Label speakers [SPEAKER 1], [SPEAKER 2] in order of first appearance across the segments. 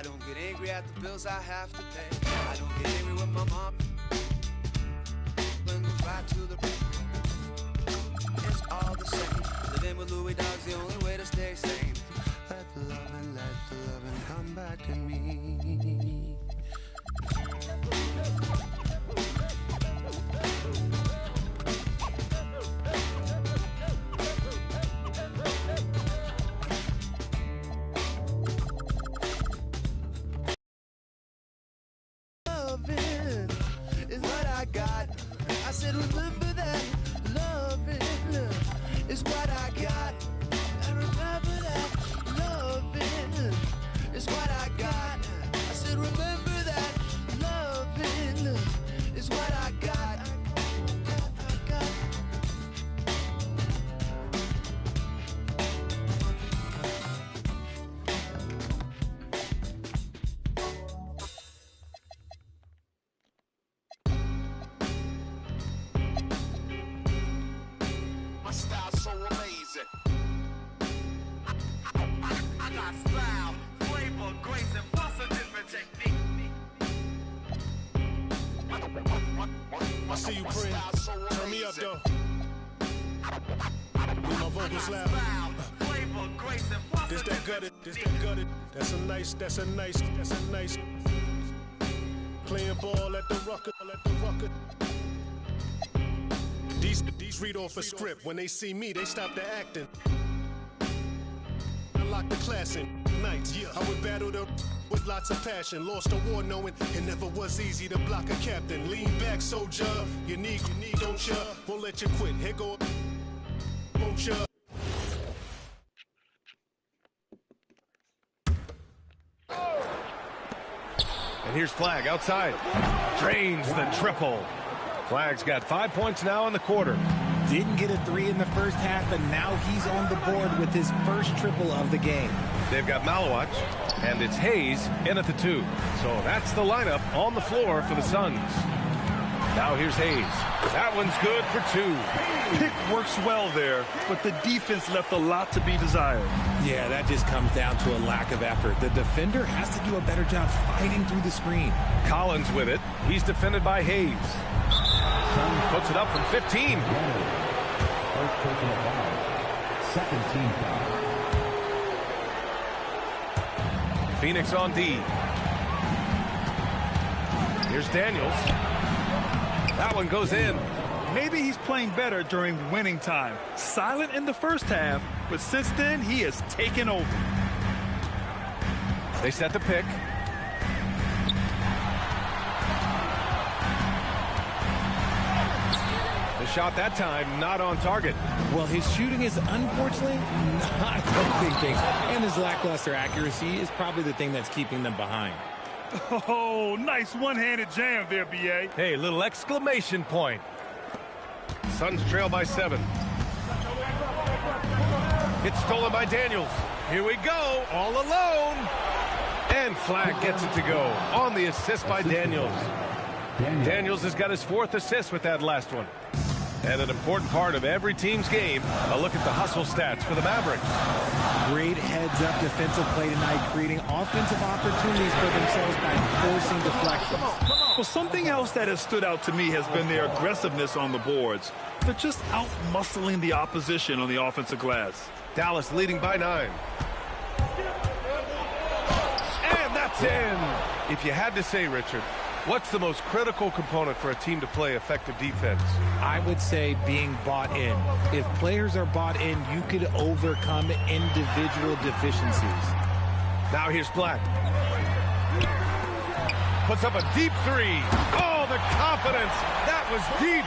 [SPEAKER 1] I don't get angry at the bills I have to pay. I don't get angry with my mom. When goes right to the it's all the same. Living with Louis Dog's the only way to stay sane. Let the loving come back to me. Loving is what I got. I said remember that. Loving is what I got. I remember that. Loving is what I got. I said remember that. Loving is what I got.
[SPEAKER 2] My style's so amazing. I got style, flavor, grace, and plus a different technique.
[SPEAKER 3] I see you, Prince. Turn me up, though. With my vocals loud.
[SPEAKER 2] Flavor, grace, and plus
[SPEAKER 3] This that gutted. This that gutted. That's a nice. Playing ball at the rucker. These read off a script. When they see me, they stop the acting. I lock the class in nights. Yeah, I would battle them with lots of passion. Lost a war knowing it never was easy to block a captain. Lean back, soldier. You need, don't ya? Won't let you quit. Here go, won't ya?
[SPEAKER 4] And here's Flag outside. Drains the triple. Flag's got 5 points now in the quarter.
[SPEAKER 5] Didn't get a three in the first half, and now he's on the board with his first triple of the game.
[SPEAKER 4] They've got Malawach, and it's Hayes in at the 2. So that's the lineup on the floor for the Suns. Now here's Hayes. That one's good for 2.
[SPEAKER 6] Pick works well there, but the defense left a lot to be desired.
[SPEAKER 5] Yeah, that just comes down to a lack of effort. The defender has to do a better job fighting through the screen.
[SPEAKER 4] Collins with it. He's defended by Hayes. Puts it up from 15.
[SPEAKER 7] Second team foul.
[SPEAKER 4] Phoenix on D. Here's Daniels. That one goes in.
[SPEAKER 6] Maybe he's playing better during winning time. Silent in the first half, but since then, he has taken over.
[SPEAKER 4] They set the pick. The shot that time not on target.
[SPEAKER 5] Well, his shooting is unfortunately not a big thing. And his lackluster accuracy is probably the thing that's keeping them behind.
[SPEAKER 6] Oh, nice one-handed jam there, B.A.
[SPEAKER 4] Hey, little exclamation point. Suns trail by 7. It's stolen by Daniels. Here we go, all alone. And Flag gets it to go on the assist by Daniels. Daniels has got his 4th assist with that last one. And an important part of every team's game, a look at the hustle stats for the Mavericks.
[SPEAKER 5] Great heads-up defensive play tonight, creating offensive opportunities for themselves by forcing deflections.
[SPEAKER 6] Well, something else that has stood out to me has been their aggressiveness on the boards. They're just out-muscling the opposition on the offensive glass.
[SPEAKER 4] Dallas leading by 9. And that's in. If you had to say, Richard, what's the most critical component for a team to play effective defense?
[SPEAKER 5] I would say being bought in. If players are bought in, you could overcome individual deficiencies.
[SPEAKER 4] Now here's Black. Puts up a deep 3. Oh, the confidence. That was deep.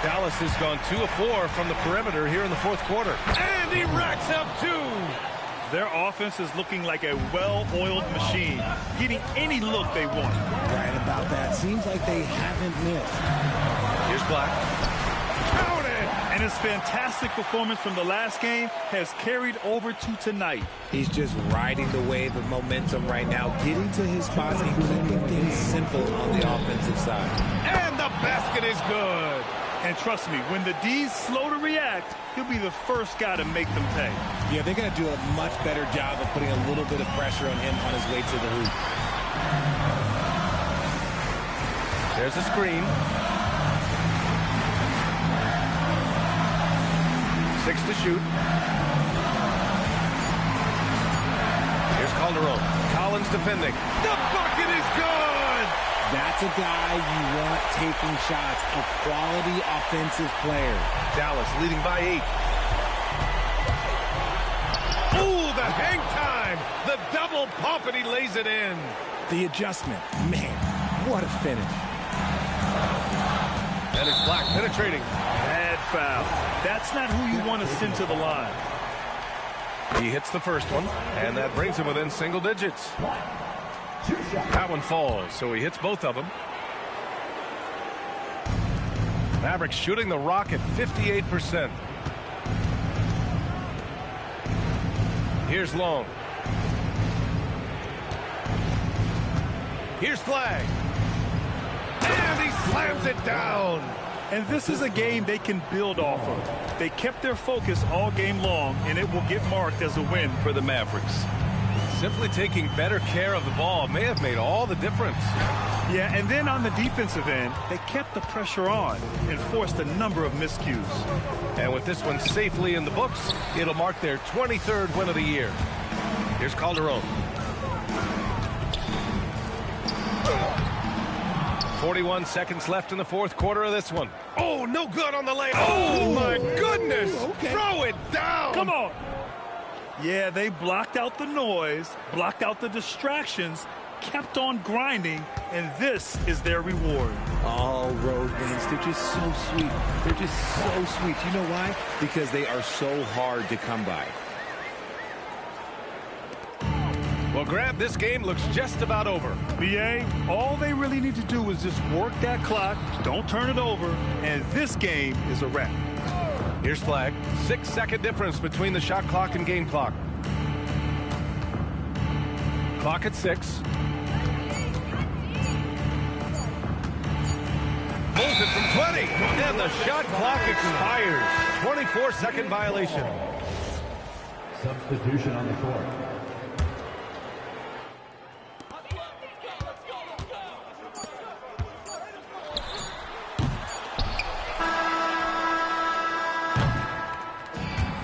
[SPEAKER 4] Dallas has gone 2 of 4 from the perimeter here in the 4th quarter. And he racks up 2.
[SPEAKER 6] Their offense is looking like a well-oiled machine, getting any look they want.
[SPEAKER 5] Right about that. Seems like they haven't missed.
[SPEAKER 4] Here's Black. Count it!
[SPEAKER 6] And his fantastic performance from the last game has carried over to tonight.
[SPEAKER 5] He's just riding the wave of momentum right now, getting to his spots and keeping things simple on the offensive side.
[SPEAKER 4] And the basket is good.
[SPEAKER 6] And trust me, when the D's slow to react, he'll be the first guy to make them pay.
[SPEAKER 5] Yeah, they're going to do a much better job of putting a little bit of pressure on him on his way to the hoop.
[SPEAKER 4] There's a screen. 6 to shoot. Here's Calderon. Collins defending. The bucket is good!
[SPEAKER 5] That's a guy you want taking shots, a quality offensive player.
[SPEAKER 4] Dallas leading by 8. Ooh, the hang time! The double pump, and he lays it in.
[SPEAKER 5] The adjustment. Man, what a finish.
[SPEAKER 4] And it's Black penetrating.
[SPEAKER 6] Bad foul. That's not who you want to send to the line.
[SPEAKER 4] He hits the first one, and that brings him within single digits. That one falls, so he hits both of them. Mavericks shooting the rock at 58%. Here's Long. Here's Flag. And he slams it down.
[SPEAKER 6] And this is a game they can build off of. They kept their focus all game long, and it will get marked as a win for the Mavericks.
[SPEAKER 4] Simply taking better care of the ball may have made all the difference.
[SPEAKER 6] Yeah, and then on the defensive end, they kept the pressure on and forced a number of miscues.
[SPEAKER 4] And with this one safely in the books, it'll mark their 23rd win of the year. Here's Calderon. 41 seconds left in the fourth quarter of this one. Oh, no good on the layup. Oh, my goodness.
[SPEAKER 5] Okay.
[SPEAKER 4] Throw it down.
[SPEAKER 6] Come on. Yeah, they blocked out the noise, blocked out the distractions, kept on grinding, and this is their reward.
[SPEAKER 5] All road wins. They're just so sweet. They're just so sweet. You know why? Because they are so hard to come by.
[SPEAKER 4] Well, Grant, this game looks just about over.
[SPEAKER 6] BA, all they really need to do is just work that clock, don't turn it over, and this game is a wrap.
[SPEAKER 4] Here's Flag. 6-second difference between the shot clock and game clock. Clock at 6. Pulls it from 20. And the shot clock expires. 24-second violation.
[SPEAKER 7] Substitution on the court.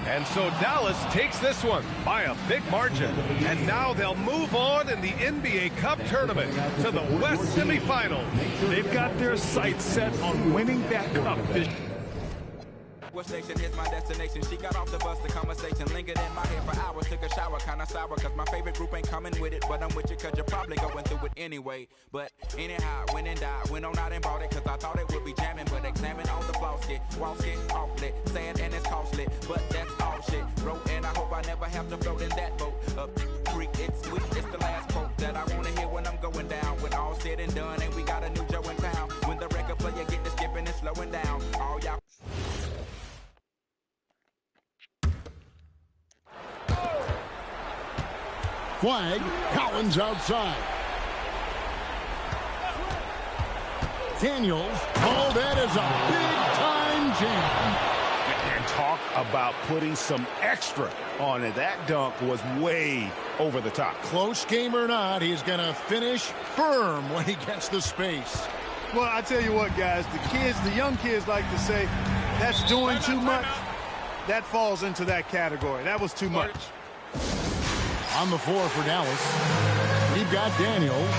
[SPEAKER 4] And so Dallas takes this one by a big margin. And now they'll move on in the NBA Cup tournament to the West semifinals.
[SPEAKER 6] They've got their sights set on winning that cup this year.
[SPEAKER 8] What station is my destination? She got off the bus, the conversation lingered in my head for hours. Took a shower, kinda sour, cause my favorite group ain't coming with it. But I'm with you cause you're probably going through it anyway. But anyhow, went and died, went on out and bought it, cause I thought it would be jamming. But examine all the flaws, get walls get awfully sad and it's costly. But that's all shit, wrote, and I hope I never have to float in that boat. Up creek, it's sweet, it's the last quote that I wanna hear when I'm going down. When all said and done, and we got a new Joe in town. When the record player get to skipping and slowing down, all y'all.
[SPEAKER 9] Flag, Collins outside. Daniels, oh, that is a big-time jam.
[SPEAKER 10] And talk about putting some extra on it. That dunk was way over the top.
[SPEAKER 9] Close game or not, he's going to finish firm when he gets the space.
[SPEAKER 11] Well, I tell you what, guys, the young kids like to say, that's doing too much. That falls into that category. That was too much.
[SPEAKER 9] On the floor for Dallas, we've got Daniels,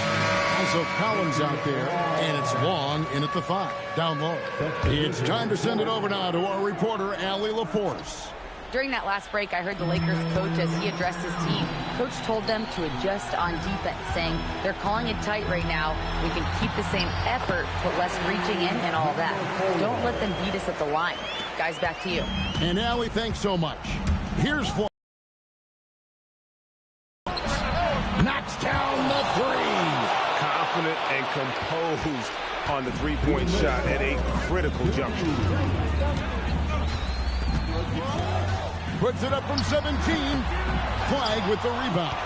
[SPEAKER 9] also Collins out there, and it's Long in at the 5, down low. It's time to send it over now to our reporter, Allie LaForce.
[SPEAKER 12] During that last break, I heard the Lakers coach as he addressed his team. Coach told them to adjust on defense, saying they're calling it tight right now. We can keep the same effort, but less reaching in and all that. Don't let them beat us at the line. Guys, back to you.
[SPEAKER 9] And Allie, thanks so much. Here's for knocks down the 3.
[SPEAKER 10] Confident and composed on the three-point shot at a critical juncture.
[SPEAKER 9] Puts it up from 17. Flag with the rebound.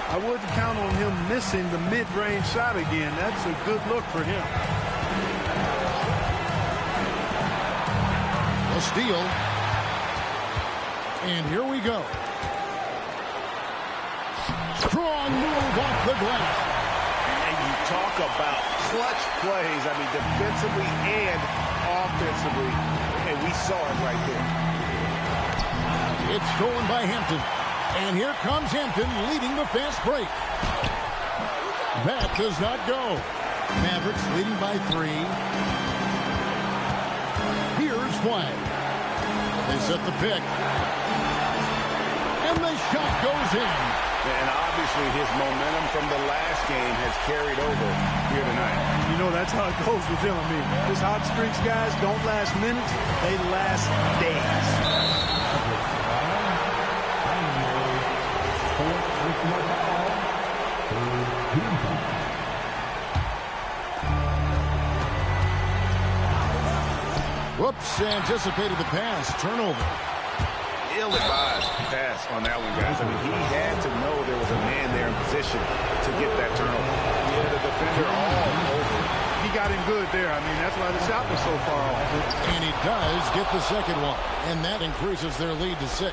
[SPEAKER 11] I wouldn't count on him missing the mid-range shot again. That's a good look for him.
[SPEAKER 9] A steal. And here we go. Strong move off the glass.
[SPEAKER 10] And you talk about clutch plays. I mean, defensively and offensively. And we saw it right there.
[SPEAKER 9] It's stolen by Hampton. And here comes Hampton leading the fast break. That does not go. Mavericks leading by 3. Here's Flag. They set the pick. And the shot goes in.
[SPEAKER 10] And obviously his momentum from the last game has carried over here tonight.
[SPEAKER 11] You know, that's how it goes with him. I mean, his hot streaks, guys, don't last minutes. They last days.
[SPEAKER 9] Whoops, anticipated the pass. Turnover.
[SPEAKER 10] Ill-advised pass on that one, guys. I mean, he had to know there was a man there in position to get that turnover. He had a defender all over.
[SPEAKER 11] He got him good there. I mean, that's why the shot was so far off.
[SPEAKER 9] And he does get the second one. And that increases their lead to 6.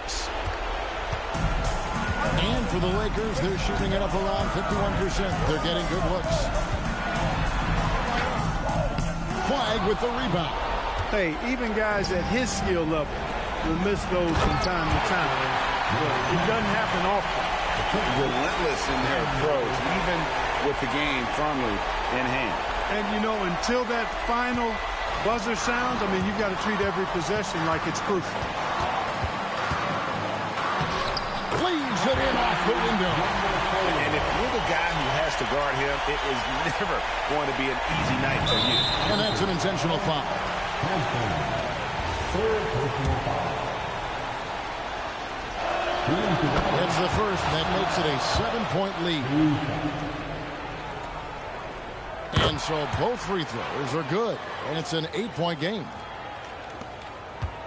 [SPEAKER 9] And for the Lakers, they're shooting it up around 51%. They're getting good looks. Flag with the rebound.
[SPEAKER 11] Hey, even guys at his skill level will miss those from time to time. But it doesn't happen often.
[SPEAKER 10] Relentless in their approach, even with the game firmly in hand.
[SPEAKER 11] And, you know, until that final buzzer sounds, I mean, you've got to treat every possession like it's crucial.
[SPEAKER 9] Cleans it in off the window.
[SPEAKER 10] And if you're the guy who has to guard him, it is never going to be an easy night for you.
[SPEAKER 9] And that's an intentional foul. That's the first. That makes it a 7-point lead. And so both free throws are good. And it's an 8-point game.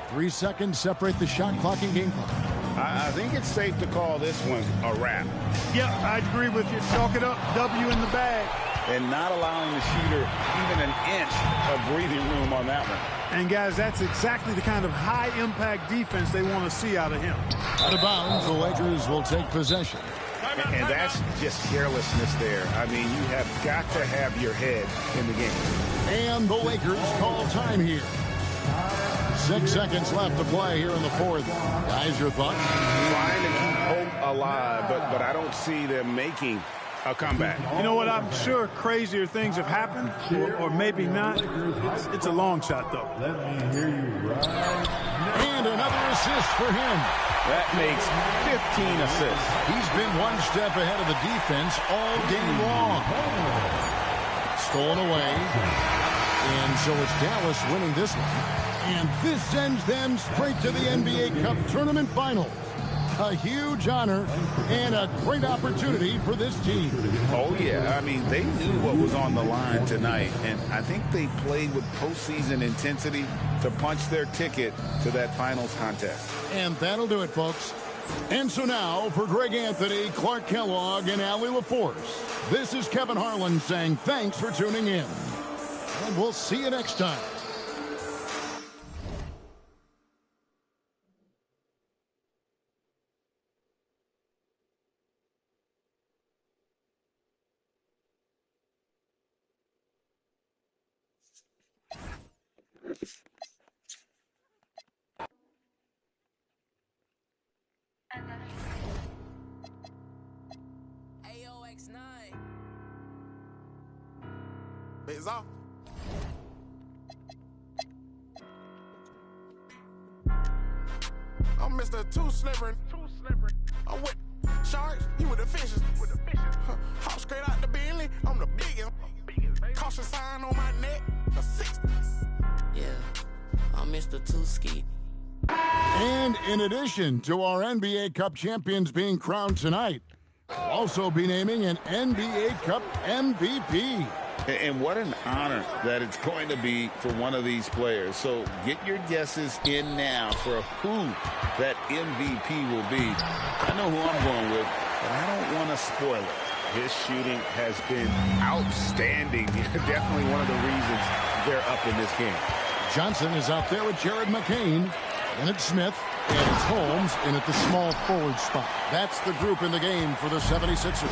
[SPEAKER 9] 3 seconds separate the shot clock and game clock.
[SPEAKER 10] I think it's safe to call this one a wrap.
[SPEAKER 11] Yeah, I agree with you. Chalk it up. W in the bag.
[SPEAKER 10] And not allowing the shooter even an inch of breathing room on that one.
[SPEAKER 11] And, guys, that's exactly the kind of high-impact defense they want to see out of him.
[SPEAKER 9] Out of bounds, the Lakers will take possession.
[SPEAKER 10] And that's just carelessness there. I mean, you have got to have your head in the game.
[SPEAKER 9] And the Lakers call time here. 6 seconds left to play here in the fourth. Guys, your thoughts?
[SPEAKER 10] Trying to keep hope alive, but I don't see them making a comeback.
[SPEAKER 11] You know what? I'm sure crazier things have happened, or maybe not. It's a long shot, though.
[SPEAKER 7] Let me hear you right.
[SPEAKER 9] And another assist for him.
[SPEAKER 10] That makes 15 assists.
[SPEAKER 9] He's been one step ahead of the defense all game long. Stolen away. And so it's Dallas winning this one. And this sends them straight to the NBA Cup Tournament Finals. A huge honor and a great opportunity for this team.
[SPEAKER 10] Oh, yeah. I mean, they knew what was on the line tonight, and I think they played with postseason intensity to punch their ticket to that finals contest.
[SPEAKER 9] And that'll do it, folks. And so now, for Greg Anthony, Clark Kellogg, and Allie LaForce, this is Kevin Harlan saying thanks for tuning in. And we'll see you next time.
[SPEAKER 2] It's off. I'm Mr. Too Slippery. I'm with sharks, you with the fishes. Hop straight out the Bentley, I'm the biggest. Caution sign on my neck, a 60.
[SPEAKER 13] Yeah, I'm Mr. Too Ski.
[SPEAKER 9] And in addition to our NBA Cup champions being crowned tonight, we'll also be naming an NBA Cup MVP.
[SPEAKER 10] And what an honor that it's going to be for one of these players. So get your guesses in now for who that MVP will be. I know who I'm going with, but I don't want to spoil it. His shooting has been outstanding. Definitely one of the reasons they're up in this game.
[SPEAKER 9] Johnson is out there with Jared McCain. And it's Smith. And it's Holmes in at the small forward spot. That's the group in the game for the 76ers.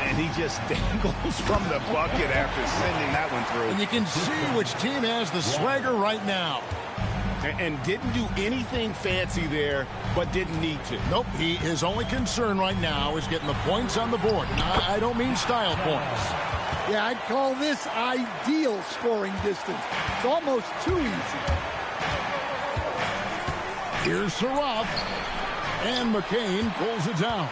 [SPEAKER 4] And he just dangles from the bucket after sending that one through.
[SPEAKER 9] And you can see which team has the swagger right now.
[SPEAKER 4] And didn't do anything fancy there, but didn't need to.
[SPEAKER 9] Nope, his only concern right now is getting the points on the board. And I don't mean style points.
[SPEAKER 14] Yeah, I'd call this ideal scoring distance. It's almost too easy.
[SPEAKER 9] Here's Saraf. And McCain pulls it down.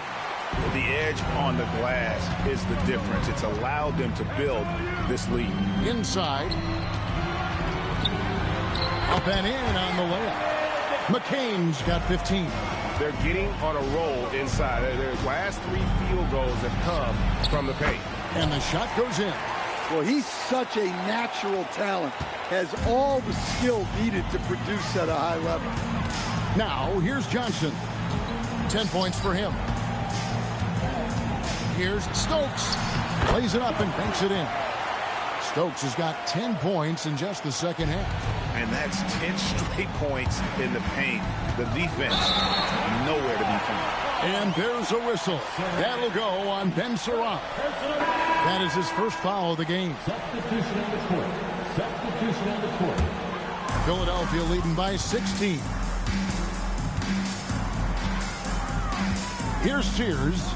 [SPEAKER 4] The edge on the glass is the difference. It's allowed them to build this lead.
[SPEAKER 9] Inside. Up and in on the layup. McCain's got 15.
[SPEAKER 4] They're getting on a roll inside. Their last 3 field goals have come from the paint.
[SPEAKER 9] And the shot goes in.
[SPEAKER 14] Well, he's such a natural talent. Has all the skill needed to produce at a high level.
[SPEAKER 9] Now, here's Johnson. 10 points for him. Here's Stokes. Plays it up and banks it in. Stokes has got 10 points in just the second half.
[SPEAKER 4] And that's 10 straight points in the paint. The defense, nowhere to be found.
[SPEAKER 9] And there's a whistle. That'll go on Ben Saraf. That is his first foul of the game.
[SPEAKER 7] Substitution on the court. Substitution on the court.
[SPEAKER 9] Philadelphia leading by 16. Here's Sears.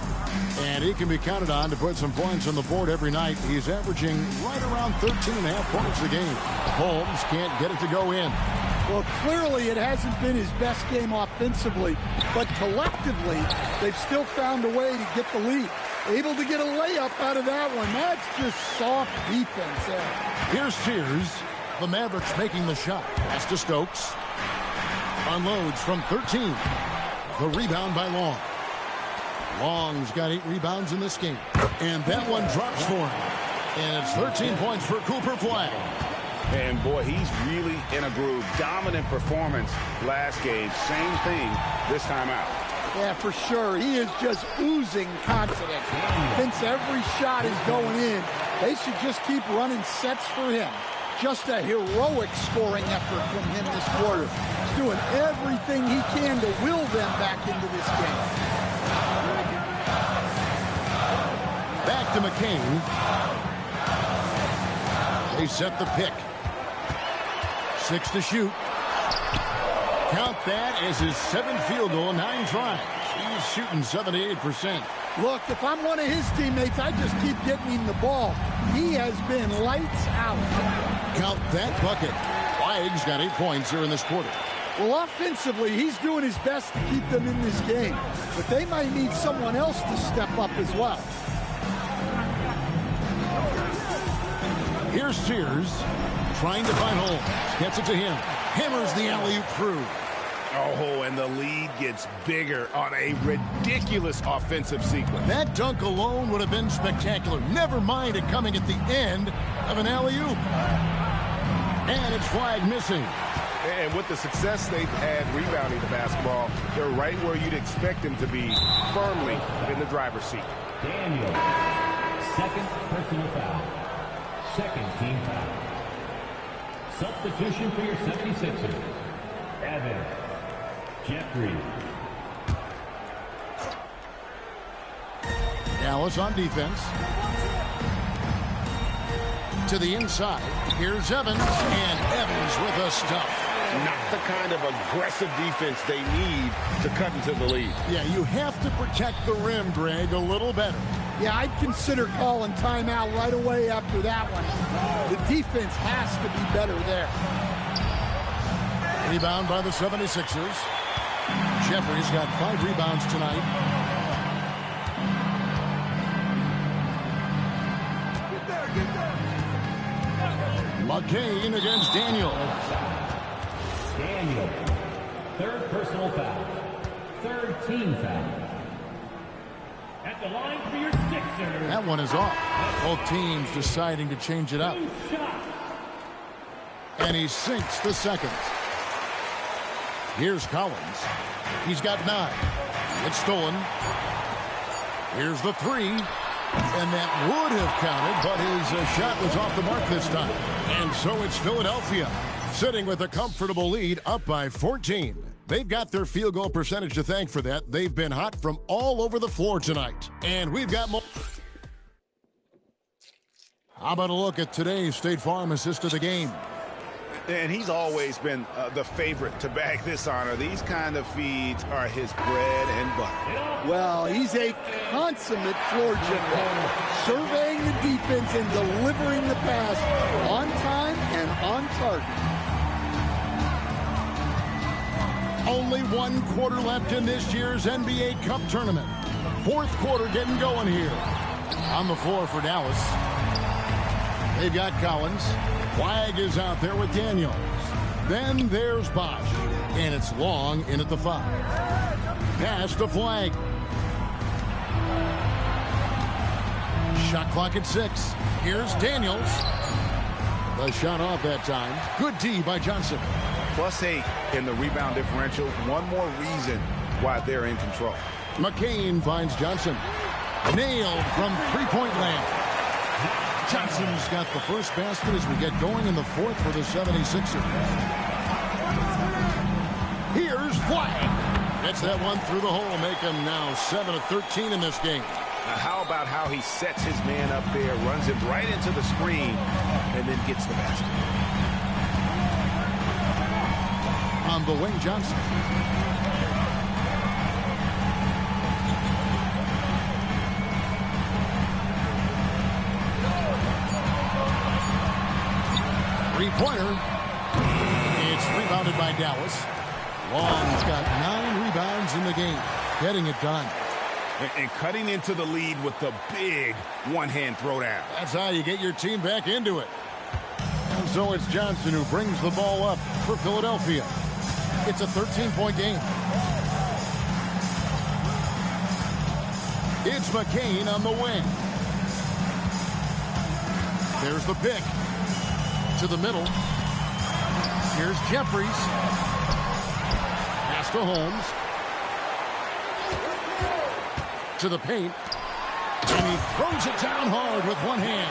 [SPEAKER 9] And he can be counted on to put some points on the board every night. He's averaging right around 13.5 points a game. Holmes can't get it to go in.
[SPEAKER 14] Well, clearly it hasn't been his best game offensively, but collectively, they've still found a way to get the lead. Able to get a layup out of that one. That's just soft defense there.
[SPEAKER 9] Here's Sears. The Mavericks making the shot. Pass to Stokes. Unloads from 13. The rebound by Long. Long's got 8 rebounds in this game. And that one drops for him. And it's 13 points for Cooper Flag.
[SPEAKER 4] And boy, he's really in a groove. Dominant performance last game. Same thing this time out.
[SPEAKER 14] Yeah, for sure. He is just oozing confidence. Thinks every shot is going in. They should just keep running sets for him. Just a heroic scoring effort from him this quarter. He's doing everything he can to will them back into this game.
[SPEAKER 9] Back to McCain. They set the pick. 6 to shoot. Count that as his 7th field goal, 9 tries. He's shooting 78%.
[SPEAKER 14] Look, if I'm one of his teammates, I just keep getting him the ball. He has been lights out.
[SPEAKER 9] Count that bucket. Flag's got 8 points here in this quarter.
[SPEAKER 14] Well, offensively, he's doing his best to keep them in this game. But they might need someone else to step up as well.
[SPEAKER 9] Here's Sears trying to find Holmes. Gets it to him. Hammers the alley-oop through.
[SPEAKER 4] Oh, and the lead gets bigger on a ridiculous offensive sequence.
[SPEAKER 9] That dunk alone would have been spectacular. Never mind it coming at the end of an alley-oop. And it's Flag missing.
[SPEAKER 4] And with the success they've had rebounding the basketball, they're right where you'd expect them to be, firmly in the driver's seat.
[SPEAKER 7] Daniel, second personal foul. Second team foul. Substitution for your 76ers. Evans. Jeffrey.
[SPEAKER 9] Dallas on defense. To the inside. Here's Evans. And Evans with a stuff.
[SPEAKER 10] Not the kind of aggressive defense they need to cut into the lead.
[SPEAKER 9] Yeah, you have to protect the rim, Greg, a little better.
[SPEAKER 14] Yeah, I'd consider calling timeout right away after that one. The defense has to be better there.
[SPEAKER 9] Rebound by the 76ers. Jeffrey's got 5 rebounds tonight. McCain against Daniel.
[SPEAKER 7] Daniel, third personal foul. Third team foul. At the line for your Sixers.
[SPEAKER 9] That one is off. Both teams deciding to change it up. And he sinks the second. Here's Collins. He's got 9. It's stolen. Here's the 3. And that would have counted, but his shot was off the mark this time. And so it's Philadelphia Sitting with a comfortable lead, up by 14. They've got their field goal percentage to thank for that. They've been hot from all over the floor tonight. And we've got more. How about a look at today's State Farm assist of the game?
[SPEAKER 15] And he's always been the favorite to bag this honor. These kind of feeds are his bread and butter.
[SPEAKER 14] Well, he's a consummate floor general, surveying the defense and delivering the pass on time and on target.
[SPEAKER 9] Only 1 quarter left in this year's NBA Cup tournament. Fourth quarter getting going here. On the floor for Dallas. They've got Collins. Flagg is out there with Daniels. Then there's Bosch. And it's long in at the 5. Pass to Flagg. Shot clock at 6. Here's Daniels. The shot off that time. Good D by Johnson.
[SPEAKER 15] +8 in the rebound differential. One more reason why they're in control.
[SPEAKER 9] McCain finds Johnson. Nailed from three-point land. Johnson's got the first basket as we get going in the fourth for the 76ers. Here's Flagg. Gets that one through the hole, make him now 7 of 13 in this game.
[SPEAKER 15] Now how about how he sets his man up there, runs him right into the screen, and then gets the basket.
[SPEAKER 9] On the wing, Johnson. Three-pointer. It's rebounded by Dallas. Long's got 9 rebounds in the game. Getting it done.
[SPEAKER 15] And cutting into the lead with the big one-hand throwdown.
[SPEAKER 9] That's how you get your team back into it. And so it's Johnson who brings the ball up for Philadelphia. It's a 13-point game. It's McCain on the wing. There's the pick. To the middle. Here's Jeffries. Pass to Holmes. To the paint. And he throws it down hard with one hand.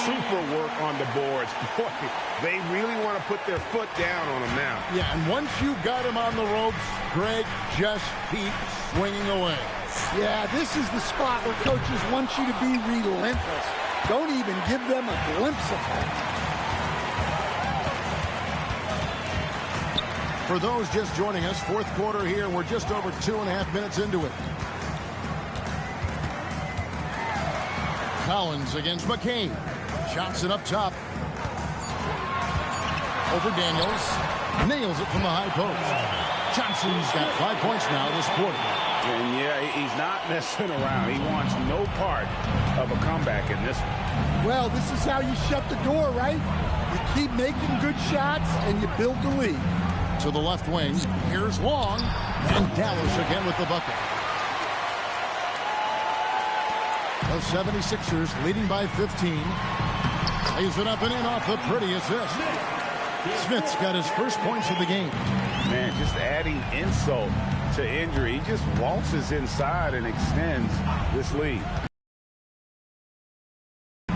[SPEAKER 15] Super work on the boards. Boy, they really want to put their foot down on him now.
[SPEAKER 9] Yeah, and once you've got him on the ropes, Greg, just keep swinging away.
[SPEAKER 14] Yeah, this is the spot where coaches want you to be relentless. Don't even give them a glimpse of it.
[SPEAKER 9] For those just joining us, fourth quarter here. We're just over 2.5 minutes into it. Collins against McCain. Johnson up top. Over Daniels. Nails it from the high post. Johnson's got 5 points now this quarter.
[SPEAKER 15] And yeah, he's not messing around. He wants no part of a comeback in this one.
[SPEAKER 14] Well, this is how you shut the door, right? You keep making good shots and you build the lead.
[SPEAKER 9] To the left wing. Here's Long. And Dallas again with the bucket. The 76ers leading by 15. Lays it up and in off the pretty assist. Smith's got his first points of the game.
[SPEAKER 15] Man, just adding insult to injury. He just waltzes inside and extends this lead.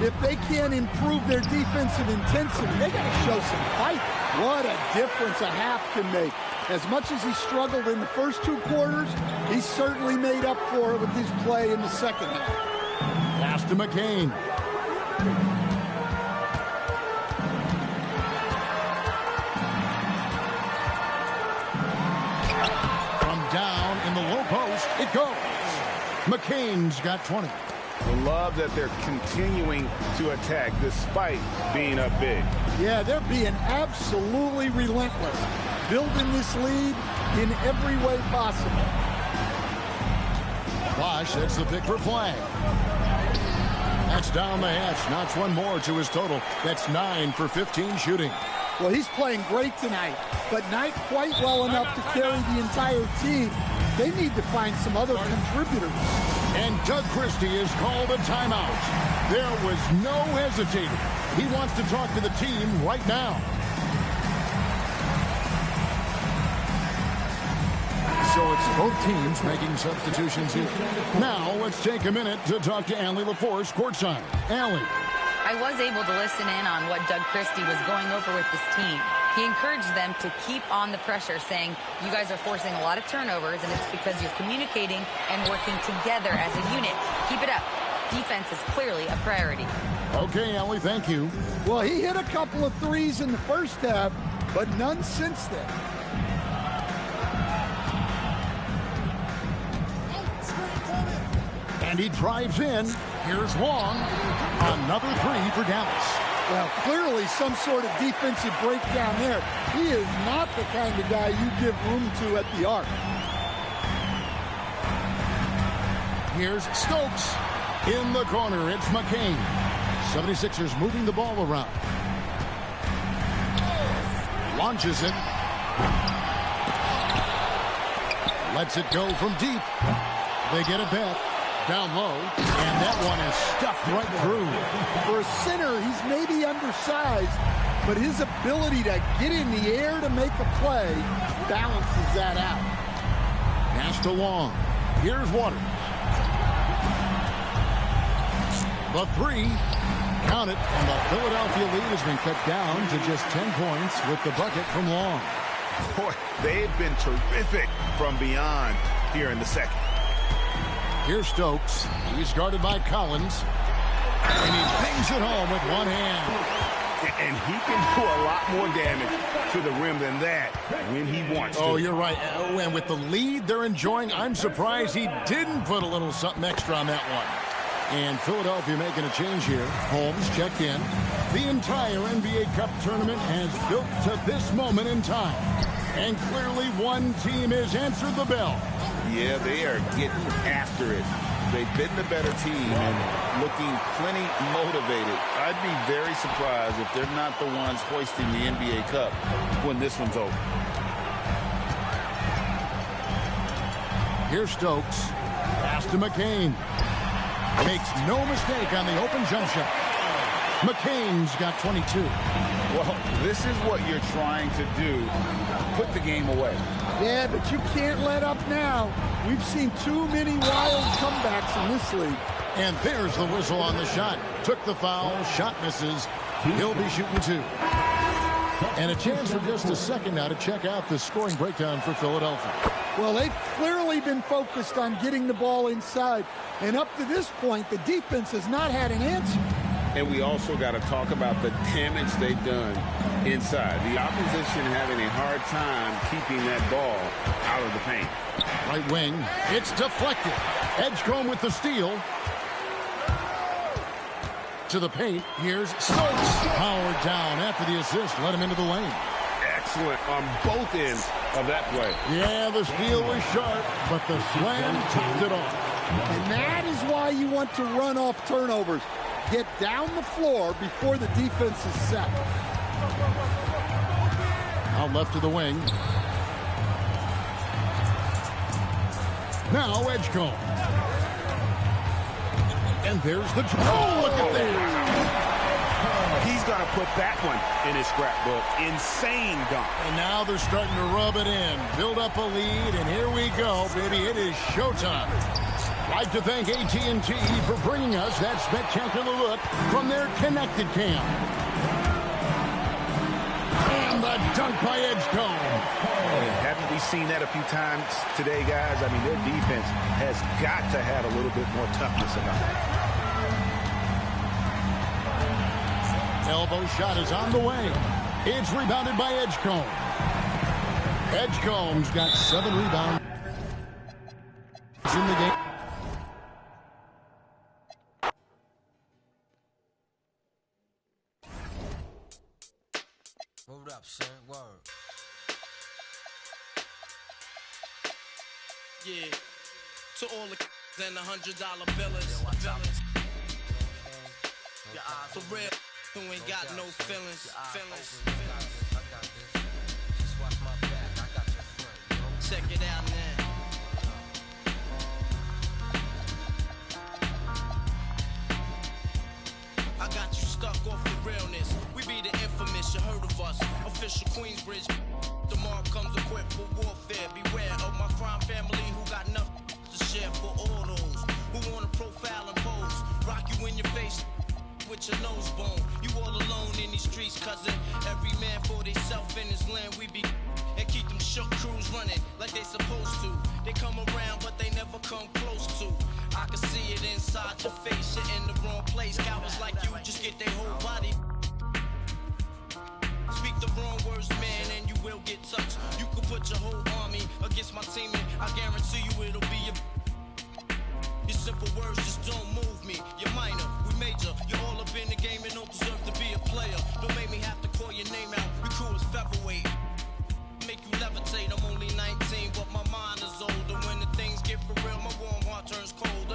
[SPEAKER 14] If they can't improve their defensive intensity, they got to show some fight. What a difference a half can make. As much as he struggled in the first 2 quarters, he certainly made up for it with his play in the second half.
[SPEAKER 9] Pass to McCain. From down in the low post, it goes. McCain's got 20.
[SPEAKER 15] I love that they're continuing to attack despite being up big.
[SPEAKER 14] Yeah, they're being absolutely relentless, building this lead in every way possible.
[SPEAKER 9] Bosch, that's the pick for Flagg. That's down the hatch, knocks one more to his total. That's 9 for 15 shooting.
[SPEAKER 14] Well, he's playing great tonight, but not quite well enough to carry the entire team. They need to find some other contributors.
[SPEAKER 9] And Doug Christie has called a timeout. There was no hesitating. He wants to talk to the team right now. So it's both teams making substitutions here. Now let's take a minute to talk to Allie LaForce courtside. Allie.
[SPEAKER 12] I was able to listen in on what Doug Christie was going over with this team. He encouraged them to keep on the pressure, saying, you guys are forcing a lot of turnovers, and it's because you're communicating and working together as a unit. Keep it up. Defense is clearly a priority.
[SPEAKER 9] Okay, Ellie, thank you.
[SPEAKER 14] Well, he hit a couple of threes in the first half, but none since then.
[SPEAKER 9] And he drives in. Here's Wong. Another three for Dallas.
[SPEAKER 14] Well, clearly some sort of defensive breakdown there. He is not the kind of guy you give room to at the arc.
[SPEAKER 9] Here's Stokes. In the corner, it's McCain. 76ers moving the ball around. Launches it. Lets it go from deep. They get it back. Down low, and that one is stuffed right through.
[SPEAKER 14] For a center, he's maybe undersized, but his ability to get in the air to make a play balances that out.
[SPEAKER 9] Pass to Long. Here's Waters. The three. Count it, and the Philadelphia lead has been cut down to just 10 points with the bucket from Long.
[SPEAKER 15] Boy, they've been terrific from beyond here in the second.
[SPEAKER 9] Here's Stokes. He's guarded by Collins. And he bangs it home with one hand.
[SPEAKER 15] And he can do a lot more damage to the rim than that when he wants to.
[SPEAKER 9] Oh, you're right. And with the lead they're enjoying, I'm surprised he didn't put a little something extra on that one. And Philadelphia making a change here. Holmes checked in. The entire NBA Cup tournament has built to this moment in time. And clearly one team has answered the bell.
[SPEAKER 10] Yeah, they are getting after it. They've been the better team and looking plenty motivated. I'd be very surprised if they're not the ones hoisting the NBA Cup when this one's over.
[SPEAKER 9] Here's Stokes. Pass to McCain. Makes no mistake on the open jump shot. McCain's got 22.
[SPEAKER 10] Well, this is what you're trying to do. Put the game away.
[SPEAKER 14] Yeah, but you can't let up now. We've seen too many wild comebacks in this league.
[SPEAKER 9] And there's the whistle on the shot. Took the foul. Shot misses. He'll be shooting two. And a chance for just a second now to check out the scoring breakdown for Philadelphia.
[SPEAKER 14] Well, they've clearly been focused on getting the ball inside. And up to this point, the defense has not had an answer.
[SPEAKER 10] And we also got to talk about the damage they've done inside. The opposition having a hard time keeping that ball out of the paint.
[SPEAKER 9] Right wing. It's deflected. Edgecombe with the steal. To the paint. Here's Stokes. Powered down after the assist. Let him into the lane.
[SPEAKER 15] Excellent on both ends of that play.
[SPEAKER 9] Yeah, the steal was sharp, but the slam topped it off.
[SPEAKER 14] And that is why you want to run off turnovers. Get down the floor before the defense is set.
[SPEAKER 9] Out left to the wing. Now Edgecombe. And there's the... Oh, look at that!
[SPEAKER 15] He's going to put that one in his scrapbook. Insane dunk.
[SPEAKER 9] And now they're starting to rub it in. Build up a lead, and here we go, baby. It is showtime. I'd like to thank AT&T for bringing us that spectacular look from their connected cam. And the dunk by Edgecombe.
[SPEAKER 15] Hey, haven't we seen that a few times today, guys? I mean, their defense has got to have a little bit more toughness about it.
[SPEAKER 9] Elbow shot is on the way. It's rebounded by Edgecombe. Edgecombe's got 7 rebounds in the game.
[SPEAKER 16] Hold up, son. Word. Yeah. To all the and $100 billers. For real, who ain't got no feelings. Check it out now. I got you stuck off the realness. We be the infamous, you heard of us. Official Queensbridge. Tomorrow comes equipped for warfare. Beware of my crime family who got nothing to share for all those who wanna profile and pose. Rock you in your face with your nose bone. You all alone in these streets, cousin. Every man for theyself in his land, we be and keep them shook crews running like they supposed to. They come around, but they never come close to. I can see it inside your face, you're in the wrong place. Cowards like you just get their whole body. Speak the wrong words, man, and you will get touched. You could put your whole army against my team, and I guarantee you it'll be your simple words just don't move me. You're minor, we major. You're all up in the game and don't deserve to be a player. Don't make me have to call your name out. Your crew is featherweight. Make you levitate. I'm only 19, but my mind is older. When the things get for real, my warm heart turns cold.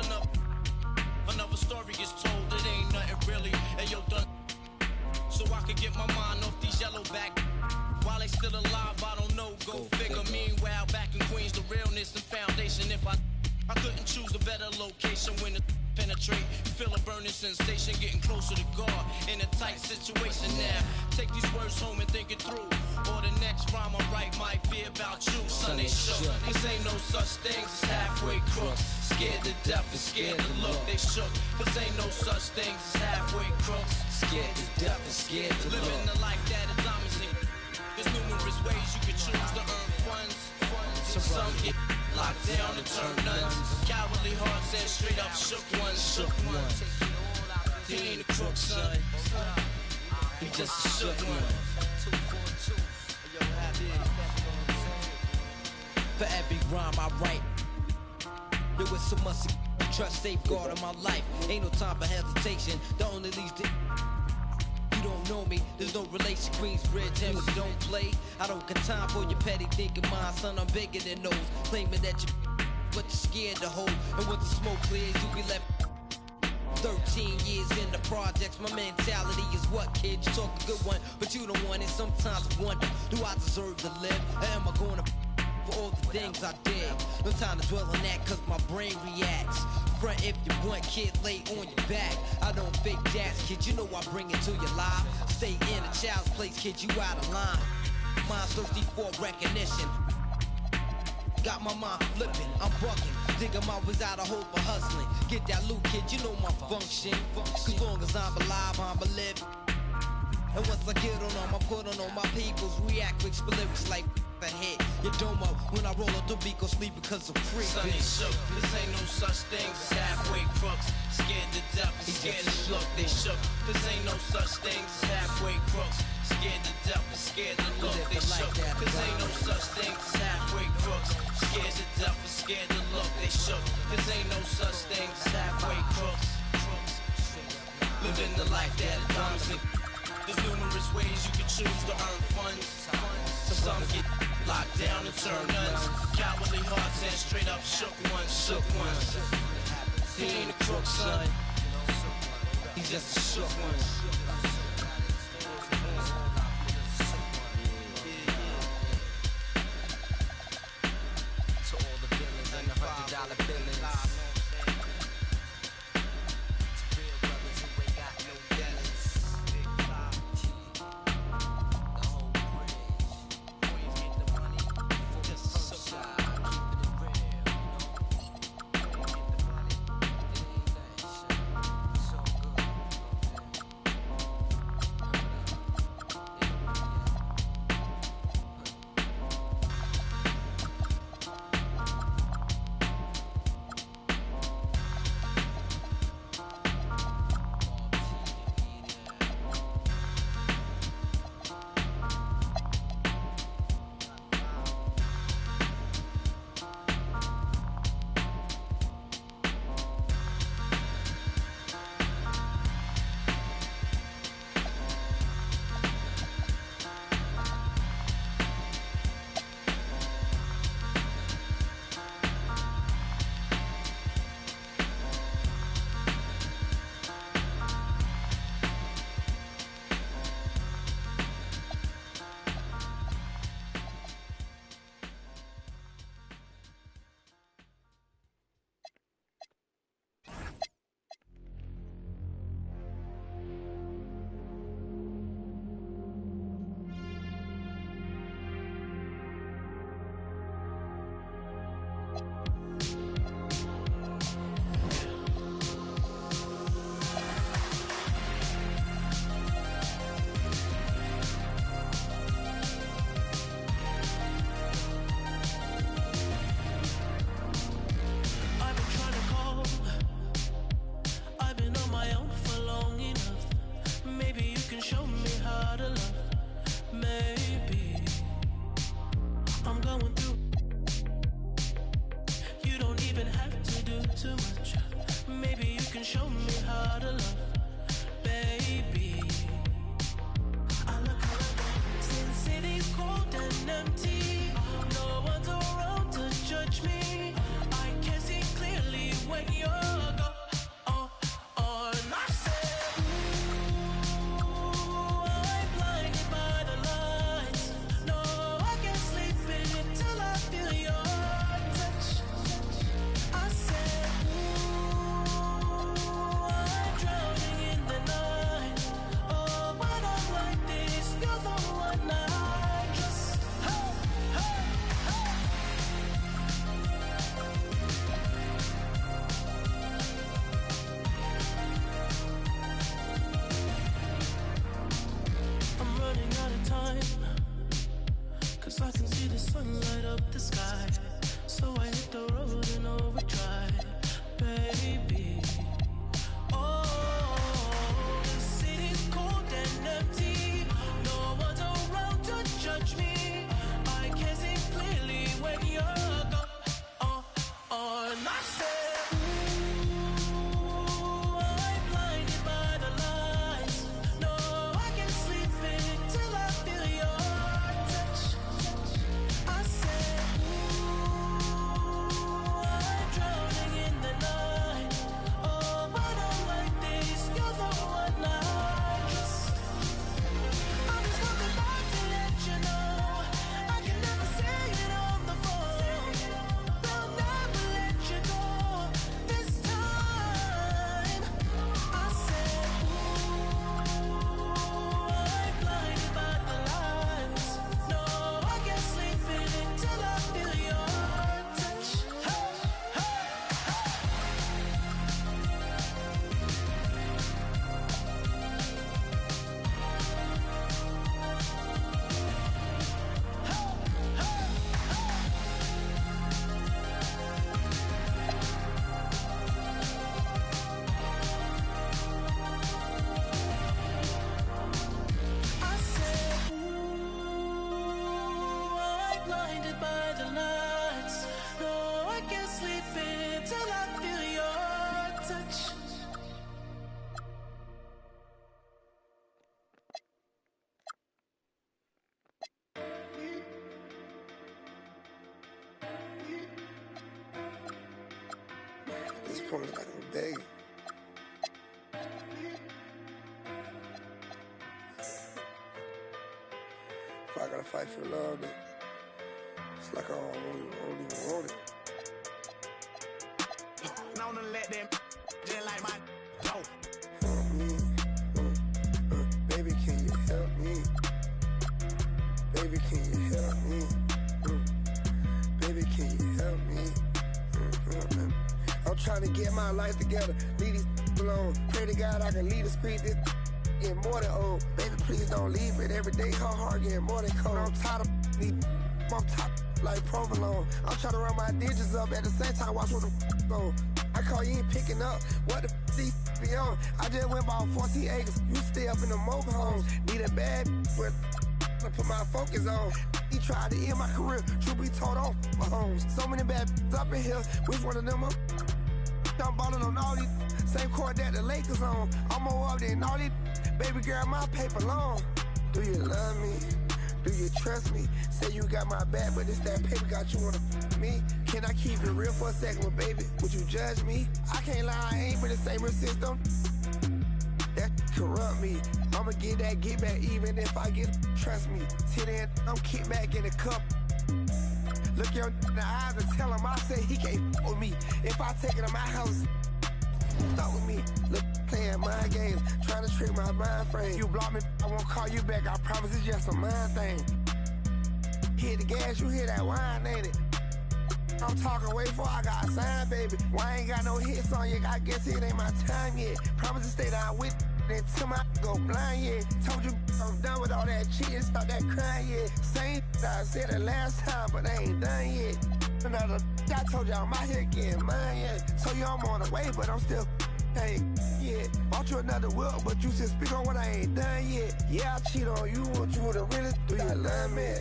[SPEAKER 16] Another story gets told. It ain't nothing really. Hey, yo, done. So I could get my mind off these yellow back. While they still alive, I don't know. Go figure. Meanwhile, back in Queens, the realness and foundation. If I couldn't choose a better location when it penetrate. You feel a burning sensation, getting closer to God in a tight situation now. Take these words home and think it through. Or the next rhyme I write might be about you. Son, they shook. Cause ain't no such things as halfway crooks. Scared to death and scared to look. They shook. Cause ain't no such things as halfway crooks. Scared to death and scared to look. Living the life that is diamonds in. There's numerous ways you can choose to earn funds. Some get locked down and turn nuns. Cowardly hearts and straight up shook ones. Shook ones. He ain't a crook, son. He just a shook one.
[SPEAKER 17] For every rhyme I write, there was so much trust safeguard in my life. Ain't no time for hesitation. The only leads to don't know me, there's no relation. Queensbridge and we don't play. I don't got time for your petty thinking, my son, I'm bigger than those. Claiming that you but you're scared to hold. And when the smoke clears, you be left 13 years in the projects. My mentality is what, kid? You talk a good one, but you don't want it. Sometimes I wonder, do I deserve to live? Or am I gonna for all the things I did? No time to dwell on that, cause my brain reacts. Front if you want, kid, lay on your back. I don't fake jazz, kid, you know I bring it to your life. Stay in a child's place, kid, you out of line. Mind's thirsty for recognition. Got my mind flipping, I'm bugging. Dig 'em out without a hope of hustling. Get that loot, kid, you know my function. As long as I'm alive, I'm a live. And once I get on them, I put on all my peoples. React with lyrics like the hit. You don't know when I roll up the beat, go sleep because I'm free.
[SPEAKER 16] Son ain't shook. This ain't no such thing as halfway crooks. Scared to death and scared to look. They shook. This ain't no such thing as halfway crooks. Scared to death and scared to look. They shook. This ain't no such thing as halfway crooks. Scared to death and scared to look. They shook. This ain't no such thing as halfway crooks. Living the life that is promising. There's numerous ways you can choose to earn funds. Some get locked down and turn nuns. Cowardly hearts and straight up shook ones. Shook ones. He ain't a crook, son. He's just a shook one. To all the villains and the $100 billings.
[SPEAKER 18] even have to do too much. Maybe you can show me how to love, baby. I look around, since city's cold and empty, no one's around to judge me. I can see clearly when you're gone. I said, ooh, I'm blinded by the lights. No, I can't sleep until I feel your touch. I said, ooh, I'm drowning in the night. Oh, when I'm like this, you're the one I trust. Hey, hey, hey. I'm running out of time, 'cause I can see the sun light up the sky. So I hit the road in overdrive, baby. Oh, the city's cold and empty. No one's around to judge me. I can see clearly when you're gone. And I said, ooh, I'm blinded by the lights. No, I can't sleep until I feel your touch. I said, ooh, I'm drowning in the night. Oh, when I'm like this, you're the one I trust. I'm just looking back to let you know I can never say it on the phone. They'll never let you go this time. I said, ooh, I'm blinded by the lights. No, I can't sleep until I feel your touch. Hey, hey, I said, ooh, I'm blinded by the lights. No, I can't sleep until I feel your touch.
[SPEAKER 19] At this point, like I'm begging. If I gotta fight for love, then it's like I don't even want it.
[SPEAKER 2] Known to let them just like my go.
[SPEAKER 19] Help me. Baby, can you help me? Baby, can you help me? Baby, can you help me? I'm trying to get my life together, leave these alone. Pray to God I can lead the street, this getting more than old. Baby, please don't leave it. Every day hard getting more than cold. I'm tired of these, I'm tired like provolone. I'm trying to run my digits up at the same time, watch what the go. I call you ain't picking up, what the these be on? I just went about 14 acres, you stay up in the mobile homes. Need a bad but I put my focus on. He tried to end my career, truth be told on my homes. So many bad up in here, which one of them up? I'm ballin' on all these, same court that the Lakers on. I'm more up than all these, baby girl, my paper long. Do you love me? Do you trust me? Say you got my back, but it's that paper got you on me. Can I keep it real for a second, well, baby? Would you judge me? I can't lie, I ain't been the same system. That corrupt me. I'ma get that get back even if I get, trust me. Till then, I'm kicked back in the cup. Look your in the eyes and tell him I said he can't with me. If I take it to my house, start with me. Look, playing mind games, trying to trick my mind frame. You block me, I won't call you back. I promise it's just a mind thing. Hit the gas, you hear that wine, ain't it? I'm talking way before I got signed, baby. Why I ain't got no hits on you? I guess it ain't my time yet. Promise to stay down with until I go blind, yeah. Told you I'm done with all that cheating, stop that crying, yeah. Same I said it last time, but I ain't done yet. Another, I told you I'm out here getting mine, yeah. So you I'm on the way, but I'm still paying, yeah. Bought you another wheel, but you should speak on what I ain't done yet. Yeah, I cheat on you, want you to really do you love me?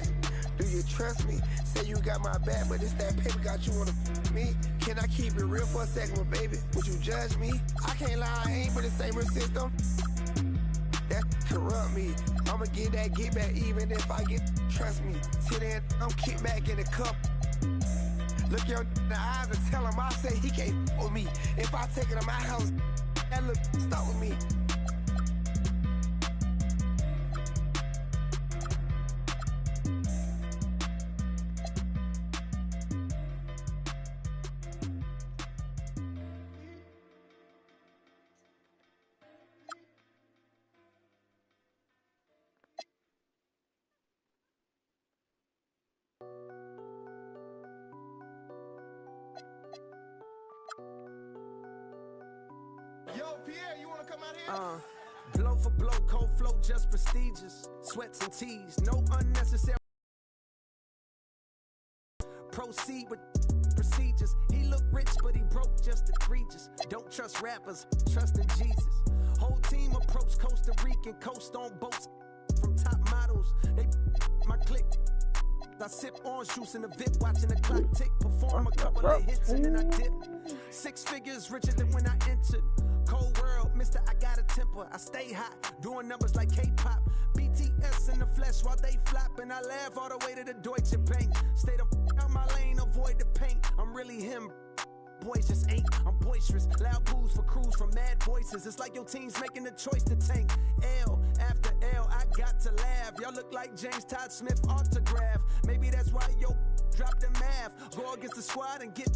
[SPEAKER 19] Do you trust me? Say you got my back, but it's that paper got you on me. Can I keep it real for a second, well, baby? Would you judge me? I can't lie, I ain't with the same system. That corrupt me. I'ma get that get back even if I get, trust me. Till then, I'm kick back in the cup. Look your in the eyes and tell him I say he can't with me. If I take it to my house, that look stop with me.
[SPEAKER 16] Yo, Pierre, you wanna come out here?
[SPEAKER 20] Blow for blow, cold flow, just prestigious. Sweats and tees, no unnecessary. Proceed with procedures. He look rich, but he broke, just egregious. Don't trust rappers, trust in Jesus. Whole team approach Costa Rican, coast on boats from top models. They my clique. I sip orange juice in the VIP, watching the clock tick. Perform a couple of hits and then I dip. 6 figures richer than when I entered. Cold world, mister, I got a temper. I stay hot, doing numbers like K-pop. BTS in the flesh while they flop, and I laugh all the way to the Deutsche Bank. Stay the out my lane, avoid the paint. I'm really him. Boys just ain't. I'm boisterous. Loud boos for crews from mad voices. It's like your team's making the choice to tank. L after L, I got to laugh. Y'all look like James Todd Smith autograph. Maybe that's why yo drop the math. Go against the squad and get.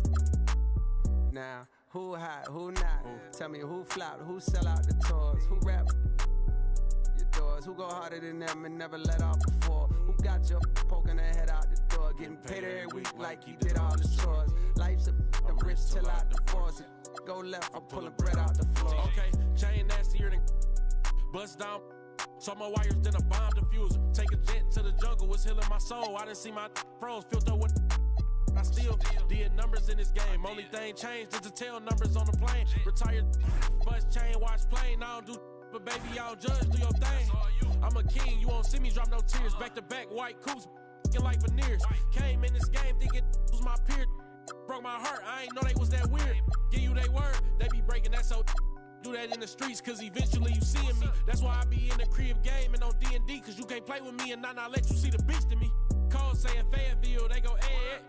[SPEAKER 20] Now, who hot, who not? Tell me who flop, who sell out the tours, who rap your doors, who go harder than them and never let off before. Who got your poking their head out the door, getting paid every week like he did all the chores. Life's I'm rich till I divorce it. Go left, I'm pulling bread out the floor.
[SPEAKER 21] Okay, chain nastier than bust down. So more wires than a bomb diffuser. Take a jet to the jungle, it's healing my soul. I didn't see my froze filter with. I still did numbers in this game. Only thing changed is the tail numbers on the plane. Retired, bus chain, watch plane. I don't do, but baby, I don't judge. Do your thing. I'm a king, you won't see me drop no tears. Back to back, white coops, like veneers. Came in this game thinking was my peer. Broke my heart, I ain't know they was that weird. Give you they word, they be breaking that so. Do that in the streets, cause eventually you seeing me. That's why I be in the crib game and on D&D, cause you can't play with me and not let you see the beast in me. Cole saying Fayetteville, they go,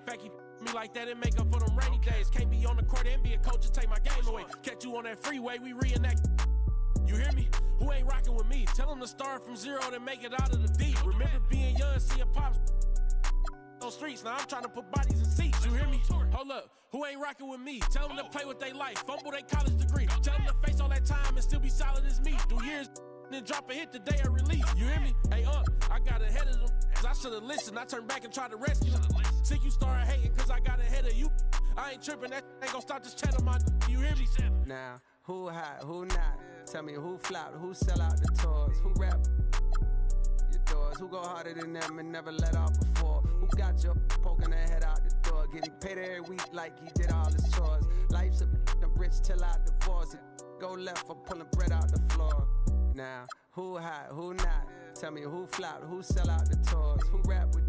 [SPEAKER 21] fact he me like that and make up for them rainy days. Can't be on the court and be a coach and take my game away. Catch you on that freeway, we reenact. You hear me? Who ain't rocking with me? Tell them to start from zero to make it out of the deep. Remember being young, seeing pops on streets. Now I'm trying to put bodies in seats. You hear me? Hold up. Who ain't rocking with me? Tell them to play with their life. Fumble their college degree. Tell them to face all that time and still be solid as me. Do years, then drop a hit the day I release. You hear me? Hey, I got ahead of them. Cause I should've listened. I turned back and tried to rescue them. Sick you started hating cause I got ahead of you. I ain't tripping. That ain't gonna stop this chat on my. You hear me?
[SPEAKER 20] Now, who hot, who not? Tell me who flop, who sell out the tours, who rap your doors, who go harder than them and never let off before. Who got your poking their head out the door, getting paid every week like he did all his chores. Life's I'm rich till I divorce it. Go left, I'm pulling bread out the floor. Now, who hot, who not? Tell me who flop, who sell out the tours, who rap with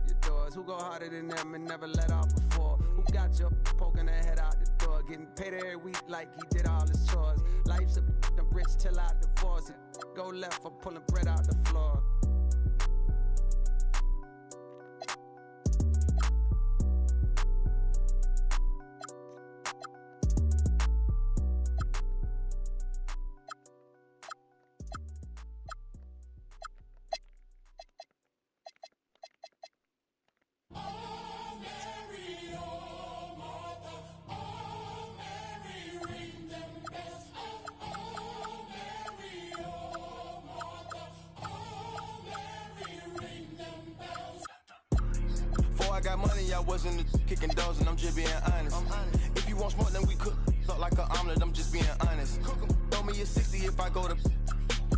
[SPEAKER 20] your doors, who go harder than them and never let off before. Who got your poking their head out the door, getting paid every week like he did all his chores. Life's I'm rich till I divorce it. Go left, I'm pulling bread out the floor.
[SPEAKER 22] I got money, I wasn't kicking doors, and I'm just being honest. If you want smoke, then we cook up like an omelet, I'm just being honest. Throw me a 60 if I go to,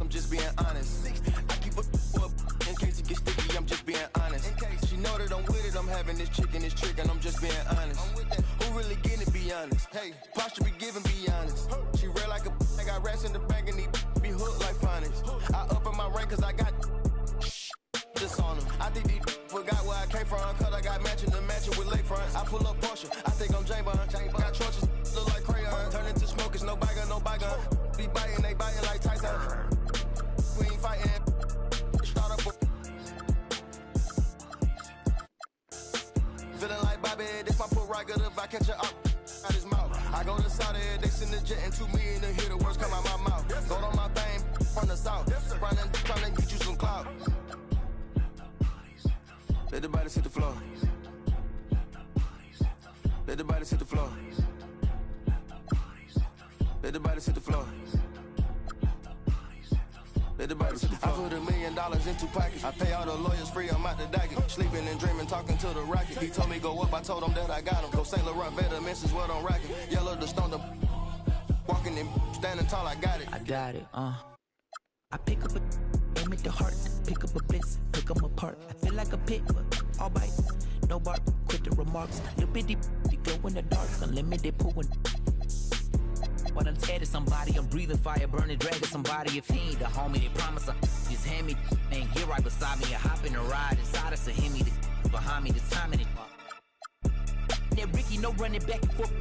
[SPEAKER 22] I'm just being honest. I keep a up in case it gets sticky, I'm just being honest. She know that I'm with it, I'm having this chick and this trick, and I'm just being honest. Who really getting it, be honest? Hey, posture be giving, be honest. She real like a, I got rats in the bag and these be hooked like phonics. I up in my rank cause I got this on them. I think these I pull up Porsche, I think I'm J-Bun. Got torches, look like crayon. Turn into smokers, no bygone, no bygone. Be biting, they biting like Tyson. We ain't fighting. Start up. Feeling like Bobby, this my put right good if I catch her out his mouth. I go to Saudi, they send the jet and 2 million to hear the words come out my mouth. Go on my thing from the south, running, trying to get you some clout. Let the body hit the floor. Let the body hit the floor. Let the body hit the floor. Let the body hit the floor. I put $1 million in 2 pockets. I pay all the lawyers free, I'm out the docket. Sleeping and dreaming, talking to the rocket. He told me go up, I told him that I got him. Go St. Laurent, Vitamins is what I'm rocking. Yellow the stone, the walking and standing tall, I got it.
[SPEAKER 1] I got it, I pick up a, aim at the heart, pick up a blitz, pick them apart. I feel like a pit, but all bites, no bark, quit the remarks. Little bitty, glow in the dark, unlimited pooling. When I'm tearing somebody, I'm breathing fire, burning, dragging somebody. If he ain't the homie, they promise her. Just hand me, ain't here right beside me. I hop in a ride inside us, so hit me the behind me, the timing it. That Ricky, no running back and forth.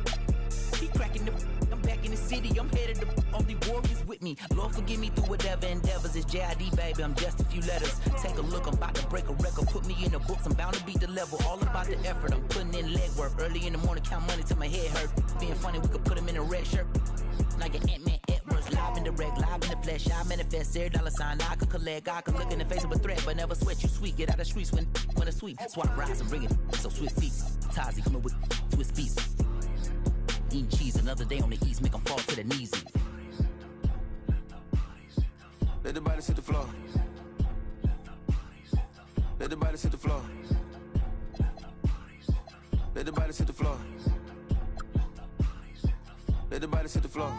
[SPEAKER 1] He cracking the, I'm back in the city, I'm headed to only warriors with me. Lord forgive me through whatever endeavors. It's JID, baby, I'm just a few letters. Take a look, I'm about to break a record. Put me in the books, I'm bound to beat the level. All about the effort, I'm putting in leg work. Early in the morning, count money till my head hurt. Being funny, we could put him in a red shirt. Like an Ant-Man Edwards, live in the reg, live in the flesh. I manifest, $0 I could collect. I could look in the face of a threat, but never sweat. You sweet, get out of the streets when it's sweet. Swap rides and bring it, so Swiss seats. Tazi coming with Swiss beats. Eating cheese, another day on the east, make them fall to the knees.
[SPEAKER 22] Let the body hit the floor. Let the body hit the floor. Let the body hit the floor. Let the body hit the floor.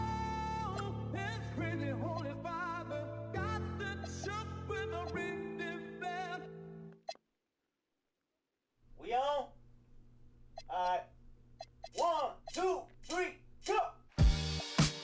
[SPEAKER 3] We on? Alright. 1, 2, 3, go!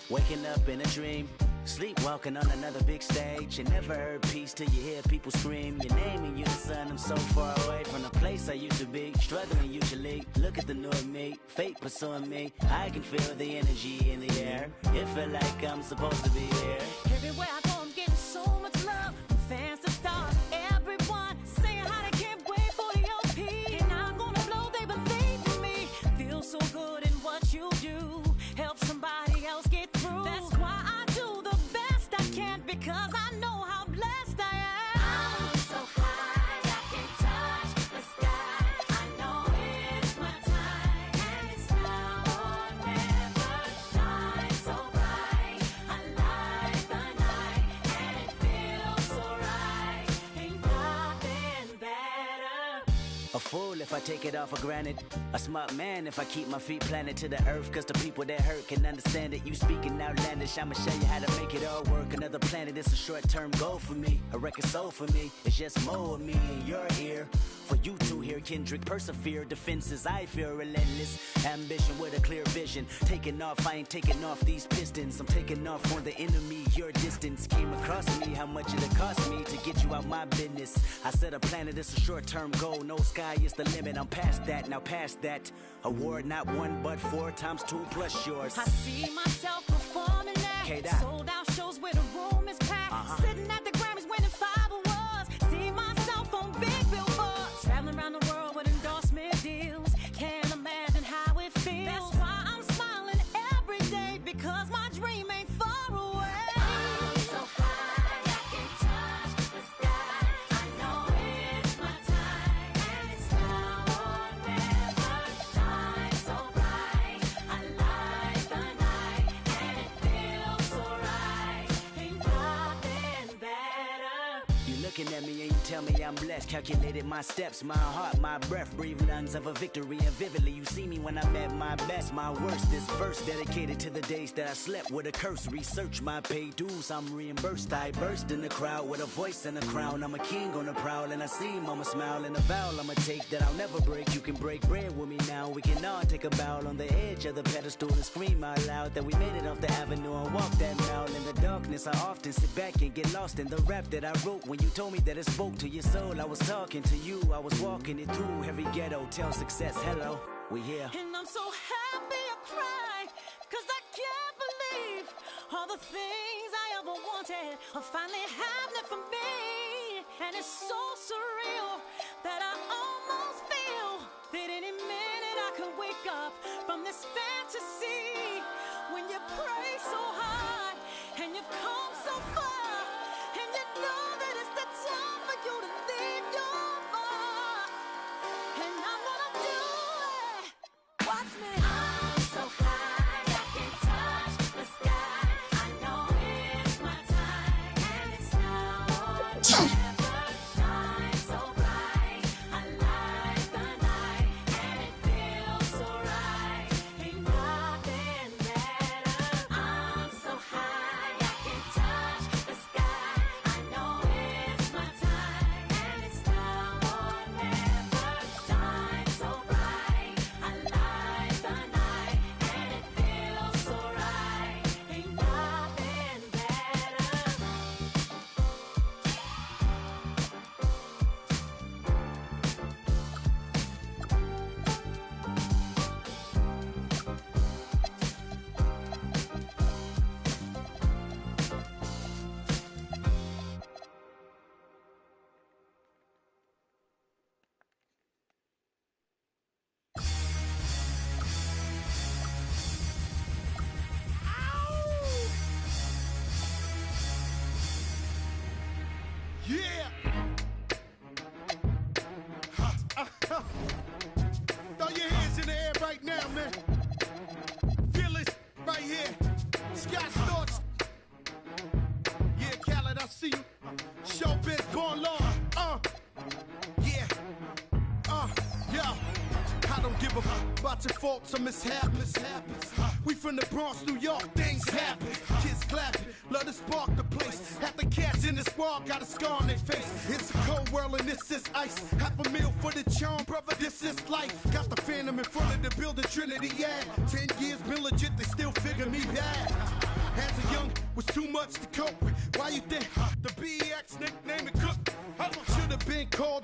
[SPEAKER 23] Waking up in a dream, sleepwalking on another big stage. You never heard peace till you hear people scream your name in unison. I'm so far away from the place I used to be, struggling usually. Look at the new me, fate pursuing me. I can feel the energy in the air. It feel like I'm supposed to be here.
[SPEAKER 18] Everywhere I go, I'm getting so much love from fans to stars. Everyone saying how they can't wait for the OP. And I'm gonna blow, they believe in me. Feel so good in what you do. Help somebody else get through. That's why I do the best I can, because I know how blessed I am. I'm so high, I can touch the sky. I know it's my time, and it's now or never. Shine so bright, I light the night, and it feels so right. Ain't nothing better.
[SPEAKER 23] A fool if I take it all for granted. A smart man if I keep my feet planted to the earth. Cause the people that hurt can understand it. You speaking outlandish, I'ma show you how to make it all work. Another planet, it's a short-term goal for me. A record soul for me, it's just more of me in your ear. For you to hear Kendrick persevere. Defenses, I feel relentless. Ambition with a clear vision. Taking off, I ain't taking off these pistons. I'm taking off on the enemy. Your distance came across me. How much it cost me to get you out my business. I said a planet, it's a short-term goal. No sky is the limit. I'm past that, now past that. Award not 1 but 4 times 2 plus yours.
[SPEAKER 18] I see myself performing that. Sold out shows where the room is packed. Sitting at the Grammys winning 5 awards. See myself on big billboards. Traveling around the world with endorsement deals. Can't imagine how it feels. That's why I'm smiling every day, because my dream ain't far away. I'm so high, I can touch the sky. I know it's my time, and it's now or never. Shine so bright, I light the night, and it feels so right. Ain't nothing better.
[SPEAKER 23] You looking at me and you tell me I'm blessed. Calculated my steps, my heart, my breath. Breathe lungs of a victory, and vividly you see me when I'm at my best. My worst, this verse dedicated to the days that I slept with a curse. Research my paid dues, I'm reimbursed. I burst in the crowd with a voice and a crown. I'm a king on the prowl, and I see mama smile. And a vow I'ma take that I'll never break. You can break bread with me now. We can all take a bow on the edge of the pedestal and scream out loud that we made it off the avenue and walk that mile. In the darkness, I often sit back and get lost in the rap that I wrote. When you told me that it spoke to your soul, I was talking to you. I was walking it through every ghetto. Tell success hello. We here.
[SPEAKER 18] And I'm so happy I cry, 'cause I can't believe all the things I ever wanted are finally happening for me. And it's so surreal that I almost feel that any minute I could wake up from this fantasy. When you pray so hard and you've come so far, and you know that it's the time for you to leave your mark. And I'm gonna do it. Watch me. I'm so high I can touch the sky. I know it's my time, and it's now or never. Shine so bright, I light the night, and it feels so right. Ain't nothing better. I'm so high I can touch the sky. I know it's my time, and it's now or never. Shine so bright, I light the night, and it feels so right. Ain't nothing better.
[SPEAKER 2] Yeah! Throw your hands in the air right now, man. Feel this right here. Scott Storch. Yeah, Khaled, I see you. Showbiz born law. Yeah. Yeah. I don't give a fuck about your faults or mishaps. We from the Bronx, New York, things happen. Kids clapping, love to spark the place. Half the cats in the squad got a scar on their face. It's a cold world and this is ice. Half a meal for the charm, brother, this is life. Got the Phantom in front of the building, Trinity, yeah. 10 years been legit, they still figure me bad. As a young, was too much to cope with. Why you think the BX nickname it Cook? Should have been called,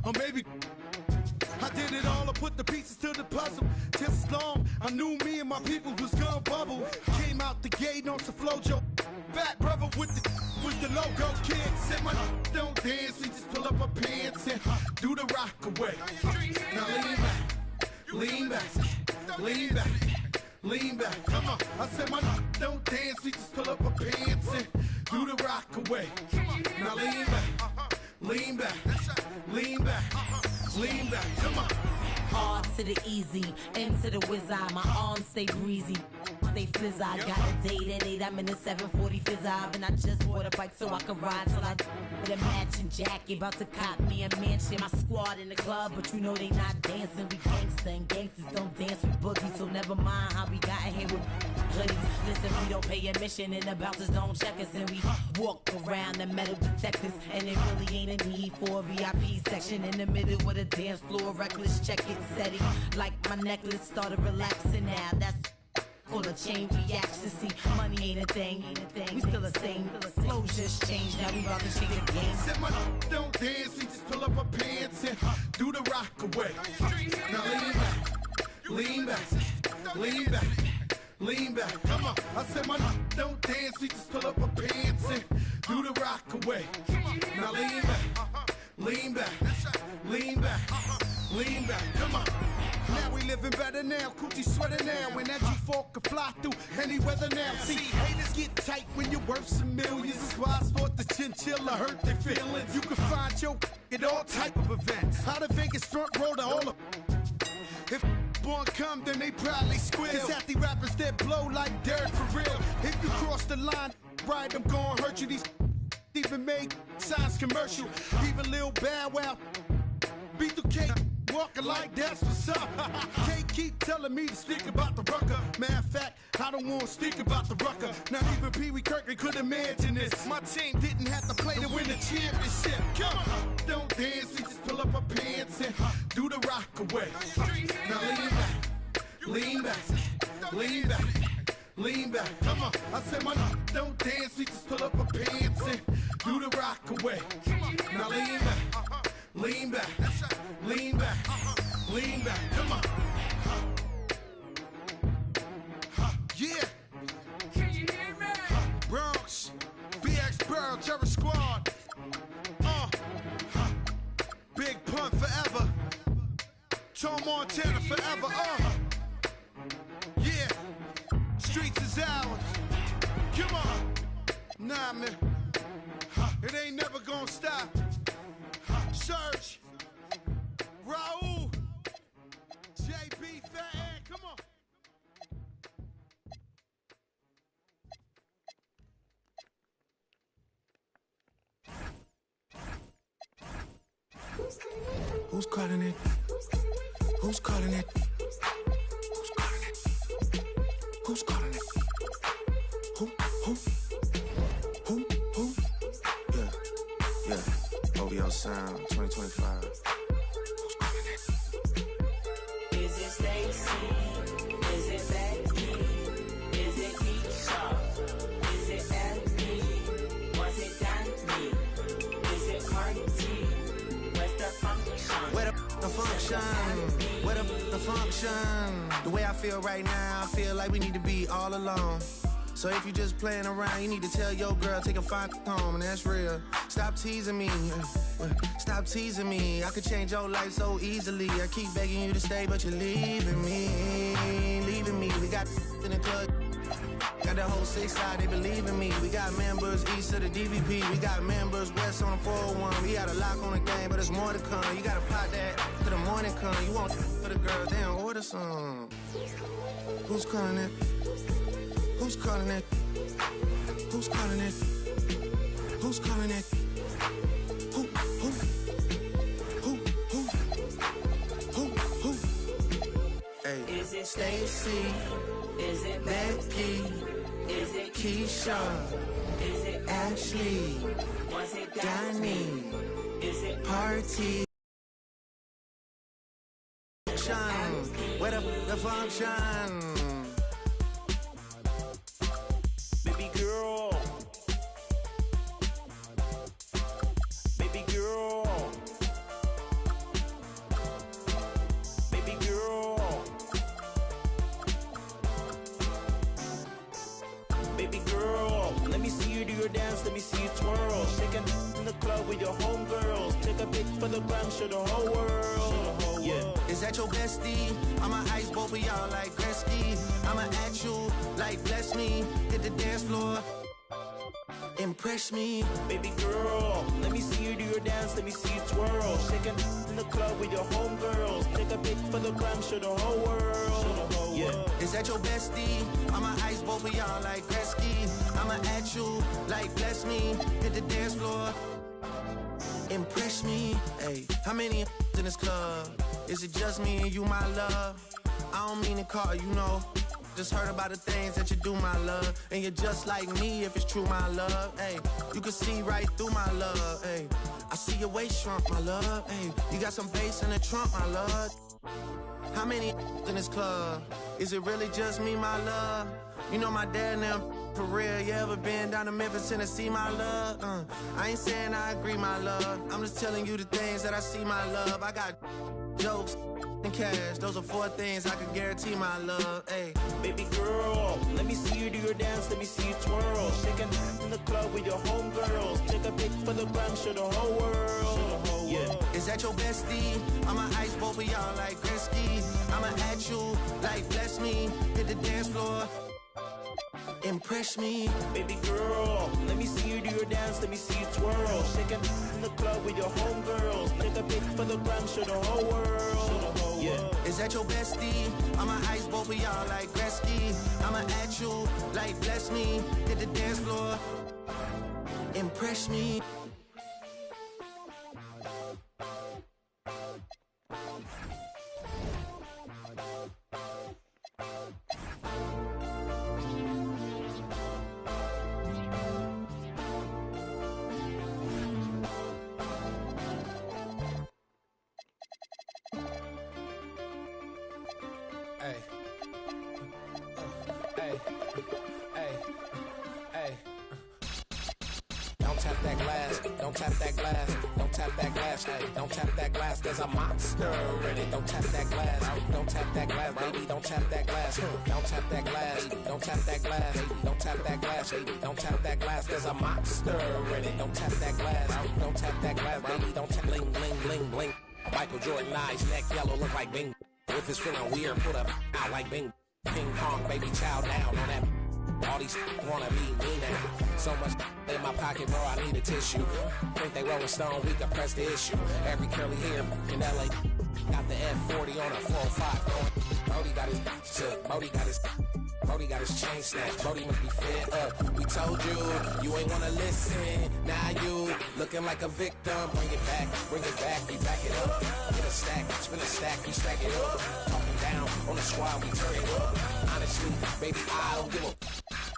[SPEAKER 2] or maybe I did it all, I put the pieces to the puzzle. Just as long I knew me and my people was gonna bubble. Came out the gate on some flojo. Fat brother with the logo kid. Said my don't dance, he just pull up my pants and do the rock away. Now lean back, lean back, lean back, lean back. Come on. I said my don't dance, he just pull up my pants and do the rock away. Now lean back, lean back, lean back. Lean back, come on.
[SPEAKER 5] Hard to the easy, into the whiz-eye. My arms stay breezy, stay fizz-eye. Got a date at 8, I'm in the 740 fizz-eye. And I just bought a bike so I can ride till I with a matching jacket. About to cop me a mansion. My squad in the club, but you know they not dancing. We gangsta and gangsters don't dance with boogies. So never mind how we got here with hoodies. Listen, we don't pay admission and the bouncers don't check us. And we walk around the metal detectors. And it really ain't a need for a VIP section in the middle with a dance floor. Reckless, check it, steady. Like my necklace started relaxing now. That's for the chain reaction. See, money ain't a thing. We still the same. Flows just changed. Now we about to change the game.
[SPEAKER 2] Said my don't dance, he just pull up her pants and do the rock away. Now lean back, lean back, lean back. Come on. I said my don't dance, he just pull up her pants and do the rock away. Now lean back, lean back, lean back, lean back. Come on. Now we living better now, coochie sweater now. When that G4 can fly through any weather now. See, haters get tight when you're worth some millions. That's why I thought the chinchilla hurt their feelings. You can find your at all type of events. Out of Vegas front row to all of. If born come, then they probably squeal. It's at the rappers that blow like dirt for real. If you cross the line, right, I'm gonna hurt you. These even made signs commercial. Even Lil Bow Wow beat the cake. Walking like that's what's up. Can't keep telling me to speak about the rucker. Matter of fact, I don't want to speak about the rucker. Not even Pee Wee Kirkland could imagine this. My team didn't have to play to win the championship. Come on. Don't dance, we just pull up our pants and do the rock away. Now lean back, lean back, lean back. Come on. I said my don't dance, we just pull up our pants and do the rock away. Now lean back, lean back, lean back, lean back, come on. Yeah. Can you hear me? Bronx, BX Burrow, Terror Squad. Big Pun forever. Tom Montana forever. Yeah. Streets is ours. Come on. Nah, man. It ain't never gonna stop. Search. Raul. JB Fat Ed, come on.
[SPEAKER 6] Who's calling it? Who's calling it? Who's calling it? Who's calling it? Who? Yeah. OVO Sound 2025. Who's calling it?
[SPEAKER 18] Is it Stacy? Is it Becky? Is it Keisha? Is it Anthony? Was it Danny? Is it Cardi? Where's the function?
[SPEAKER 6] Where the function? Where the function? The way I feel right now, I feel like we need to be all alone. So if you just playing around, you need to tell your girl, take a fine home, and that's real. Stop teasing me. Stop teasing me. I could change your life so easily. I keep begging you to stay, but you're leaving me. Leaving me. We got in the club. Got the whole 6 side, they believe in me. We got members east of the DVP. We got members west on the 401. We got a lock on the game, but there's more to come. You gotta pot that till the morning come. You want for the girls, they don't order some. Who's calling it? Who's calling it? Who's calling it? Who's calling it? Who? Hey.
[SPEAKER 18] Is it Stacy? Is it Becky? Is it Keisha? Is it Ashley? Was it Danny? Is it Party?
[SPEAKER 6] Where the function?
[SPEAKER 18] Baby girl. Baby girl. Baby girl. Baby girl. Let me see you do your dance, let me see you twirl. Shaking in the club with your homegirls. Take a pic for the gram, show the whole world. Yeah.
[SPEAKER 6] Is that your bestie? I'ma ice both of y'all like Gretzky. I'ma at you like bless me. Hit the dance floor. Impress me.
[SPEAKER 18] Baby girl, let me see you do your dance, let me see you twirl. Shaking in the club with your homegirls. Take a pic for the gram, show the whole world. Yeah.
[SPEAKER 6] Is that your bestie? I'ma ice both of y'all like Gretzky. I'ma at you like bless me. Hit the dance floor. Impress me. Hey, how many in this club? Is it just me and you, my love? I don't mean to call you, know. Just heard about the things that you do, my love. And you're just like me if it's true, my love. Hey, you can see right through my love. Hey, I see your waist shrunk, my love. Hey, you got some bass in the trunk, my love. How many in this club? Is it really just me, my love? You know my dad and them, for real. You ever been down to Memphis, Tennessee, my love? I ain't saying I agree, my love. I'm just telling you the things that I see, my love. I got jokes and cash. Those are 4 things I can guarantee, my love. Hey,
[SPEAKER 18] baby girl, let me see you do your dance, let me see you twirl. Shaking in the club with your homegirls. Take a pic for the gram, show the whole world. Yeah.
[SPEAKER 6] Is that your bestie? I'ma ice both of y'all like Gretzky. I'ma at you like bless me. Hit the dance floor. Impress me.
[SPEAKER 18] Baby girl, let me see you do your dance, let me see you twirl. Shaking in the club with your homegirls. Take a pic for the gram, show the whole world. Yeah.
[SPEAKER 6] Is that your bestie? I'ma ice both of y'all like Gretzky. I'ma at you like bless me. Hit the dance floor. Impress me.
[SPEAKER 8] Don't tap that glass, don't tap that glass, don't tap that glass, hey, don't tap that glass, there's a monster in it. Don't tap that Don't tap that glass, baby. Don't tap that glass. Don't tap that glass. Don't tap that glass. Don't tap that glass. Don't tap that glass. There's a monster in it. Don't tap that glass. Don't tap that glass, baby. Don't tap bling, bling, bling, bling. Michael Jordan eyes, neck yellow, look like Bing. If it's feeling weird, put up out like Bing. Ping pong, baby, chow down on that. All these wanna be me now. So much in my pocket, bro, I need a tissue. Think they Rolling Stone, we can press the issue. Every curly hair in LA. Got the F40 on a 405 going. Brody got his took. Brody got his chain snatched. Brody must be fed up. We told you, you ain't wanna listen. Now you looking like a victim. Bring it back, you back it up. Get a stack, spin a stack, you stack it up. Talking down on the squad, we turn it up. Honestly, baby, I don't give a.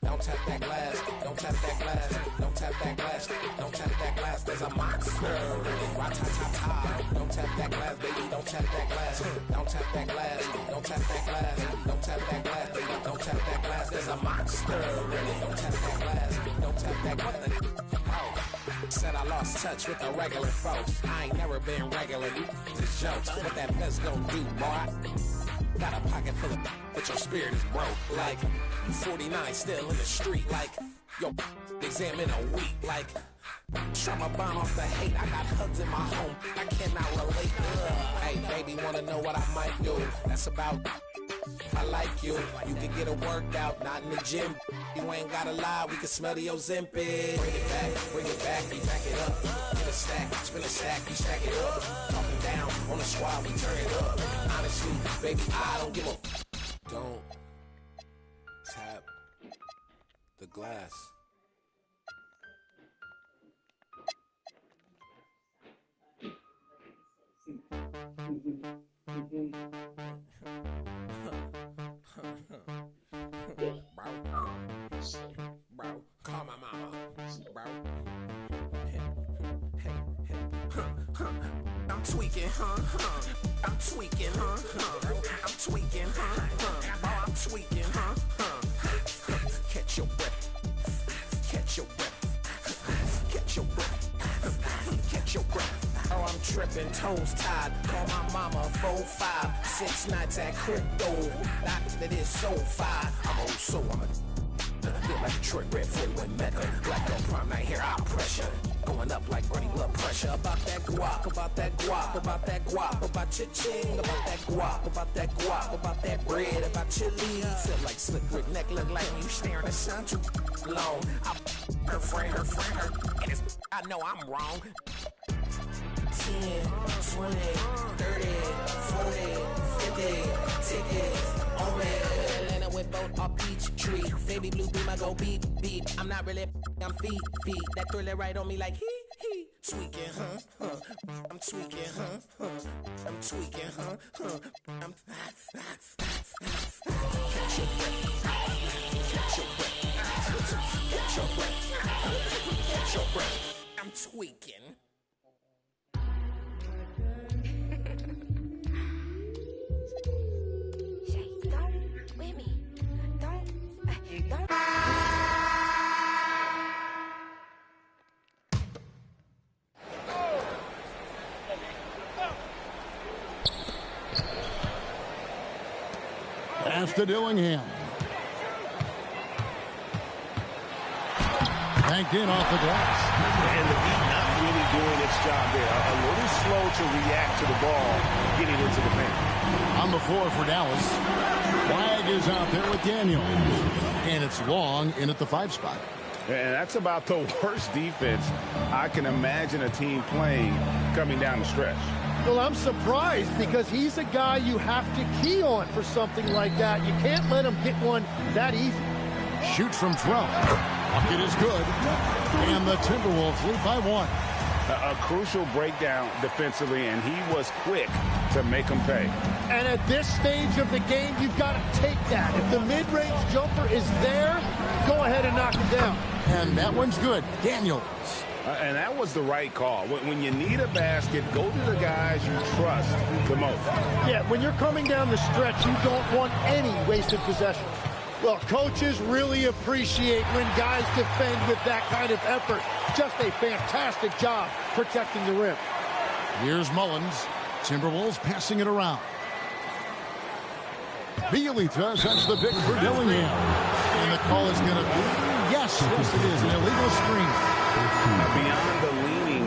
[SPEAKER 8] Don't tap that glass, don't tap that glass, don't tap that glass, don't tap that glass. There's a monster. Ra-ta-ta-ta. Don't tap that glass, baby, don't tap that glass. Don't tap that glass, don't tap that glass, don't tap that glass, baby, don't tap that glass. There's a monster. Don't tap that glass, don't tap that glass. Said I lost touch with the regular folks. I ain't never been regular, you just jokes. What that vest gon' do, boy? Got a pocket full of but your spirit is broke. Like, you 49 still in the street. Like, yo, exam in a week. Like, try my bomb off the hate. I got hugs in my home. I cannot relate. Hey, baby, wanna know what I might do? That's about if I like you. You can get a workout, not in the gym. You ain't gotta lie, we can smell the Ozempic. Bring it back, you back it up. Get a stack, spin a stack, you stack it up. Talking down on the squad, we turn it up. Honestly, baby, I don't give a. Don't tap the glass. Bro, call my mama, bro. I'm tweaking, I'm tweaking, I'm tweaking, I'm tweaking, Catch your breath, catch your breath, catch your breath, catch your breath. Oh, I'm tripping, toes tied. Call my mama, 4-5, 6 nights at crypto. That is so fire. I'm old soul, I'm a feel like Detroit Red 41 Mecca. Black girl prom night here, I'll pressure. Going up like running blood pressure. About that guap, about that guap, about that guap, about cha-ching, about that guap, about that guap, about that bread, about your leaves. Feel like slick Rick neck look like when you staring at the sun too long. Her friend, and it's, I know I'm wrong. 10, 20, 30, 40, 50 tickets on me. Atlanta with both off each tree. Baby blue beam, I go beep, beep. I'm not really, I'm feet. That thriller right on me like he. Tweaking, I'm tweaking, I'm tweaking, I'm catch your breath, catch your breath, catch your breath, catch your breath. I'm tweaking.
[SPEAKER 9] Pass to Dillingham. Banked in off the glass.
[SPEAKER 15] And the Heat not really doing its job there. A little slow to react to the ball getting into the paint.
[SPEAKER 9] On the floor for Dallas. Flag is out there with Daniels. And it's long in at the 5 spot.
[SPEAKER 15] And that's about the worst defense I can imagine a team playing coming down the stretch.
[SPEAKER 14] Well, I'm surprised because he's a guy you have to key on for something like that. You can't let him get one that easy.
[SPEAKER 9] Shoot from 12. Bucket is good. And the Timberwolves lead by 1.
[SPEAKER 15] A crucial breakdown defensively, and he was quick to make them pay.
[SPEAKER 14] And at this stage of the game, you've got to take that. If the mid-range jumper is there, go ahead and knock it down.
[SPEAKER 9] And that one's good. Daniels.
[SPEAKER 15] And that was the right call. When you need a basket, go to the guys you trust the most.
[SPEAKER 14] Yeah, when you're coming down the stretch, you don't want any wasted possession. Well, coaches really appreciate when guys defend with that kind of effort. Just a fantastic job protecting the rim.
[SPEAKER 9] Here's Mullins. Timberwolves passing it around. Bielitsa sets the pick for Dillingham. And the call is going to be, yes, it is, an illegal screen.
[SPEAKER 15] Beyond the leaning,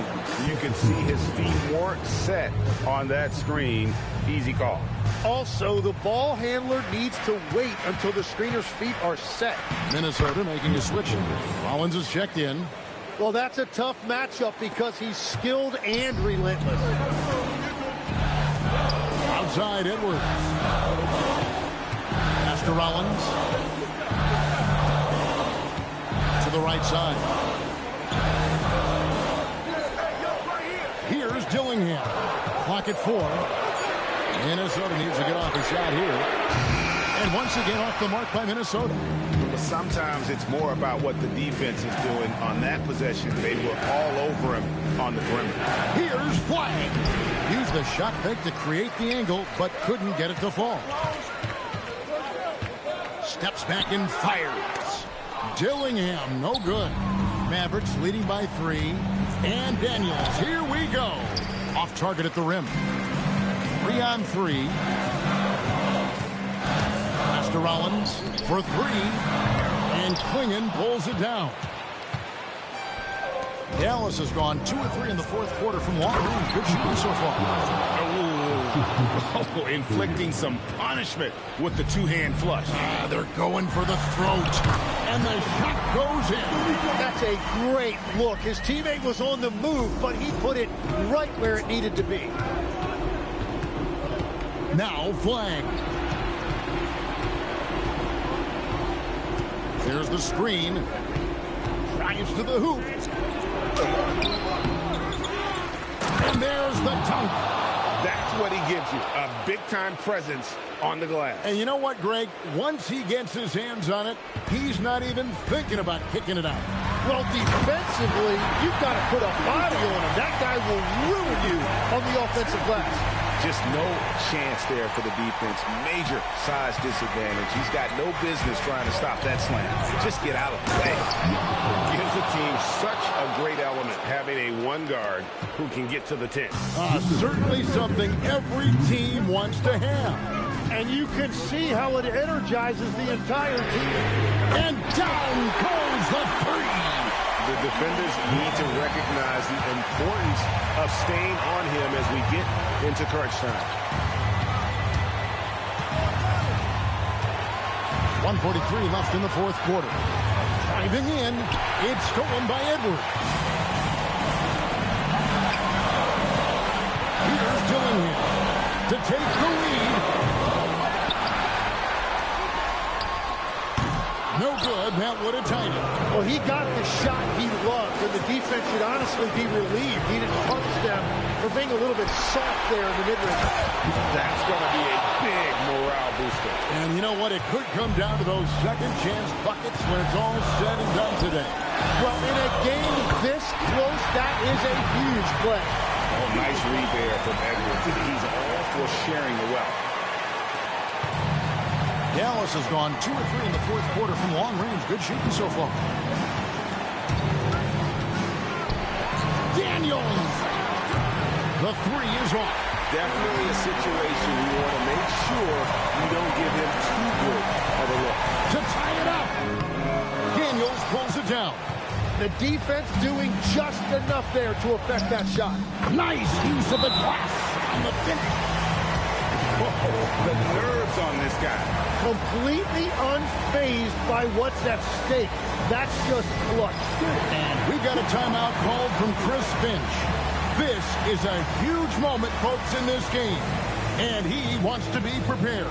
[SPEAKER 15] you can see his feet weren't set on that screen. Easy call.
[SPEAKER 4] Also, the ball handler needs to wait until the screener's feet are set.
[SPEAKER 9] Minnesota making a switch. Rollins is checked in.
[SPEAKER 4] Well, that's a tough matchup because he's skilled and relentless.
[SPEAKER 9] Outside Edwards. Pass to Rollins. To the right side. Here's Dillingham. Clock at 4. Minnesota needs to get off a shot here. And once again off the mark by Minnesota.
[SPEAKER 15] But sometimes it's more about what the defense is doing on that possession. They were all over him on the perimeter.
[SPEAKER 9] Here's Flag. Used the shot fake to create the angle, but couldn't get it to fall. Steps back and fires. Dillingham, no good. Mavericks leading by 3. And Daniels, here we go. Off target at the rim. 3 on 3. Pass to Rollins for 3. And Klingon pulls it down. Dallas has gone 2 of 3 in the fourth quarter from long range. Good shooting so far.
[SPEAKER 15] Oh, inflicting some punishment with the two-hand flush.
[SPEAKER 9] They're going for the throat. And the shot goes in.
[SPEAKER 4] That's a great look. His teammate was on the move, but he put it right where it needed to be.
[SPEAKER 9] Now Flag. There's the screen. Drives to the hoop. And there's the dunk.
[SPEAKER 15] That's what he gives you, a big-time presence on the glass.
[SPEAKER 9] And you know what, Greg? Once he gets his hands on it, he's not even thinking about kicking it out.
[SPEAKER 4] Well, defensively, you've got to put a body on him. That guy will ruin you on the offensive glass.
[SPEAKER 15] Just no chance there for the defense. Major size disadvantage. He's got no business trying to stop that slam. Just get out of the way. Gives the team such a great element having a one guard who can get to the 10.
[SPEAKER 9] Certainly something every team wants to have.
[SPEAKER 4] And you can see how it energizes the entire team.
[SPEAKER 9] And down goes the 3.
[SPEAKER 15] The defenders need to recognize the importance of staying on him as we get into crunch time.
[SPEAKER 9] 1:43 left in the fourth quarter. Driving in, it's stolen by Edwards. Here's Dillingham to take the lead. No good. That would have tied it.
[SPEAKER 4] Well, he got the shot he loves, and the defense should honestly be relieved. He didn't punish them for being a little bit soft there in the mid-range.
[SPEAKER 15] That's going to be a big morale booster.
[SPEAKER 9] And you know what? It could come down to those second-chance buckets when it's all said and done today.
[SPEAKER 4] Well, in a game this close, that is a huge play.
[SPEAKER 15] Oh, nice read there from Edwards. He's all for sharing the wealth.
[SPEAKER 9] Dallas has gone 2 of 3 in the fourth quarter from long range. Good shooting so far. Daniels. The 3 is off.
[SPEAKER 15] Definitely a situation you want to make sure you don't give him too good of a look.
[SPEAKER 9] To tie it up. Daniels pulls it down.
[SPEAKER 4] The defense doing just enough there to affect that shot.
[SPEAKER 9] Nice use of the glass on the finish.
[SPEAKER 15] The nerves on this guy.
[SPEAKER 4] Completely unfazed by what's at stake. That's just clutch.
[SPEAKER 9] And we've got a timeout called from Chris Finch. This is a huge moment, folks, in this game. And he wants to be prepared.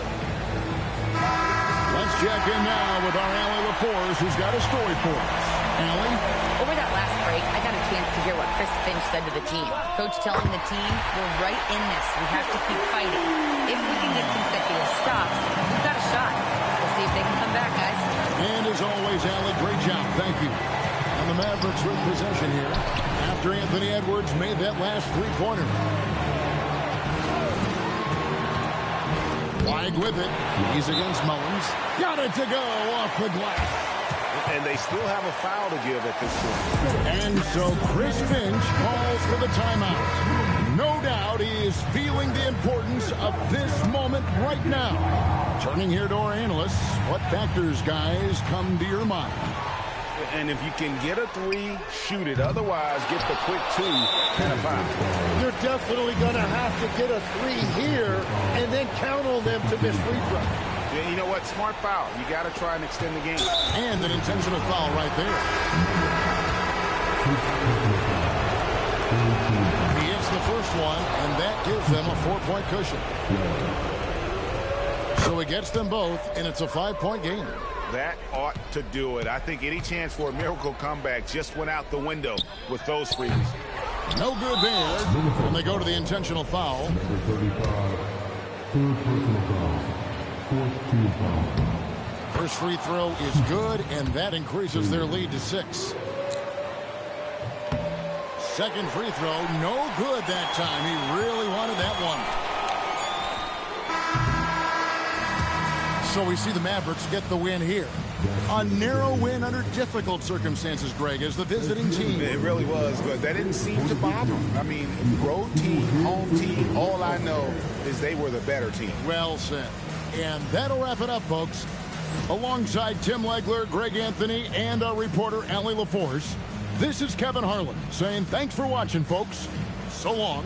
[SPEAKER 9] Let's check in now with our Allie LaForce, who's got a story for us. Allie?
[SPEAKER 12] Over that last break, I got a chance to hear what Chris Finch said to the team. Coach telling the team, we're right in this. We have to keep fighting. If we can get consecutive stops, we've got a shot. We'll see if they can come back, guys.
[SPEAKER 9] And as always, Allie, great job. Thank you. And the Mavericks with possession here after Anthony Edwards made that last three-pointer. Flag with it. He's against Mullins. Got it to go off the glass.
[SPEAKER 15] And they still have a foul to give at this point.
[SPEAKER 9] And so Chris Finch calls for the timeout. No doubt he is feeling the importance of this moment right now. Turning here to our analysts, what factors, guys, come to your mind?
[SPEAKER 15] And if you can get a 3, shoot it. Otherwise, get the quick 2 and a foul.
[SPEAKER 4] You're definitely going to have to get a 3 here and then count on them to miss free throw.
[SPEAKER 15] Yeah, you know what? Smart foul. You got to try and extend the game.
[SPEAKER 9] And an intentional foul right there. He hits the first one, and that gives them a 4-point cushion. So he gets them both, and it's a 5-point game.
[SPEAKER 15] That ought to do it. I think any chance for a miracle comeback just went out the window with those freebies.
[SPEAKER 9] No good there. And they go to the intentional foul.
[SPEAKER 7] Number 35, third personal foul. Fourth team foul.
[SPEAKER 9] First free throw is good, and that increases their lead to 6. Second free throw, no good that time. He really wanted that one. So we see the Mavericks get the win here. A narrow win under difficult circumstances, Greg, as the visiting team.
[SPEAKER 15] It really was, but that didn't seem to bother them. I mean, road team, home team, all I know is they were the better team.
[SPEAKER 9] Well said. And that'll wrap it up, folks. Alongside Tim Legler, Greg Anthony, and our reporter, Allie LaForce, this is Kevin Harlan saying thanks for watching, folks. So long.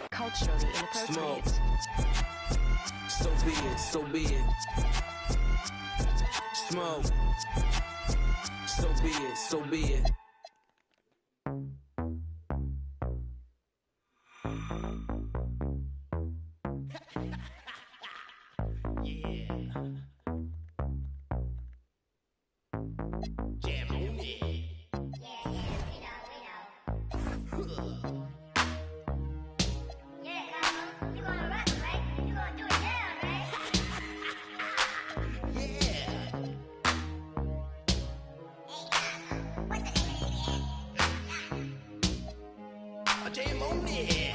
[SPEAKER 18] Culturally inappropriate.
[SPEAKER 11] So be it, so be it. Smoke. So be it, so be it.
[SPEAKER 18] Jam on it. Jam on it.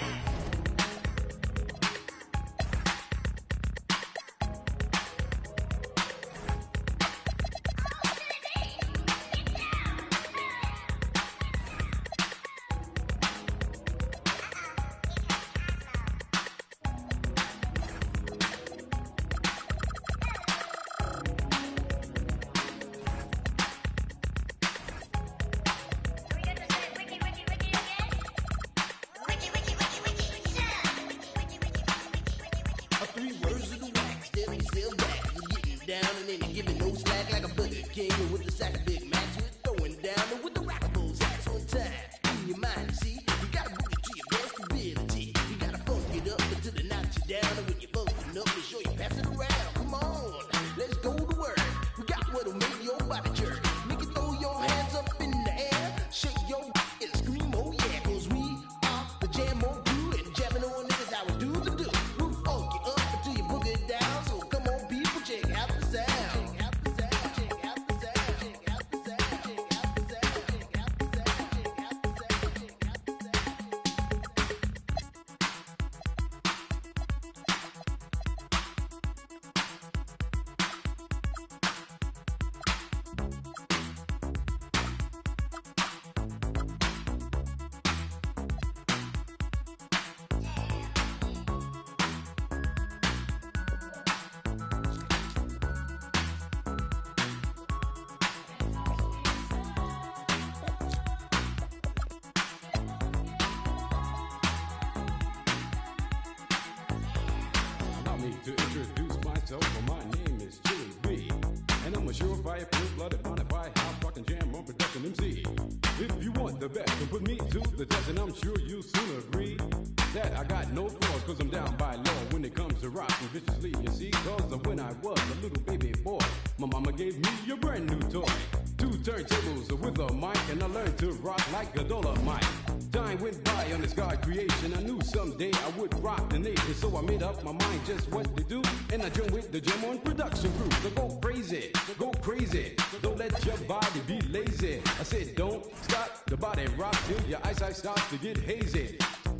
[SPEAKER 18] Down and then giving no slack like a Burger King with the sack of Big Macs. We're throwing down and with the rockables hats on time. In your mind, you see, you gotta boot it to your best ability. You gotta funk it up until it knocks you down. And when you're funking up, make sure you pass it around. Come on, let's go to work. We got what'll make your body jerk. Make it throw your hands up in the air. Shake your and scream, oh yeah. Cause we are the Jam on crew, and jamming on it is how we do the do. We'll funk you up until you book it down. So come on, people, check out the sound.
[SPEAKER 13] Allow me to introduce myself. Well, my name is Jimmy B. And I'm a surefire, full-blooded, bonafide, house-rockin' jam on production MC. If you want the best, then put me to the test, and I'm sure you'll soon agree that I got no flaws, cause I'm down by law when it comes to rockin' viciously, you see. Cause when I was a little baby boy, my mama gave me a brand new toy. 2 turntables with a mic, and I learned to rock like a Dolomite. Time went by on this God creation. I knew someday I would rock the nation, so I made up my mind just what to do. And I joined with the Jam on production crew. So go crazy, go crazy. Don't let your body be lazy. I said don't stop the body rock till your eyesight starts to get hazy.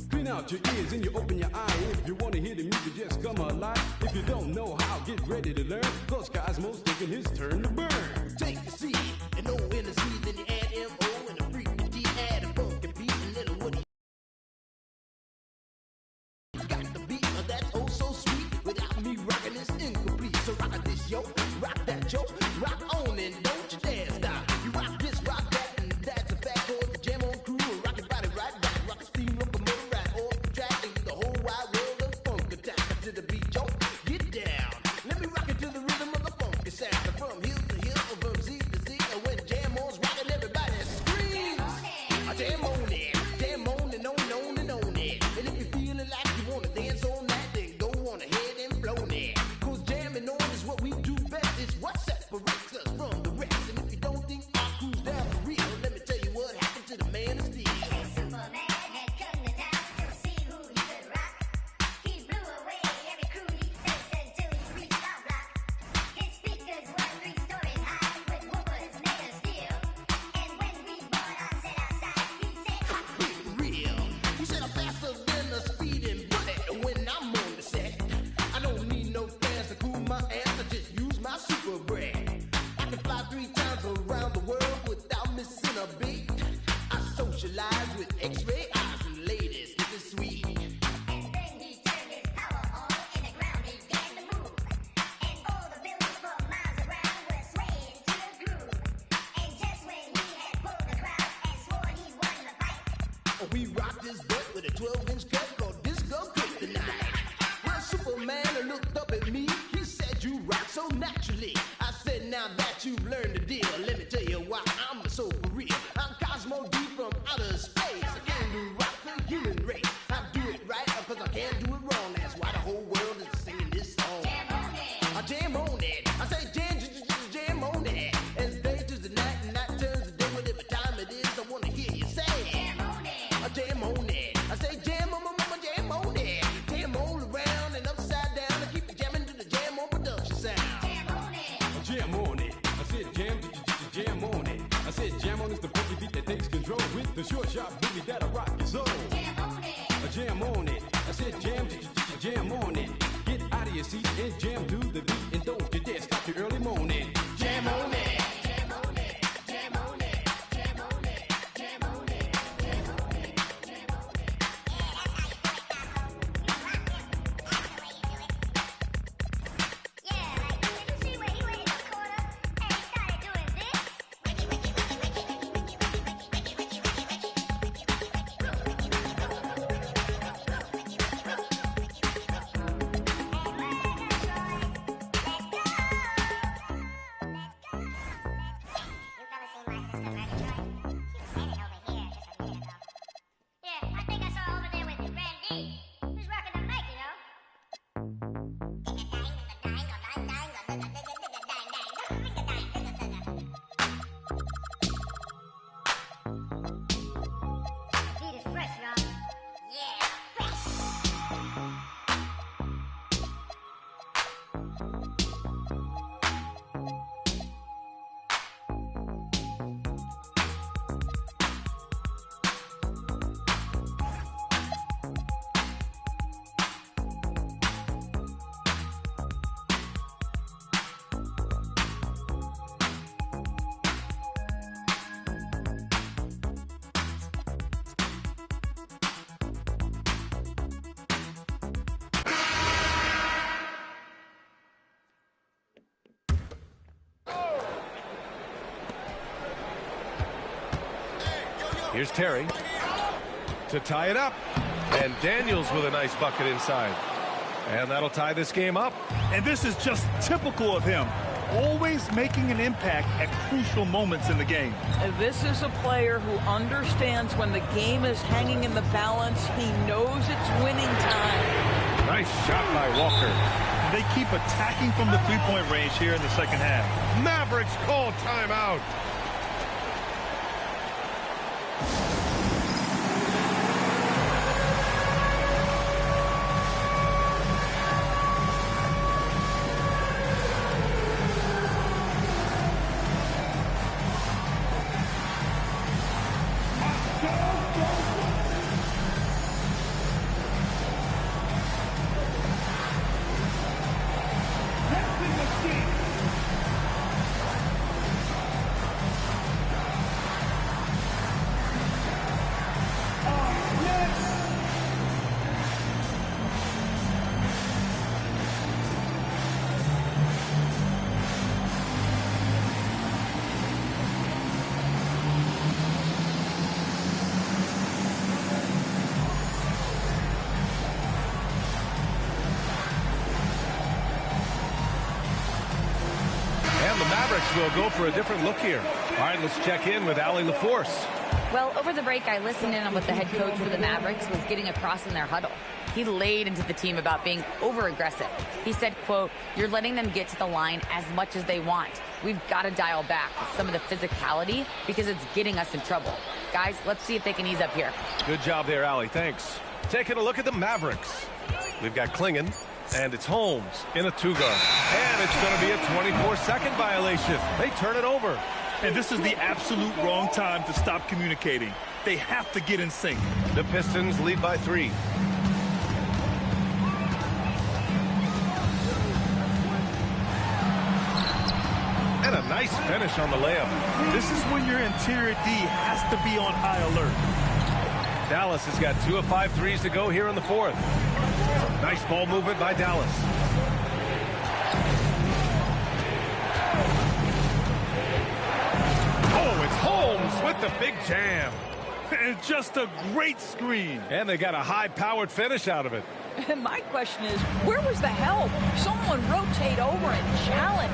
[SPEAKER 13] Clean out your ears and you open your eye. If you want to hear the music, just come alive. If you don't know how, get ready to learn. Cause Cosmo's taking his turn to burn.
[SPEAKER 18] Take the seat and know when it's
[SPEAKER 20] yo. Rock that, yo. Rock on and don't you dare stop. You rock this, rock that, and that's a fact. Cause the Jam On crew will rock your body right back. Rock a steam locomotive right off the track. And the whole wide world of funk attack. To the beat, yo. Get down. Let me rock it to the rhythm of the funky sound. From hill to hill, from Z to Z. And when Jam On's rocking, everybody screams. Jam on it. Jam on and on and on and on it. And if you're feeling like you wanna dance all night, then go on ahead and blow it. Cause jamming on is what we do best. It's what separates us from the rest. And if you don't think our crew's down for real, let me tell you what happened to the man of steel. We rocked his butt with a 12-inch cut called Disco Kryptonite. Well, Superman looked up at me. He said, you rock so naturally. I said, now that you've learned the deal, let me tell you why I'm so for real. I'm Cosmo D from outer space. I came to rock the human race. I do it right because I can't do it wrong. That's why the whole world is singing this song. Jam on it. I jam on it. I say jam on it. As day turns to night and night turns to day, whatever time it is, I want to hear you say jam on it. Jam on it. I say jam on my mama, jam on it. Jam all around and upside down. I keep jamming to the Jam On production sound. Jam on it.
[SPEAKER 13] Jam on it. I said jam on it. I said jam on is the funky beat that takes control with the short sharp boogie that'll rock your soul.
[SPEAKER 20] Jam on it.
[SPEAKER 13] Jam on it. I said jam on it. Get out of your seat and jam to the beat and don't you dare stop your early morning.
[SPEAKER 20] Jam on it.
[SPEAKER 10] Here's Terry to tie it up. And Daniels with a nice bucket inside. And that'll tie this game up.
[SPEAKER 17] And this is just typical of him. Always making an impact at crucial moments in the game.
[SPEAKER 19] This is a player who understands when the game is hanging in the balance. He knows it's winning time.
[SPEAKER 10] Nice shot by Walker.
[SPEAKER 17] They keep attacking from the three-point range here in the second half.
[SPEAKER 10] Mavericks call timeout. we'll go for a different look here. All right, let's check in with Allie LaForce.
[SPEAKER 12] Well, over the break, I listened in on what the head coach for the Mavericks was getting across in their huddle. He laid into the team about being over-aggressive. He said, quote, "You're letting them get to the line as much as they want. We've got to dial back some of the physicality because it's getting us in trouble. Guys, let's see if they can ease up here."
[SPEAKER 10] Good job there, Allie. Thanks. Taking a look at the Mavericks. We've got Klingon, and it's Holmes in a two-guard. And it's going to be a 24-second violation. They turn it over.
[SPEAKER 17] And this is the absolute wrong time to stop communicating. They have to get in sync.
[SPEAKER 10] The Pistons lead by 3. And a nice finish on the layup.
[SPEAKER 17] This is when your interior D has to be on high alert.
[SPEAKER 10] Dallas has got 2 of 5 threes to go here in the fourth. Nice ball movement by Dallas. Oh, it's Holmes with the big jam.
[SPEAKER 17] And just a great screen.
[SPEAKER 10] And they got a high-powered finish out of it.
[SPEAKER 19] And my question is, where was the help? Someone rotate over and challenge.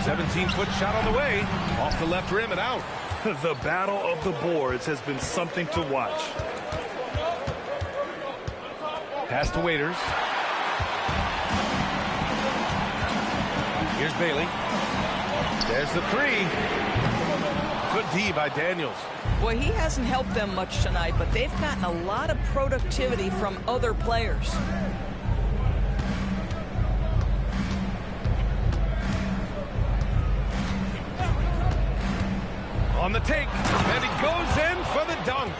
[SPEAKER 10] 17-foot shot on the way. Off the left rim and out.
[SPEAKER 17] The battle of the boards has been something to watch.
[SPEAKER 10] Pass to Waiters. Here's Bailey. There's the 3. Good D by Daniels.
[SPEAKER 19] Boy, he hasn't helped them much tonight, but they've gotten a lot of productivity from other players.
[SPEAKER 10] On the take, and he goes in for the dunk.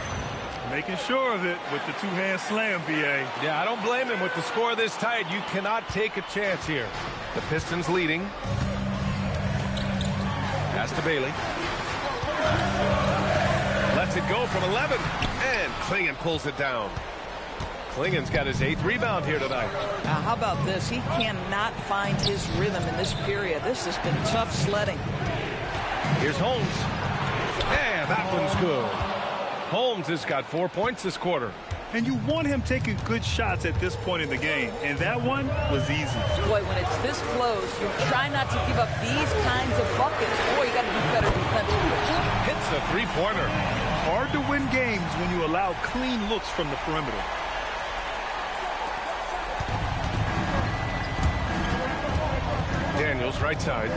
[SPEAKER 17] Making sure of it with the two-hand slam, B.A.
[SPEAKER 10] Yeah, I don't blame him with the score this tight. You cannot take a chance here. The Pistons leading. Pass to Bailey. Lets it go from 11. And Klingon pulls it down. Klingon's got his 8th rebound here tonight.
[SPEAKER 19] Now, how about this? He cannot find his rhythm in this period. This has been tough sledding.
[SPEAKER 10] Here's Holmes. And that one's good. Holmes has got 4 points this quarter.
[SPEAKER 17] And you want him taking good shots at this point in the game. And that one was easy.
[SPEAKER 19] Boy, when it's this close, you try not to give up these kinds of buckets. Boy, you got to do better defensively.
[SPEAKER 10] Hits the three-pointer.
[SPEAKER 17] Hard to win games when you allow clean looks from the perimeter.
[SPEAKER 10] Daniels, right side.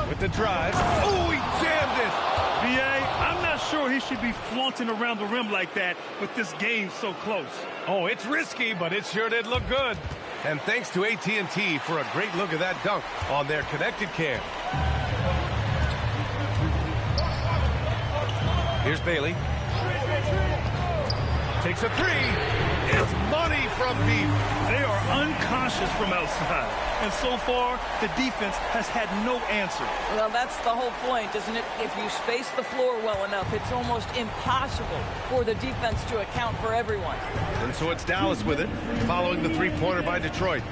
[SPEAKER 10] With the drive. Oh, he jammed it.
[SPEAKER 17] B.A., I'm not sure he should be flaunting around the rim like that with this game so close.
[SPEAKER 10] Oh, it's risky, but it sure did look good. And thanks to AT&T for a great look at that dunk on their connected cam. Here's Bailey. Takes a 3. It's money from deep.
[SPEAKER 17] They are unconscious from outside. And so far, the defense has had no answer.
[SPEAKER 19] Well, that's the whole point, isn't it? If you space the floor well enough, it's almost impossible for the defense to account for everyone.
[SPEAKER 10] And so it's Dallas with it, following the three-pointer by Detroit.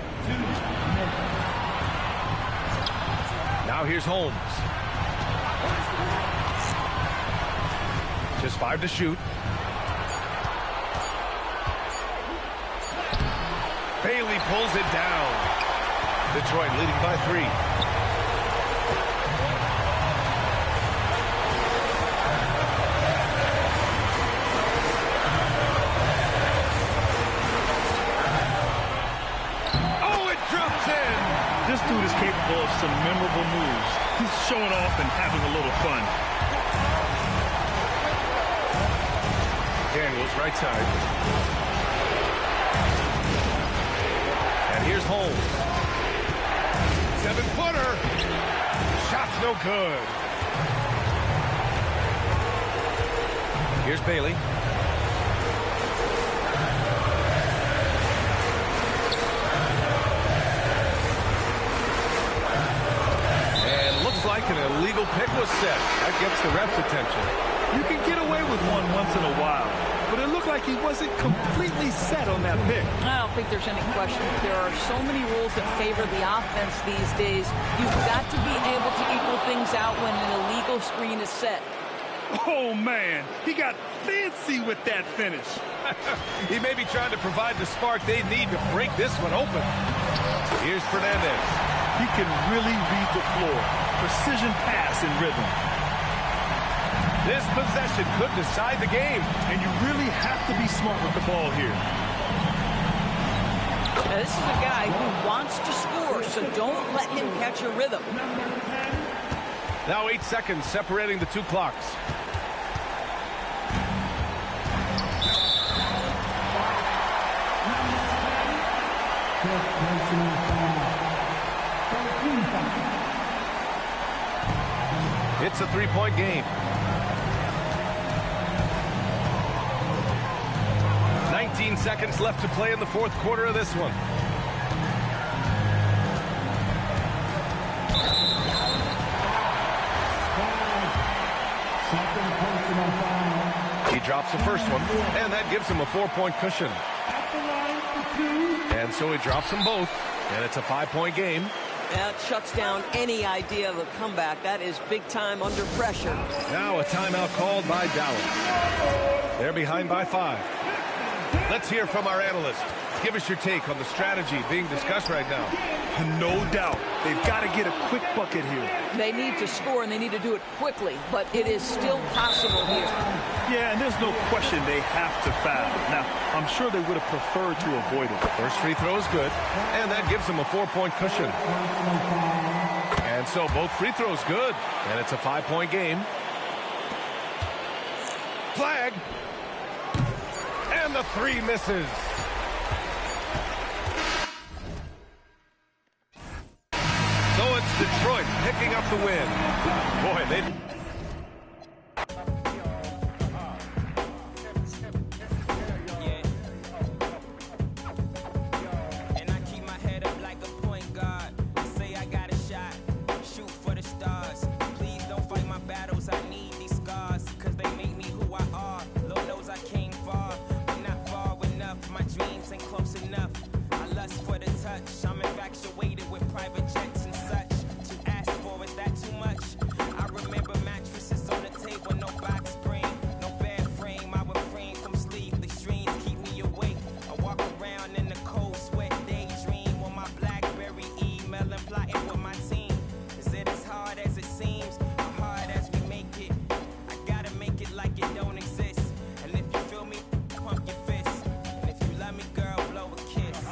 [SPEAKER 10] Now here's Holmes. Just 5 to shoot. Bailey pulls it down. Detroit leading by 3. Oh, it drops in.
[SPEAKER 17] This dude is capable of some memorable moves. He's showing off and having a little fun.
[SPEAKER 10] Daniels, right side. And here's Holmes. 7-footer. Shot's no good. Here's Bailey. And looks like an illegal pick was set. That gets the ref's attention.
[SPEAKER 17] You can get away with one once in a while, but it looked like he wasn't completely set on that pick.
[SPEAKER 19] I don't think there's any question. There are so many rules that favor the offense these days. You've got to be able to equal things out when an illegal screen is set.
[SPEAKER 17] Oh, man, he got fancy with that finish.
[SPEAKER 10] He may be trying to provide the spark they need to break this one open. Here's Fernandez.
[SPEAKER 17] He can really read the floor. Precision pass and rhythm.
[SPEAKER 10] This possession could decide the game.
[SPEAKER 17] And you really have to be smart with the ball here.
[SPEAKER 19] Now, this is a guy who wants to score, so don't let him catch a rhythm.
[SPEAKER 10] Now 8 seconds separating the two clocks. It's a three-point game. 19 seconds left to play in the fourth quarter of this one. He drops the first one, and that gives him a 4-point cushion. And so he drops them both, and it's a 5-point game.
[SPEAKER 19] That shuts down any idea of a comeback. That is big time under pressure.
[SPEAKER 10] Now a timeout called by Dallas. They're behind by 5. Let's hear from our analyst. Give us your take on the strategy being discussed right now.
[SPEAKER 17] No doubt. They've got to get a quick bucket here.
[SPEAKER 19] They need to score, and they need to do it quickly, but it is still possible here.
[SPEAKER 17] Yeah, and there's no question they have to foul. Now, I'm sure they would have preferred to avoid it.
[SPEAKER 10] First free throw is good, and that gives them a 4-point cushion. And so both free throws good, and it's a 5-point game. Flag. And the 3 misses. So it's Detroit picking up the win. Boy, they...
[SPEAKER 11] And I keep my head up like a point guard. Say I got a shot, shoot for the stars. Please don't fight my battles, I need these scars, cause they make me who I are. Lord knows I came far, but not far enough. My dreams ain't close enough. I lust for the touch, I'm infatuated with private jets and such. To ask for, is that too much? I remember mattresses on the table, no box spring, no bed frame. I refrain from sleepless dreams, keep me awake. I walk around in the cold sweat, daydream on my BlackBerry, emailing, plotting with my team. Is it as hard as it seems, or hard as we make it? I gotta make it like it don't exist. And if you feel me, pump your fist. And if you love me, girl, blow a kiss.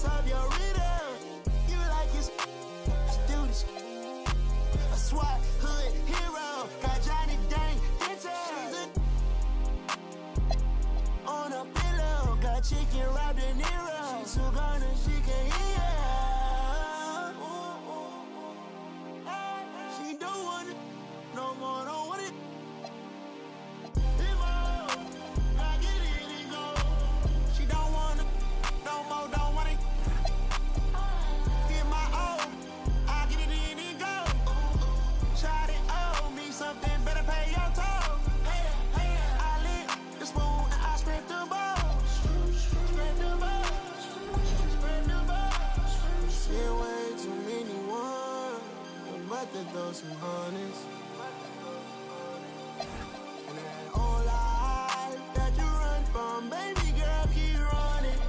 [SPEAKER 18] piece of your rhythm. You like his do this. A SWAT hood hero. Got Johnny Dang ditches. On a pillow. Got chicken wrapped in Nero. She took on and she can hear. She don't want it no more, don't want it. She don't want it no more, don't want it. Get my own, I get it in and go. Shot it, owe me something, better pay your toll. I lit the spoon and I scraped the balls. Scraped the balls, scraped the balls. Seen way too many ones, I'm about to throw some honeys. And that whole life that you run from, baby girl, keep running.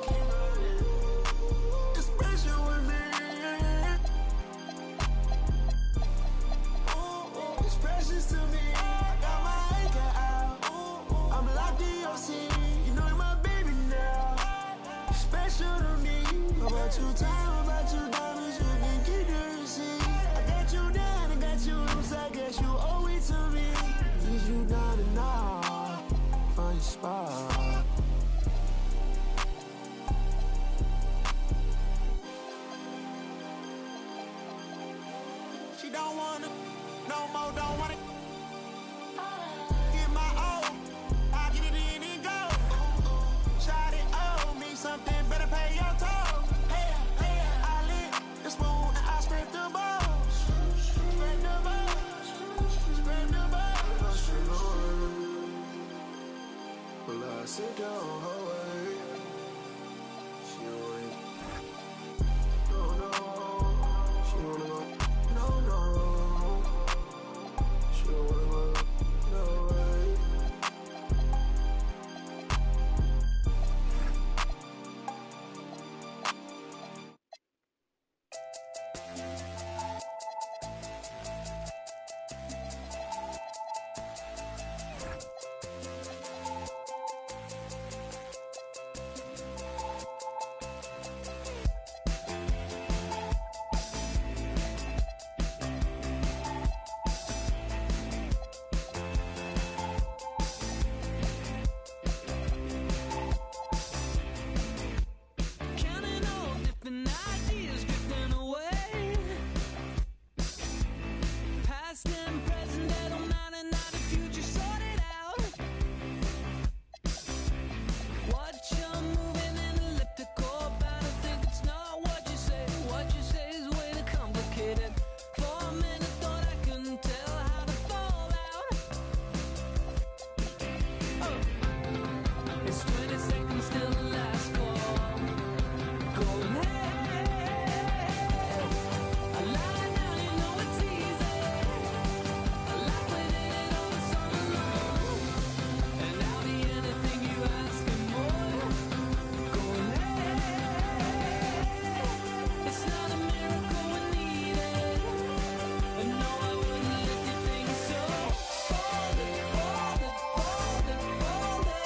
[SPEAKER 18] Keep running. It's special with me. Ooh, it's precious to me. I got my anchor out. I'm locked in your city. You know you're my baby now. Special to me. How about you time? How about you diamonds? You can keep the receipt. I got you down, I got you loose. I guess you owe it to me. Is you down and now? Find your spot. She don't want it no more, don't want it. Get my own, I get it in and go. Shot it, owe me something, better pay your toll. I lit the spoon and I scraped the balls. Scraped the balls, scraped the balls. Well, I sit down her way. She ain't. No, no. She wanna go. No, no. She don't wanna go. No way.
[SPEAKER 1] Counting all different ideas drifting away. Past and present, they don't matter, now the future sorted out. Watch you moving in elliptical, but I think it's not what you say. What you say is way too complicated. For a minute, thought I couldn't tell how to fall out. Oh. It's 20 seconds till the last call. Going hey, I lie down, you know it's easy. I like when it all is on alone. And I'll be anything you ask and more. Going hey, it's not a miracle we need it. And no, I wouldn't let you think so. Fold it, fold it, fold it, fold it.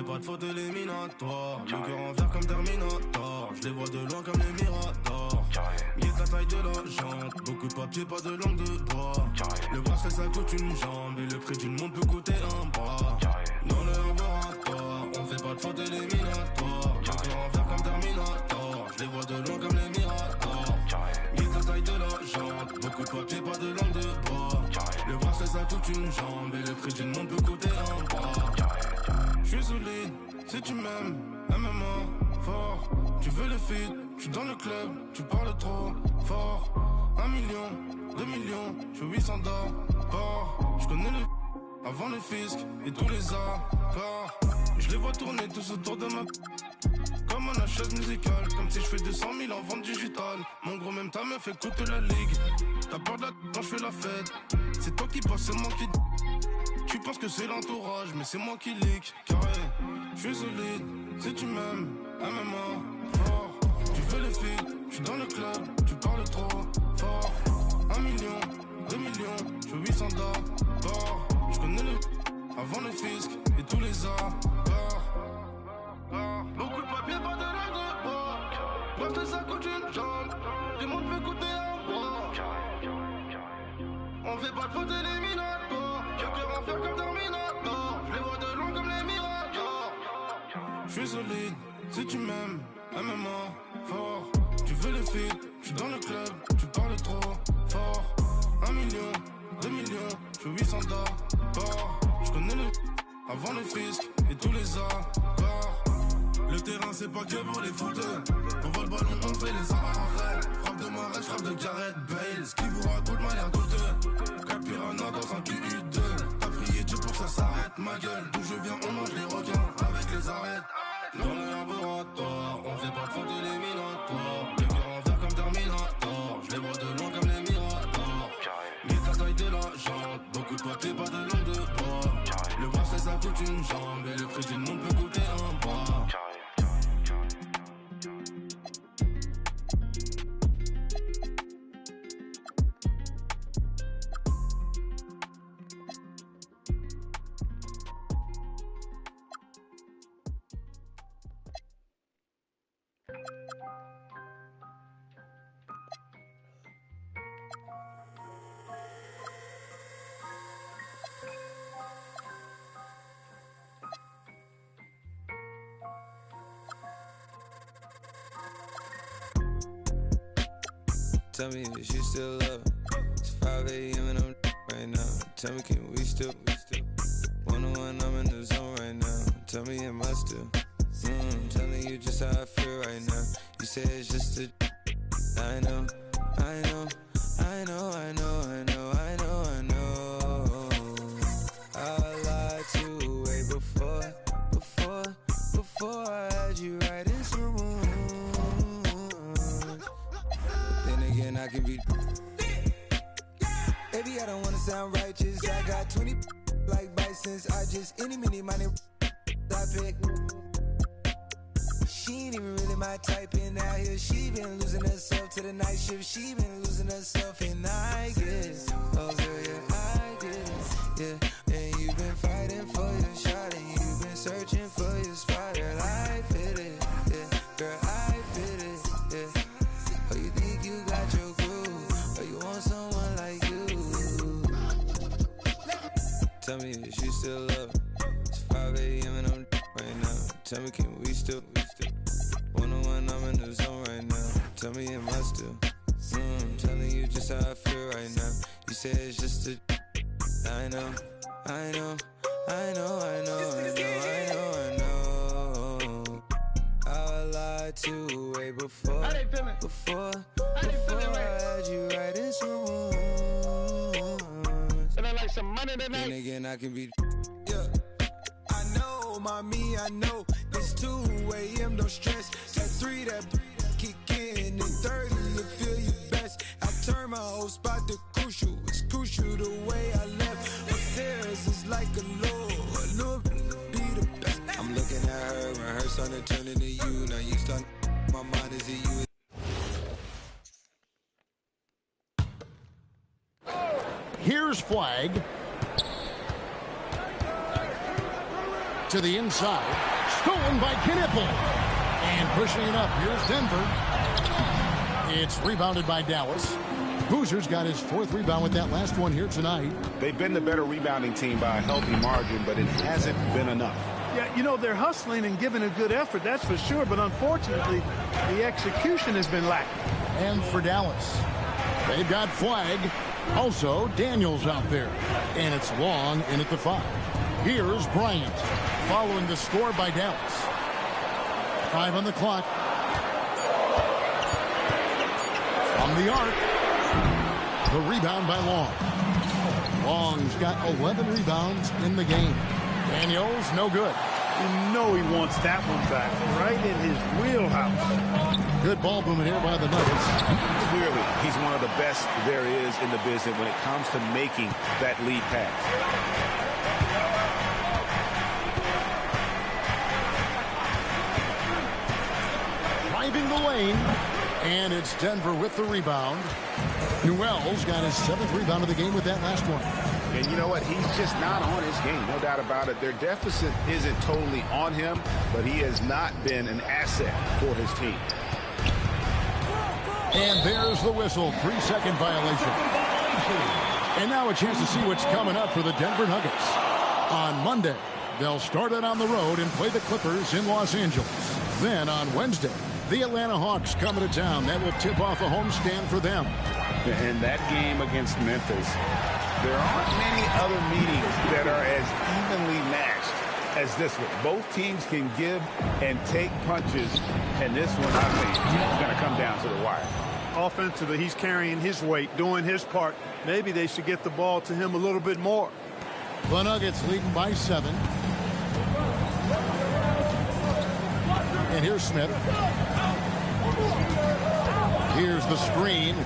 [SPEAKER 6] fait pas de faute éliminatoire. Le cœur en fer comme Terminator. Je les vois de loin comme les Miradors. Miette la taille de la jante. Beaucoup de papier, pas de langue de bois. Le bracelet ça coûte une jambe. Et le prix d'une montre peut coûter un bras. Dans le laboratoire, on fait pas de faute éliminatoire. Le cœur en fer comme Terminator. Je les vois de loin comme les Miradors. Miette la taille de la jante. Beaucoup de papier, pas de langue de bois. Le bracelet ça coûte une jambe. Et le prix d'une montre peut coûter un bras. J'suis solide, si tu m'aimes, MMA, fort. Tu veux le feed, j'suis dans le club, tu parles trop fort. 1 million, 2 millions, j'fais 800 d'abord. J'connais le avant le fisc et tous les accords. Je les vois tourner tous autour de ma comme un chaise musicale. Comme si j'fais 200 000 en vente digitale. Mon gros même ta meuf écoute la ligue. T'as peur de la quand j'fais la fête. C'est toi qui passe, c'est moi qui. Tu penses que c'est l'entourage, mais c'est moi qui leak. Carré, j'suis solide, si tu m'aimes, MMA, fort. Tu veux les filles, j'suis dans le club, tu parles trop fort. 1 million, 2 millions, j'fais 800 d'abord. J'connais le avant le fisc et tous les accords. Beaucoup de papier, pas de langue de bois. Parce que ça coûte une jambe, du monde peut coûter un bras. On fait pas de faute éliminatoire. Le cœur en fer comme Terminator. Je les vois de loin comme les Miradors. J'suis solide, si tu m'aimes, MMA, fort. Tu veux le feed, j'suis dans le club, tu parles trop fort. 1 million, 2 millions, j'fais 800 d'abord. J'connais le avant le fisc et tous les accords. Le terrain c'est pas que pour les footeux. On voit le ballon, on fait les arrêts. Frappe de Marais, frappe de Gareth Bale. Ce qui vous raconte m'a l'air douteux. Capirana dans un QU2. T'as prié Dieu pour que ça s'arrête, ma gueule. D'où je viens, on mange les requins avec les arêtes. Dans le laboratoire, on fait pas de faute éliminatoire. Le cœur en fer comme Terminator. Je les vois de loin comme les Miradors. Miette la taille de la jante. Beaucoup de papier, pas de langue de bois. Le bracelet ça coûte une jambe. Et le prix d'une montre peut coûter un bras.
[SPEAKER 16] Tell me if you still love her. It's 5 a.m. and I'm right now. Tell me, can we still? 101, I'm in the zone right now. Tell me, am I still? Telling you just how I feel right now. You say it's just a. I know, I know, I know, I know, I know, I know, I know. I lied to you way before I had you right in some room. Then again, I can be. Baby, I don't wanna sound righteous. I got 20 like Bisons. I just any money I pick. She ain't even really my type, and out here she been losing herself to the night shift. She been losing herself, and I guess, oh girl, yeah, I guess, yeah. And you've been fighting for your shot, and you've been searching for your spot, girl. I feel it, yeah, girl, I feel it, yeah. Oh, you think you got your groove, or you want someone like you? Tell me if you still love her. It's 5 a.m. and I'm right now. Tell me, can we still? 101, I'm in the zone right now. Tell me, am I still? Telling you just how I feel right now. You say it's just a. I know, I know, I know, I know, I know, I know, I know. I lied to you way before I had you right in some room.
[SPEAKER 4] And I like some money tonight.
[SPEAKER 16] Then again, I can be.
[SPEAKER 6] Yeah. I know, mommy, I know. It's 2 a.m., don't stress. At 3, that kick in. And 30, you feel you best. I turn my whole spot to crucial. It's crucial the way I left. Upstairs is like a lure be the best.
[SPEAKER 16] I'm looking at her, rehearse on it, turning to you. Now you start, my mind is at you.
[SPEAKER 9] Here's Flag. To the inside. Stolen by Knipple. And pushing it up, here's Denver. It's rebounded by Dallas. Boozer's got his 4th rebound with that last one here tonight.
[SPEAKER 15] They've been the better rebounding team by a healthy margin, but it hasn't been enough.
[SPEAKER 17] Yeah, you know, they're hustling and giving a good effort, that's for sure, but unfortunately, the execution has been lacking.
[SPEAKER 9] And for Dallas, they've got Flag. Also, Daniels out there. And it's Long in at the 5. Here's Bryant, following the score by Dallas. 5 on the clock. From the arc. The rebound by Long. Long's got 11 rebounds in the game. Daniels, no good.
[SPEAKER 17] You know he wants that one back, right in his wheelhouse.
[SPEAKER 9] Good ball movement here by the Nuggets.
[SPEAKER 15] Clearly, he's one of the best there is in the business when it comes to making that lead pass.
[SPEAKER 9] Driving the lane. And it's Denver with the rebound. Newell's got his 7th rebound of the game with that last one.
[SPEAKER 15] And you know what? He's just not on his game. No doubt about it. Their deficit isn't totally on him, but he has not been an asset for his team.
[SPEAKER 9] And there's the whistle. 3-second violation. And now a chance to see what's coming up for the Denver Nuggets. On Monday, they'll start it on the road and play the Clippers in Los Angeles. Then on Wednesday, the Atlanta Hawks coming to town. That will tip off a homestand for them.
[SPEAKER 15] And that game against Memphis, there aren't many other meetings that are as evenly matched as this one. Both teams can give and take punches, and this one, I think, is going to come down to the wire.
[SPEAKER 17] Offensively, he's carrying his weight, doing his part. Maybe they should get the ball to him a little bit more.
[SPEAKER 9] The Nuggets leading by 7. And here's Smith. Here's the screen.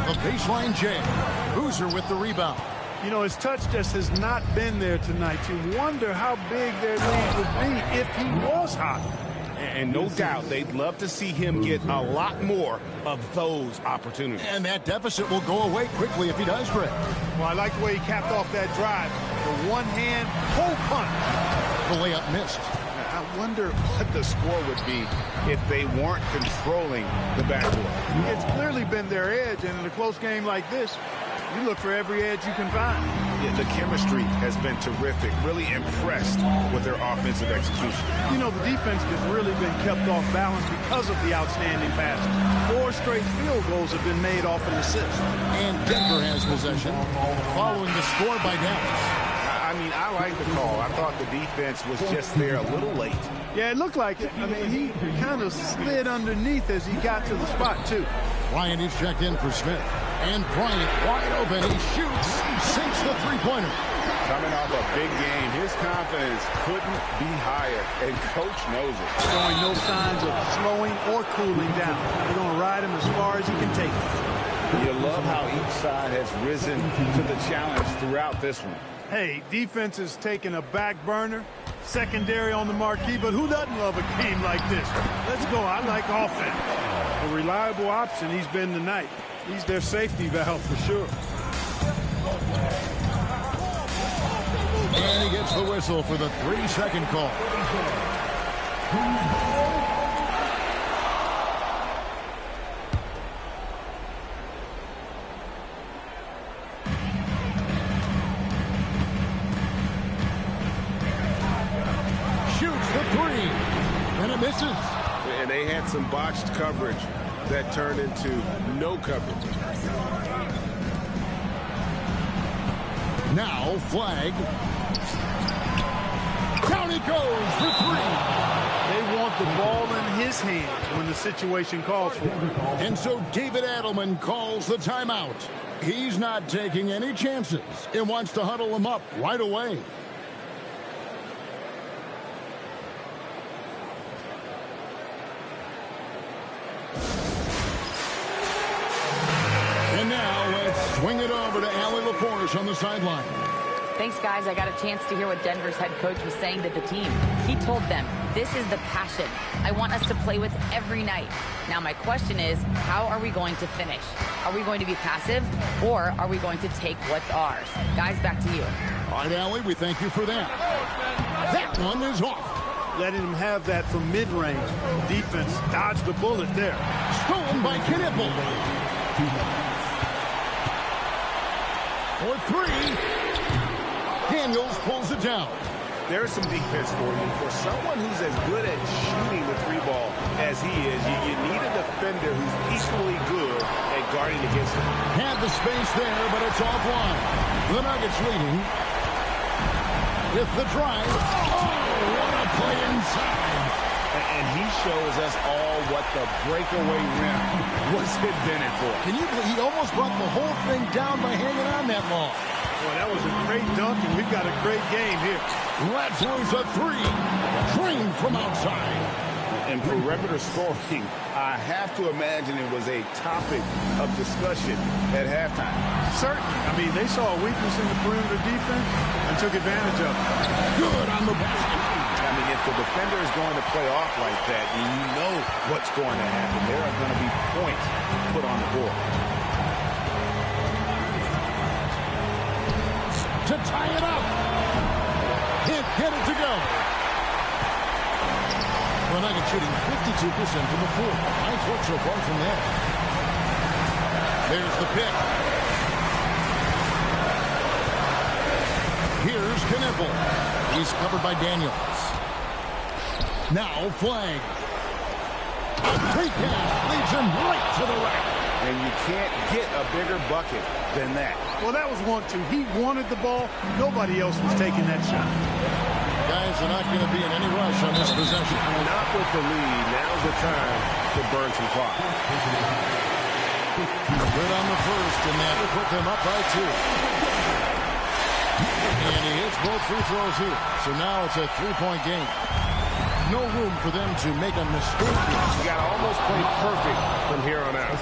[SPEAKER 9] The baseline J. Boozer with the rebound.
[SPEAKER 17] You know, his touch just has not been there tonight. You wonder how big their lead would be if he was hot.
[SPEAKER 15] And no doubt they'd love to see him get a lot more of those opportunities.
[SPEAKER 9] And that deficit will go away quickly if he does, Greg.
[SPEAKER 17] Well, I like the way he capped off that drive. The one-hand pull punch.
[SPEAKER 9] The layup missed.
[SPEAKER 15] I wonder what the score would be if they weren't controlling the backcourt.
[SPEAKER 17] It's clearly been their edge, and in a close game like this, you look for every edge you can find.
[SPEAKER 15] Yeah, the chemistry has been terrific. Really impressed with their offensive execution.
[SPEAKER 17] You know, the defense has really been kept off balance because of the outstanding passes. 4 straight field goals have been made off an assist.
[SPEAKER 9] And Denver has possession following the score by Dallas.
[SPEAKER 15] I mean, I like the call. I thought the defense was just there a little late.
[SPEAKER 17] Yeah, it looked like it. I mean, he kind of slid underneath as he got to the spot, too.
[SPEAKER 9] Bryant is checked in for Smith. And Bryant wide open. He shoots, sinks the three-pointer.
[SPEAKER 15] Coming off a big game, his confidence couldn't be higher, and Coach knows it.
[SPEAKER 17] Showing no signs of slowing or cooling down. They're going to ride him as far as he can take him.
[SPEAKER 15] You love how each side has risen to the challenge throughout this one.
[SPEAKER 17] Hey, defense is taking a back burner, secondary on the marquee, but who doesn't love a game like this? Let's go. I like offense. A reliable option he's been tonight. He's their safety valve for sure.
[SPEAKER 9] And he gets the whistle for the 3-second call. Shoots the 3, and it misses.
[SPEAKER 15] And they had some botched coverage that turned into no coverage.
[SPEAKER 9] Now Flag. Down he goes for 3.
[SPEAKER 17] They want the ball in his hands when the situation calls for it.
[SPEAKER 9] And so David Adelman calls the timeout. He's not taking any chances and wants to huddle him up right away. And now let's swing it over to Allie LaForce on the sideline.
[SPEAKER 12] Thanks, guys. I got a chance to hear what Denver's head coach was saying to the team. He told them, this is the passion I want us to play with every night. Now, my question is, how are we going to finish? Are we going to be passive, or are we going to take what's ours? Guys, back to you.
[SPEAKER 9] All right, Allie, we thank you for that. That one is off.
[SPEAKER 17] Letting him have that from mid-range. Defense dodged the bullet there.
[SPEAKER 9] Stolen by Knipple. For three. Daniels pulls it down.
[SPEAKER 15] There's some defense for you. For someone who's as good at shooting the three ball as he is, you need a defender who's equally good at guarding against him.
[SPEAKER 9] Had the space there, but it's offline. The Nuggets leading. With the drive. Oh, what a play inside.
[SPEAKER 15] And he shows us all what the breakaway rim was invented for.
[SPEAKER 9] Can you believe he almost brought the whole thing down by hanging on that long?
[SPEAKER 17] Boy, that was a great dunk, and we've got a great game here.
[SPEAKER 9] Let's lose a three. Drained from outside.
[SPEAKER 15] In perimeter scoring, I have to imagine it was a topic of discussion at halftime.
[SPEAKER 17] Certainly. I mean, they saw a weakness in the perimeter defense and took advantage of it.
[SPEAKER 9] Good on the basket.
[SPEAKER 15] I mean, if the defender is going to play off like that, then you know what's going to happen. There are going to be points put on the board.
[SPEAKER 9] To tie it up. Can't get it to go. The Nuggets shooting 52% from the floor. Nice work so far from there. There's the pick. Here's Knipple. He's covered by Daniels. Now flag. A great pass leads him right to the rack.
[SPEAKER 15] And you can't get a bigger bucket than that.
[SPEAKER 17] Well, that was 1-2. He wanted the ball. Nobody else was taking that shot.
[SPEAKER 9] Guys are not going to be in any rush on this possession.
[SPEAKER 15] Not with the lead. Now's the time to burn some clock.
[SPEAKER 9] Good on the first, and that will put them up by 2. And he hits both free throws here. So now it's a 3-point game. No room for them to make a mistake.
[SPEAKER 15] You got to almost play perfect from here on out.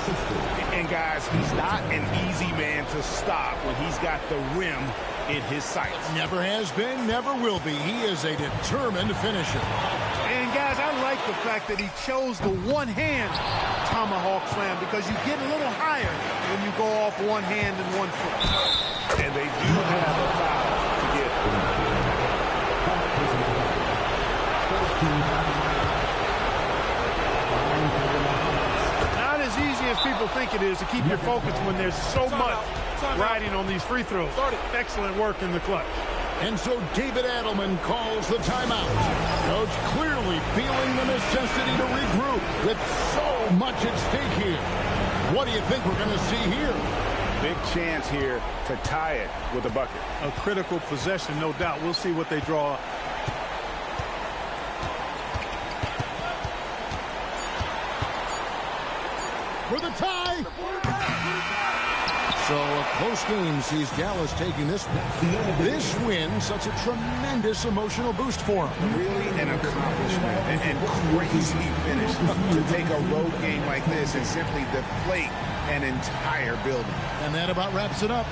[SPEAKER 15] And guys, he's not an easy man to stop when he's got the rim in his sights.
[SPEAKER 9] Never has been, never will be. He is a determined finisher.
[SPEAKER 17] And guys, I like the fact that he chose the one-hand tomahawk slam because you get a little higher when you go off one hand and one foot.
[SPEAKER 15] And they do have a foul to get.
[SPEAKER 17] Not as easy as people think it is to keep your focus when there's so much riding on these free throws. Excellent work in the clutch.
[SPEAKER 9] And so David Adelman calls the timeout. Coach clearly feeling the necessity to regroup with so much at stake here. What do you think we're going to see here?
[SPEAKER 15] Big chance here to tie it with a bucket.
[SPEAKER 17] A critical possession, no doubt. We'll see what they draw up.
[SPEAKER 9] For the tie. So a close game sees Dallas taking this win, such a tremendous emotional boost for him.
[SPEAKER 15] Really an accomplishment and crazy finish to take a road game like this and simply deflate an entire building.
[SPEAKER 9] And that about wraps it up.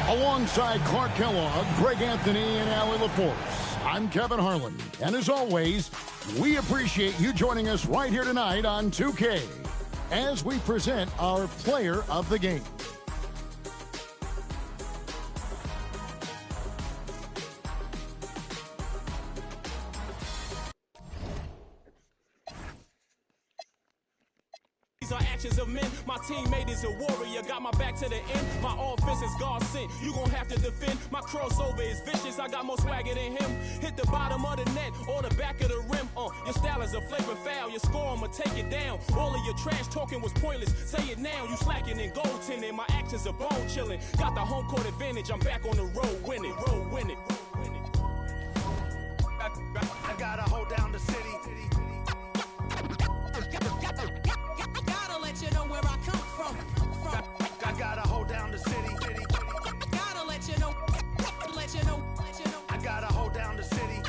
[SPEAKER 9] Alongside Clark Kellogg, Greg Anthony, and Allie LaForce, I'm Kevin Harlan. And as always, we appreciate you joining us right here tonight on 2K as we present our player of the game.
[SPEAKER 11] Are actions of men. My teammate is a warrior. Got my back to the end. My offense is God sent. You gon' have to defend. My crossover is vicious. I got more swagger than him. Hit the bottom of the net or the back of the rim. Your style is a flagrant foul. Your score, I'ma take it down. All of your trash talking was pointless. Say it now. You slacking in goaltending. My actions are bone chilling. Got the home court advantage. I'm back on the road winning. Road winning.
[SPEAKER 20] I gotta hold down the city. You know where I come from. I gotta hold down the city. Gotta let you know. I gotta hold down the city.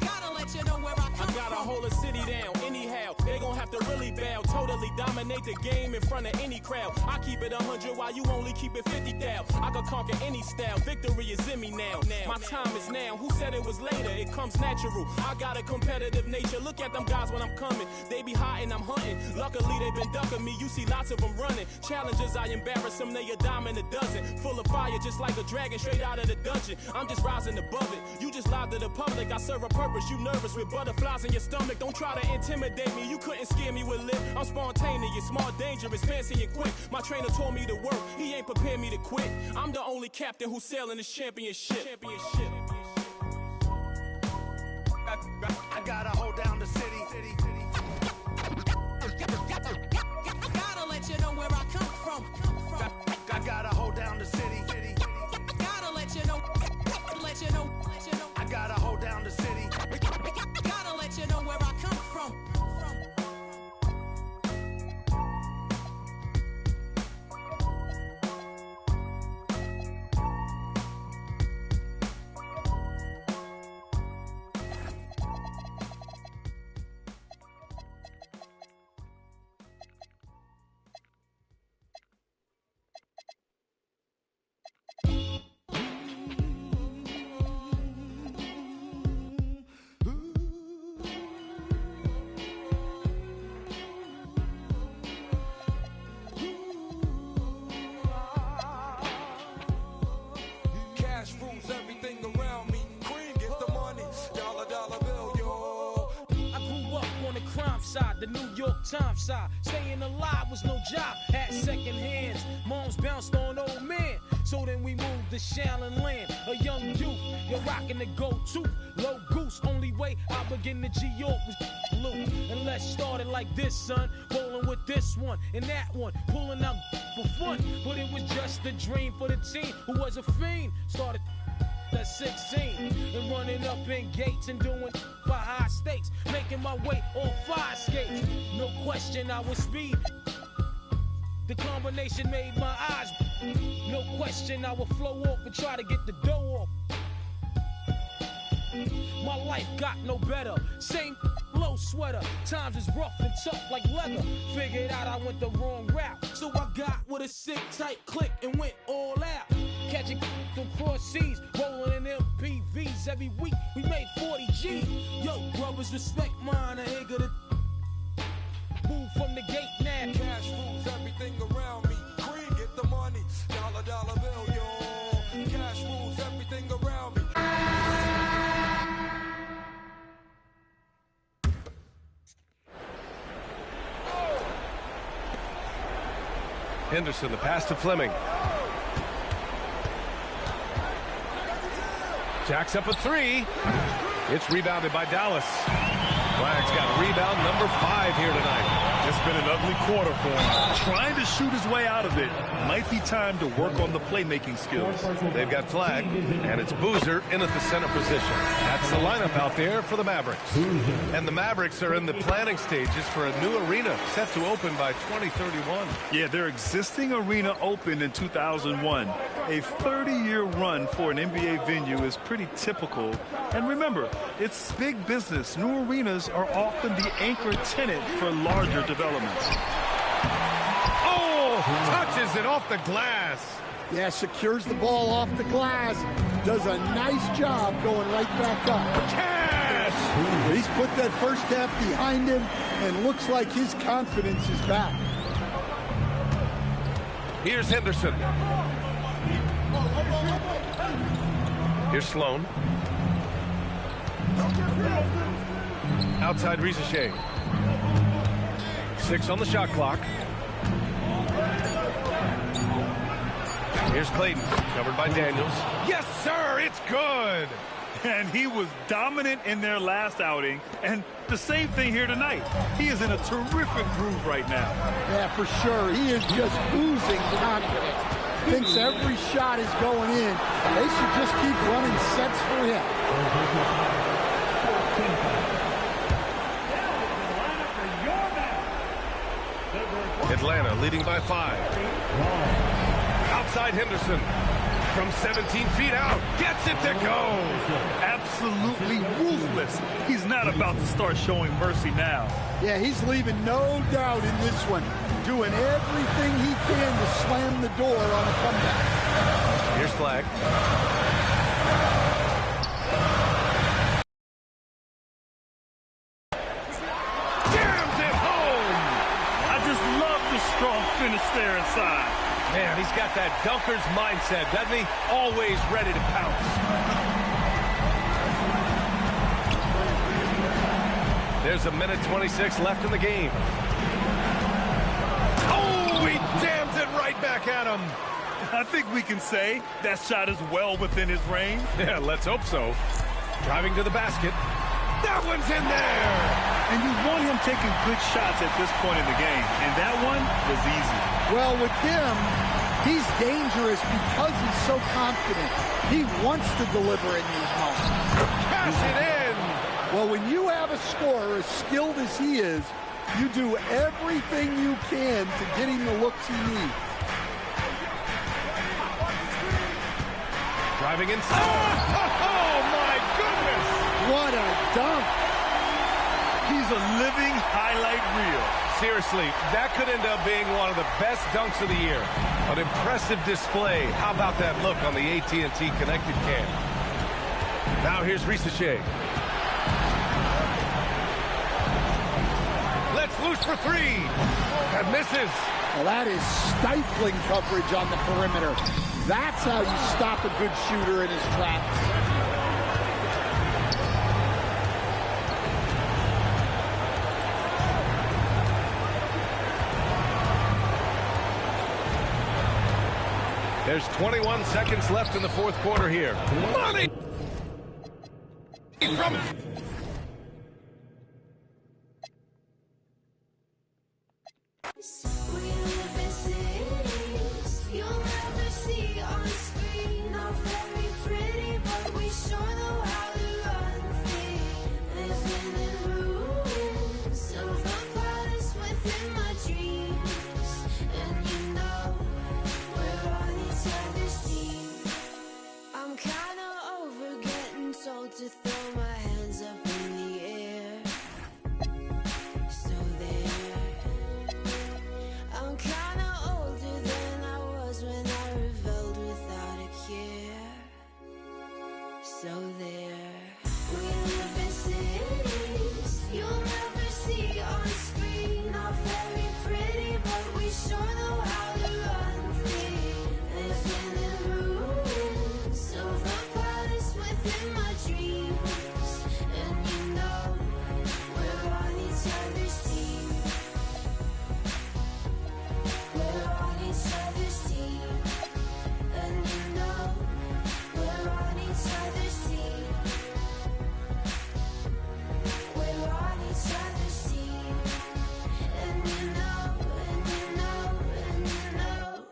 [SPEAKER 20] Gotta let you know where I come from.
[SPEAKER 11] I gotta hold a city down anyhow. They gon' have to really bow. Totally dominate.
[SPEAKER 3] dominate the game in front of any crowd. I keep it 100 while you only keep it 50 thou. I can conquer any style, victory is in me now. My time is now, who said it was later? It comes natural, I got a competitive nature. Look at them guys when I'm coming, they be hot and I'm hunting. Luckily they been ducking me, you see lots of them running. Challenges, I embarrass them, they a dime in a dozen. Full of fire just like a dragon straight out of the dungeon. I'm just rising above it, you just lied to the public. I serve a purpose, you nervous with butterflies in your stomach. Don't try to intimidate me, you couldn't scare me with lip. I'm spontaneous, smart, dangerous, fancy and quick. My trainer told me to work, he ain't prepared me to quit. I'm the only captain who's sailing this championship.
[SPEAKER 2] I gotta hold down the city.
[SPEAKER 18] Gotta let you know where I come from.
[SPEAKER 2] I gotta hold down the city.
[SPEAKER 18] Gotta let you know.
[SPEAKER 2] I gotta hold down the city.
[SPEAKER 18] Gotta let you know where I come from.
[SPEAKER 16] Cash rules everything around me. Cream, get the money. Dollar bill, yo.
[SPEAKER 3] I grew up on the crime side, the New York Times side. Staying alive was no job, had second hands. Moms bounced on old men. So then we moved to Shaolin Land, a young youth. You're rocking the go-to, low goose. Only way I begin to G-York was loot. And let's start it like this, son. Rolling with this one and that one, pulling out for fun. But it was just a dream for the team who was a fiend. Started at 16 and running up in gates and doing for high stakes, making my way on fire skates. No question I was speed. The combination made my eyes. No question I would flow off and try to get the dough off. My life got no better. Same low sweater. Times is rough and tough like leather. Figured out I went the wrong route. So I got with a sick tight click and went all out. Catching from cross seas, rolling in MPVs. Every week we made 40 G's. Yo, brothers, respect mine. I ain't gonna move from the gate now.
[SPEAKER 16] Cash rules everything around me. Cream, get the money. Dollar bill, yo. Cash rules everything around me.
[SPEAKER 10] Henderson, the pass to Fleming. Jacks up a three. It's rebounded by Dallas. Flag's got rebound number 5 here tonight.
[SPEAKER 21] It's been an ugly quarter for him. Trying to shoot his way out of it. Might be time to work on the playmaking skills.
[SPEAKER 10] They've got Flag, and it's Boozer in at the center position. That's the lineup out there for the Mavericks. And the Mavericks are in the planning stages for a new arena set to open by 2031.
[SPEAKER 21] Yeah, their existing arena opened in 2001. A 30-year run for an NBA venue is pretty typical. And remember, it's big business. New arenas are often the anchor tenant for larger developments.
[SPEAKER 10] Oh, touches it off the glass.
[SPEAKER 14] Yeah, secures the ball off the glass. Does a nice job going right back up.
[SPEAKER 10] Cash!
[SPEAKER 14] He's put that first half behind him and looks like his confidence is back.
[SPEAKER 10] Here's Henderson. Here's Sloan. Outside Rizachet. 6 on the shot clock. Here's Clayton, covered by Daniels. Yes, sir, it's good.
[SPEAKER 21] And he was dominant in their last outing, and the same thing here tonight. He is in a terrific groove right now.
[SPEAKER 14] Yeah, for sure. He is just oozing confidence. Thinks every shot is going in. They should just keep running sets for him.
[SPEAKER 10] Atlanta leading by 5. Outside Henderson. From 17 feet out. Gets it to go.
[SPEAKER 21] Absolutely ruthless. He's not about to start showing mercy now.
[SPEAKER 14] Yeah, he's leaving no doubt in this one. Doing everything he can to slam the door on a comeback.
[SPEAKER 10] Here's flag.
[SPEAKER 21] Jams it home! I just love the strong finish there inside.
[SPEAKER 10] Man, he's got that dunker's mindset, doesn't he? Always ready to pounce. There's a minute 26 left in the game. Oh, he jams it right back at him.
[SPEAKER 21] I think we can say that shot is well within his range.
[SPEAKER 10] Yeah, let's hope so. Driving to the basket. That one's in there!
[SPEAKER 21] And you want him taking good shots at this point in the game, and that one was easy.
[SPEAKER 14] Well, with him, he's dangerous because he's so confident. He wants to deliver in these moments.
[SPEAKER 10] Pass it in!
[SPEAKER 14] Well, when you have a scorer as skilled as he is, you do everything you can to get him the looks he needs.
[SPEAKER 10] Driving inside. Oh, my goodness!
[SPEAKER 14] What a dunk!
[SPEAKER 21] He's a living highlight reel.
[SPEAKER 10] Seriously, that could end up being one of the best dunks of the year. An impressive display. How about that look on the AT&T connected cam? Now here's Ricochet. Let's loose for three. That misses.
[SPEAKER 14] Well, that is stifling coverage on the perimeter. That's how you stop a good shooter in his tracks.
[SPEAKER 10] There's 21 seconds left in the fourth quarter here. Money from...
[SPEAKER 1] to throw my hands up in the air. So there, I'm kinda older than I was when I rebelled without a care. So there, we live in cities you'll never see on screen. Not very pretty, but we sure know how to run free. Living in ruins of the palace within my dreams, and you know we're on each other's team. We're on each other's team, and you know we're on each other's team. We're on each other's team, and you know, and you know, and you know.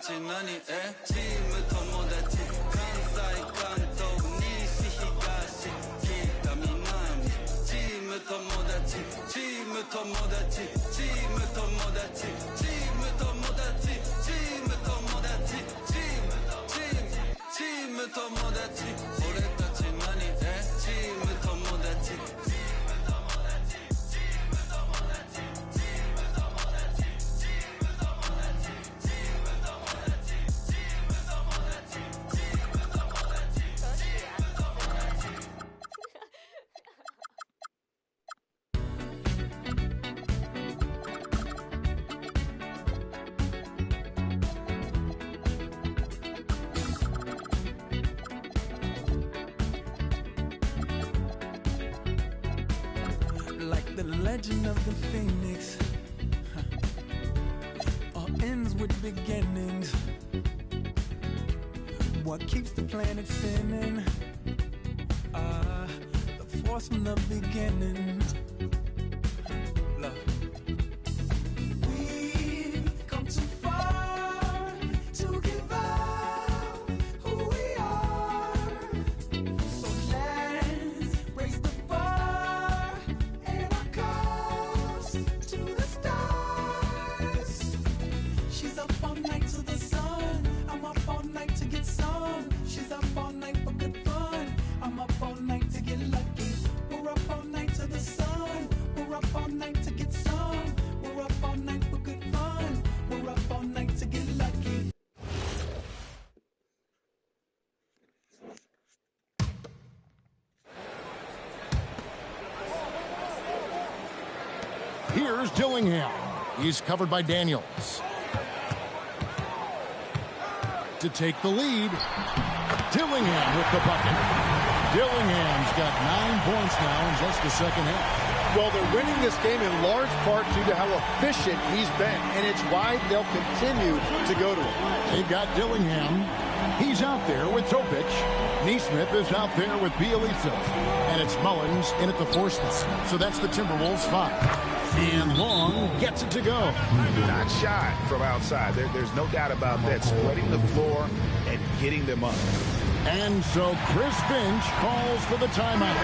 [SPEAKER 16] たち何チーム友達関西関東西東北南チーム友達チーム友達チーム友達チーム友達チーム友達チーム友達俺たち何チーム友達
[SPEAKER 1] Like the legend of the phoenix, all ends with beginnings. What keeps the planet spinning? The force from the beginning. Love. We've come too far to give up who we are. So let's raise the bar and our cups to the stars. She's up all night to the sun. I'm up all night to get some. She's up all night for good fun. I'm up all night to get lucky. We're up all night to the sun. We're up all night to get some. We're up all night for good fun. We're up all night to get lucky.
[SPEAKER 9] Here's Dillingham. He's covered by Daniels. To take the lead, Dillingham with the bucket. Dillingham's got 9 points now in just the second half.
[SPEAKER 4] Well, they're winning this game in large part due to how efficient he's been, and it's why they'll continue to go to him.
[SPEAKER 9] They've got Dillingham. He's out there with Topic. Neesmith is out there with Bielitsa. And it's Mullins in at the 4 spot. So that's the Timberwolves 5. And Long gets it to go.
[SPEAKER 15] Not shy from outside. There's no doubt about that. Spreading the floor and getting them up.
[SPEAKER 9] And so Chris Finch calls for the timeout.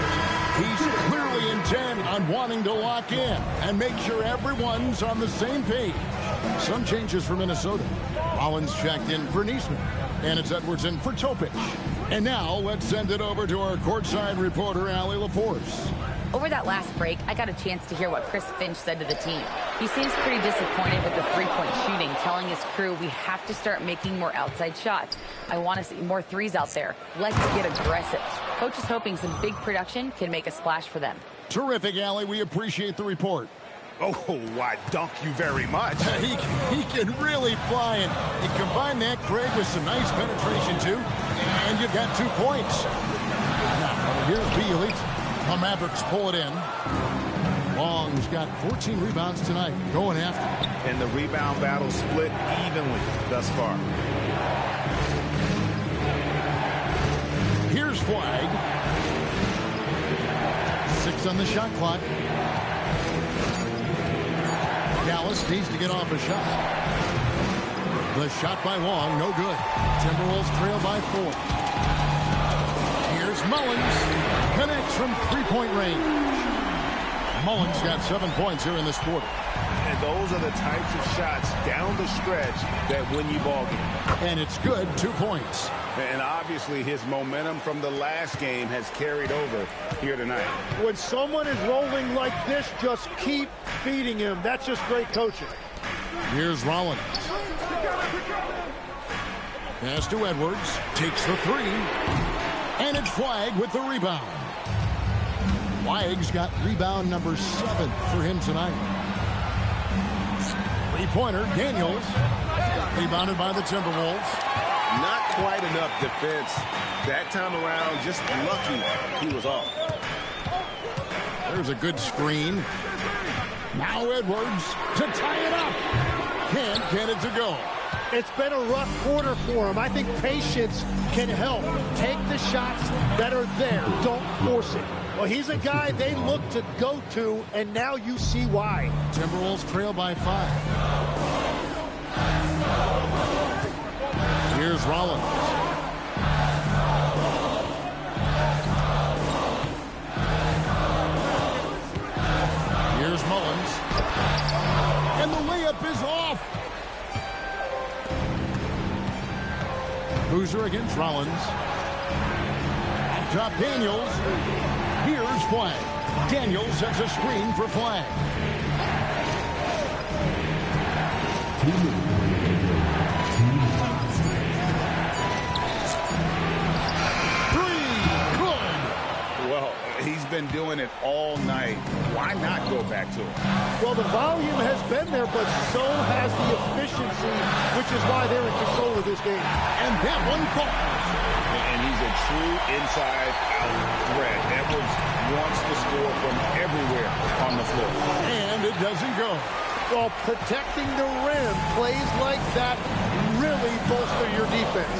[SPEAKER 9] He's clearly intent on wanting to lock in and make sure everyone's on the same page. Some changes for Minnesota. Mullins checked in for Neesmith. And it's Edwards in for Topic. And now let's send it over to our courtside reporter, Allie LaForce.
[SPEAKER 12] Over that last break, I got a chance to hear what Chris Finch said to the team. He seems pretty disappointed with the three-point shooting, telling his crew we have to start making more outside shots. I want to see more threes out there. Let's get aggressive. Coach is hoping some big production can make a splash for them.
[SPEAKER 9] Terrific, Allie. We appreciate the report.
[SPEAKER 15] Oh, why, dunk you very much.
[SPEAKER 9] He can really fly, and you combine that, Craig, with some nice penetration, too, and you've got 2 points. Now, here's Bielitsa. The Mavericks pull it in. Long's got 14 rebounds tonight, going after.
[SPEAKER 15] And the rebound battle split evenly thus far.
[SPEAKER 9] Here's Flag. 6 on the shot clock. Dallas needs to get off a shot. The shot by Long, no good. Timberwolves trail by 4. Here's Mullins. Connects from 3-point range. Mullins got 7 points here in this quarter.
[SPEAKER 15] And those are the types of shots down the stretch that win you ball games.
[SPEAKER 9] And it's good, 2 points.
[SPEAKER 15] And obviously his momentum from the last game has carried over here tonight.
[SPEAKER 4] When someone is rolling like this, just keep feeding him. That's just great coaching.
[SPEAKER 9] Here's Rollins. Pass to Edwards. Takes the 3. And it's Flag with the rebound. Flag's got rebound number 7 for him tonight. 3-pointer, Daniels. Rebounded by the Timberwolves.
[SPEAKER 15] Not quite enough defense. That time around, just lucky he was off.
[SPEAKER 9] There's a good screen. Now Edwards to tie it up. Can't get it to go.
[SPEAKER 4] It's been a rough quarter for him. I think patience can help. Take the shots that are there. Don't force it. Well, he's a guy they look to go to, and now you see why.
[SPEAKER 9] Timberwolves trail by 5. Here's Rollins. Here's Mullins. And the layup is off. Boozer against Rollins. On top, Daniels. Here's Flag. Daniels sets a screen for Flag.
[SPEAKER 15] Well, he's been doing it all night. Why not go back to it?
[SPEAKER 4] Well, the volume has been there, but so has the efficiency, which is why they're in control of this game.
[SPEAKER 9] And that one falls.
[SPEAKER 15] And he's a true inside-out threat. Edwards wants to score from everywhere on the floor.
[SPEAKER 9] And it doesn't go.
[SPEAKER 4] Well, protecting the rim, plays like that really bolster your defense.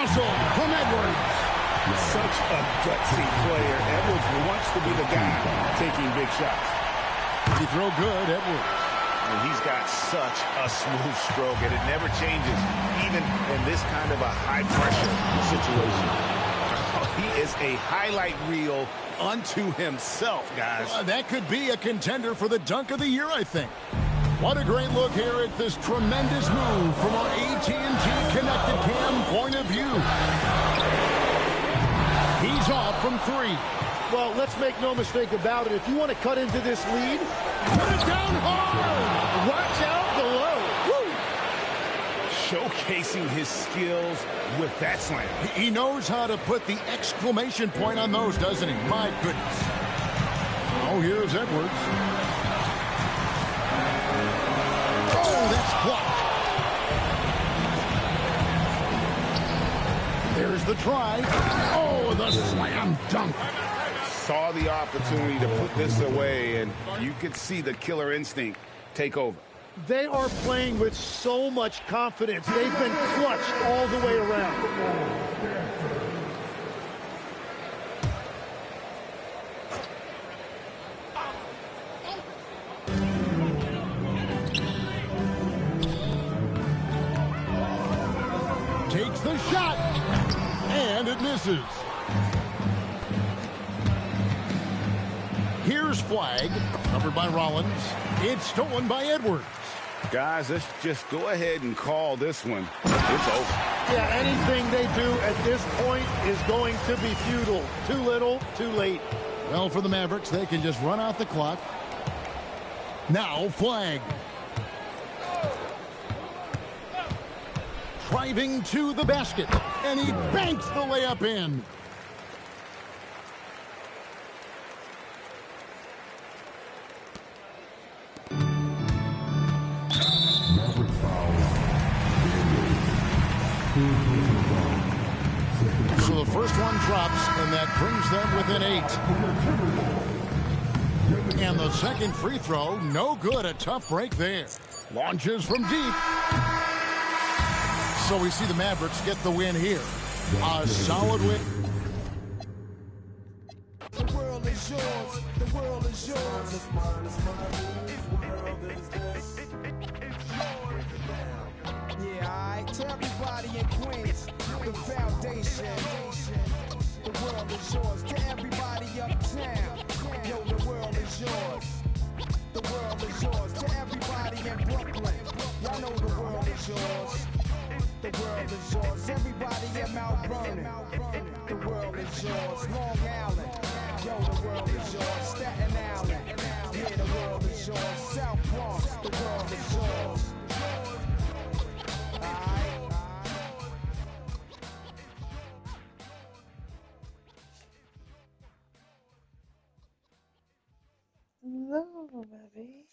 [SPEAKER 9] From Edwards.
[SPEAKER 15] Such a gutsy player. Edwards wants to be the guy taking big shots.
[SPEAKER 9] He throw good, Edwards.
[SPEAKER 15] And he's got such a smooth stroke, and it never changes, even in this kind of a high-pressure situation. He is a highlight reel unto himself, guys.
[SPEAKER 9] That could be a contender for the dunk of the year, I think. What a great look here at this tremendous move from our AT&T Connected Cam point of view. He's off from three.
[SPEAKER 4] Well, let's make no mistake about it. If you want to cut into this lead, put it down hard. Watch out below. Woo.
[SPEAKER 15] Showcasing his skills with that slam.
[SPEAKER 9] He knows how to put the exclamation point on those, doesn't he? My goodness. Oh, here's Edwards. That's blocked. There's the try. Oh, the slam dunk.
[SPEAKER 15] Saw the opportunity to put this away, and you could see the killer instinct take over.
[SPEAKER 4] They are playing with so much confidence. They've been clutched all the way around.
[SPEAKER 9] Takes the shot, and it misses. Here's Flag, covered by Rollins. It's stolen by Edwards.
[SPEAKER 15] Guys, let's just go ahead and call this one. It's over.
[SPEAKER 4] Yeah, anything they do at this point is going to be futile. Too little, too late.
[SPEAKER 9] Well, for the Mavericks, they can just run out the clock. Now, Flag. Driving to the basket, and he banks the layup in. So the first one drops, and that brings them within 8. And the second free throw, no good. A tough break there. Launches from deep. So we see the Mavericks get the win here. A solid win.
[SPEAKER 18] The world is yours. The world is yours. It's mine, it's mine. Yeah, alright. To everybody in Queens, the foundation. The world is yours. To everybody uptown, yo, the world is yours. The world is yours. To everybody in Brooklyn, y'all know the world is yours. The world is yours. Everybody in Mount Vernon, the world is yours. Long Island, yo, the world is yours. Staten Island, yeah, the world is yours. South Bronx, the world is yours.
[SPEAKER 5] No, baby.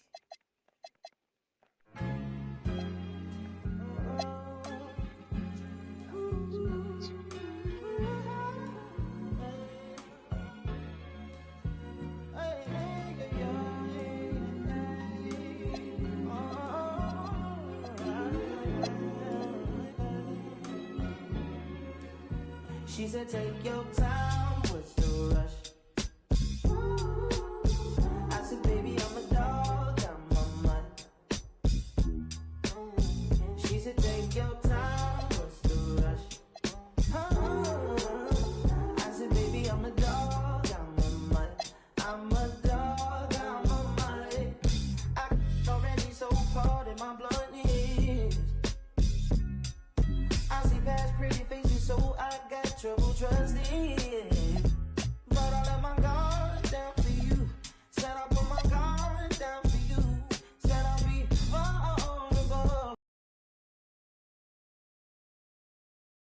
[SPEAKER 22] She said, take your time, what's the rush?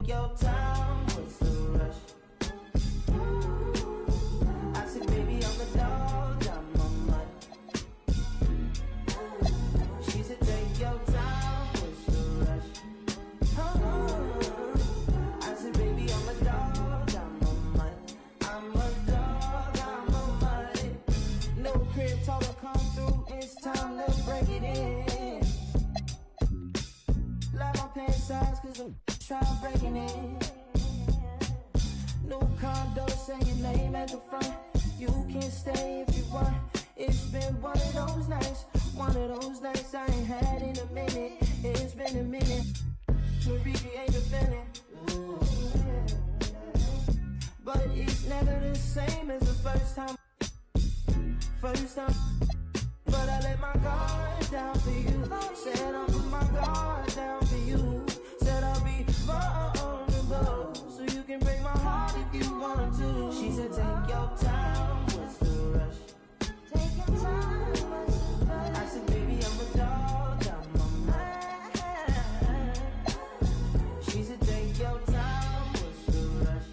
[SPEAKER 20] your time, what's the rush? I said, baby, I'm a dog, I'm a mutt. She said, take your time, what's the rush? I said, baby, I'm a dog, I'm a mutt. I'm a dog, I'm a mutt. No crib told her come through, it's time to break it in. Like my pants size, cause I'm trying breaking it. New condo, say your name at the front. You can stay if you want. It's been one of those nights I ain't had in a minute. It's been a minute. Marie ain't defending. But it's never the same as the first time. But I let my guard down for you. Said I'll put my guard down for you. Said I'll be vulnerable, so you can break my heart if you want to. She said take your time, what's the rush? Take your time, what's the rush? I said baby I'm a dog, I'm a man. She said take your time, what's the rush?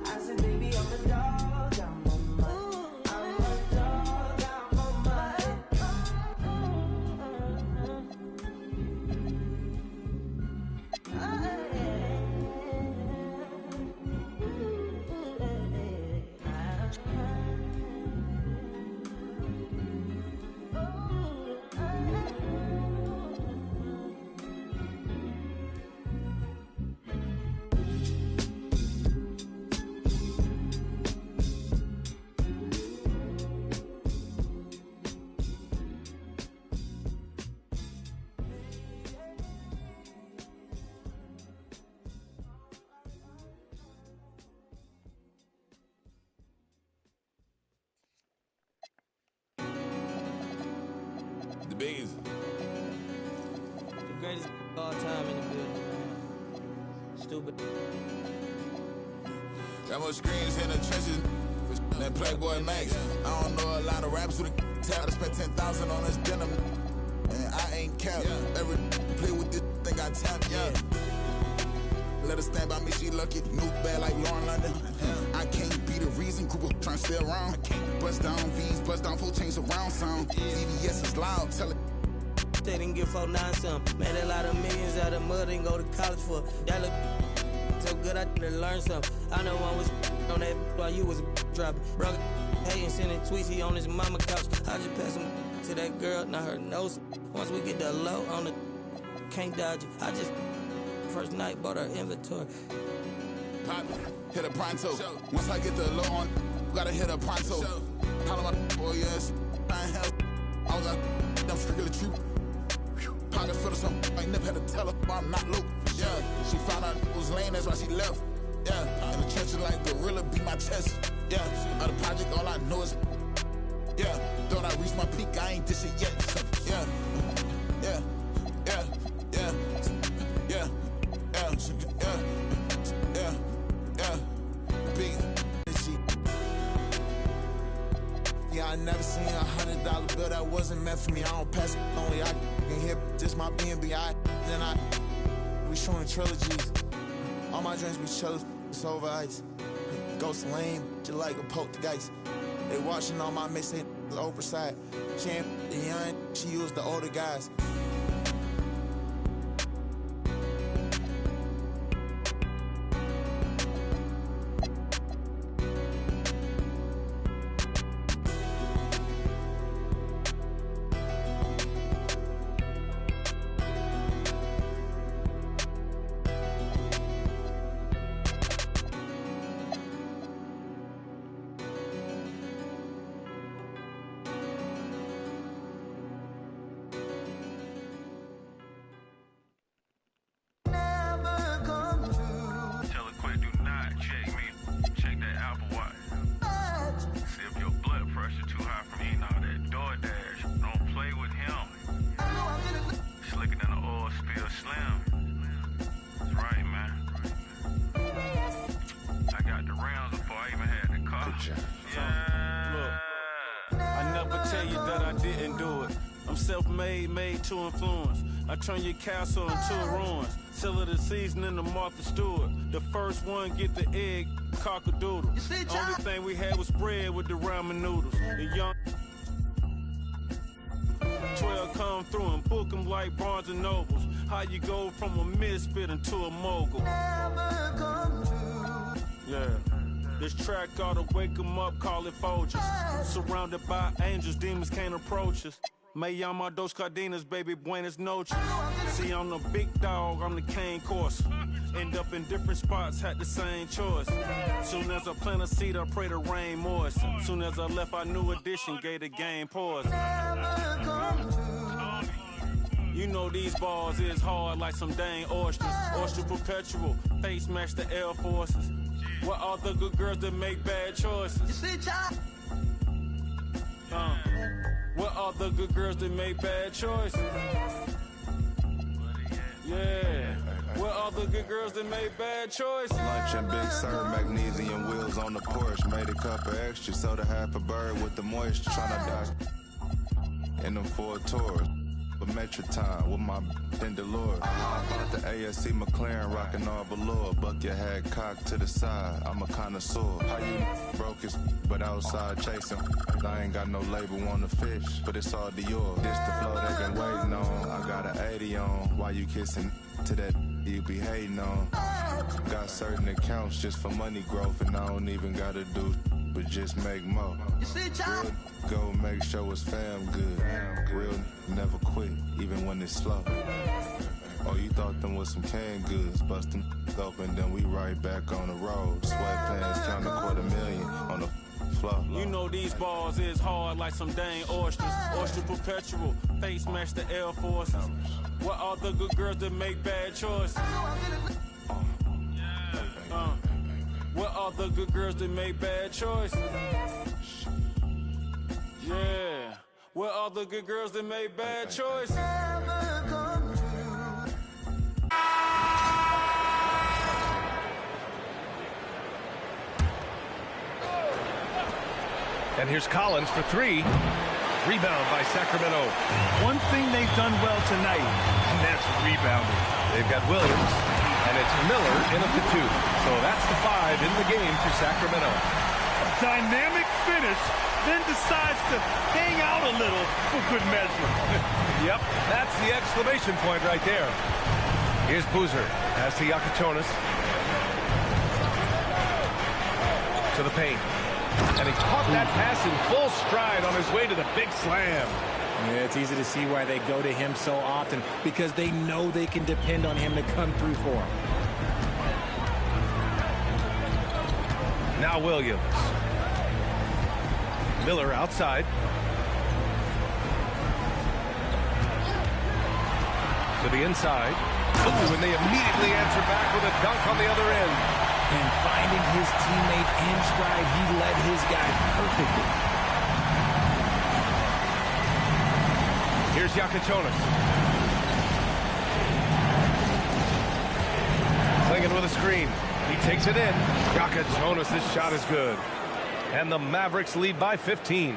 [SPEAKER 20] I said baby I'm a dog, I'm a man. I'm a dog, I'm a man.
[SPEAKER 8] The biggest.
[SPEAKER 22] The greatest of all time in the building. Stupid.
[SPEAKER 8] Got more screens in the trenches than Playboy Max. I don't know a lot of rappers who the tell to spend 10,000 on this denim. And I ain't capped. Every play with this thing I tap, Let her stand by me, she lucky. New bad like Lauren London. I can't be the reason Cooper trying to stay around. Bust down V's, bust down 4 chains around sound. CVS is loud, tell it.
[SPEAKER 22] They didn't give 4-9 something. Made a lot of millions out of mud and go to college for. That look so good I to learn something. I know one was on that while you was dropping. Brother hating, sending tweets, he on his mama couch. I just passed him to that girl, not her nose. Once we get the low on the can't dodge it. I just first night bought her inventory.
[SPEAKER 8] Pop, hit a pronto. Once I get the low on, gotta hit a pronto. Holla my boy, yes, I ain't hell. I was out, I'm strictly true. Pocket full of some, I ain't never had to tell her I'm not low. Yeah, she found out it was lame, that's why she left. Yeah, in the trenches like gorilla beat my chest. Yeah, out of project, all I know is. Yeah, thought I reached my peak, I ain't this shit yet. So, yeah, yeah, yeah, yeah, yeah, yeah, yeah, yeah, yeah, big shit.
[SPEAKER 6] Yeah, I never seen $100 bill that wasn't meant for me. I don't pass it only. I can hear just my BNB. We showing trilogies. All my drinks be chillin', it's over ice. Ghost lame, just like a poltergeist. They watching all my mixtape oversight. She ain't the young, she used the older guys.
[SPEAKER 7] self-made, made to influence. I turn your castle into a ruins. Sell it a seasoning to Martha Stewart. The first one get the egg, cock-a-doodle. Only thing we had was bread with the ramen noodles. The young 12 come through and book them like Barnes and Nobles. How you go from a misfit into a mogul? Yeah. This track ought to wake them up, call it Folgers. Surrounded by angels, demons can't approach us. Me llama dos cardenas, baby, buenas noches. See, I'm the big dog, I'm the cane course. End up in different spots, had the same choice. Soon as I plant a seed, I pray the rain moist. Soon as I left, I knew addition, gave the game pause. You know these balls is hard like some dang oysters. Oyster perpetual, face match the Air Forces. What are the good girls that make bad choices? What are the good girls that make bad choices? Yeah. What are the good girls that make bad choices?
[SPEAKER 13] Lunch and Big Sur, magnesium wheels on the porch. Made a couple extra, soda half a bird with the moisture. Tryna dodge in them Ford Tours. But Metro time with my Lord. Bought the ASC McLaren, rockin' all velour. Buck your head cocked to the side. I'm a connoisseur. How you broke his, but outside chasing. I ain't got no label on the fish, but it's all Dior. This the flow they been waiting on. I got an 80 on. Why you kissing to that you be hating on? Got certain accounts just for money growth, and I don't even gotta do but just make more. Real go make sure it's fam good. Real never quit, even when it's slow. Oh, you thought them was some canned goods. Bust them open, then we right back on the road. Sweatpants, count $250,000 on the floor.
[SPEAKER 7] You know these balls is hard like some dang oysters. Oyster perpetual, face match the Air Forces. What are the good girls that make bad choices? What are the good girls that make bad choices? Yeah. What are the good girls that make bad choices?
[SPEAKER 10] And here's Collins for three. Rebound by Sacramento.
[SPEAKER 21] One thing they've done well tonight, and that's rebounding.
[SPEAKER 10] They've got Williams, and it's Miller in at the two. So that's the 5 in the game for Sacramento.
[SPEAKER 21] A dynamic finish, then decides to hang out a little for good measure.
[SPEAKER 10] Yep, that's the exclamation point right there. Here's Boozer, pass to Yakachonis. To the paint. And he caught that pass in full stride on his way to the big slam.
[SPEAKER 23] Yeah, it's easy to see why they go to him so often, because they know they can depend on him to come through for them.
[SPEAKER 10] Now Williams. Miller outside. To the inside. Ooh, and they immediately answer back with a dunk on the other end.
[SPEAKER 23] And finding his teammate in stride, he led his guy perfectly.
[SPEAKER 10] Here's Yakachonis. Clinging with a screen. He takes it in. Yakachonis' shot is good. And the Mavericks lead by 15.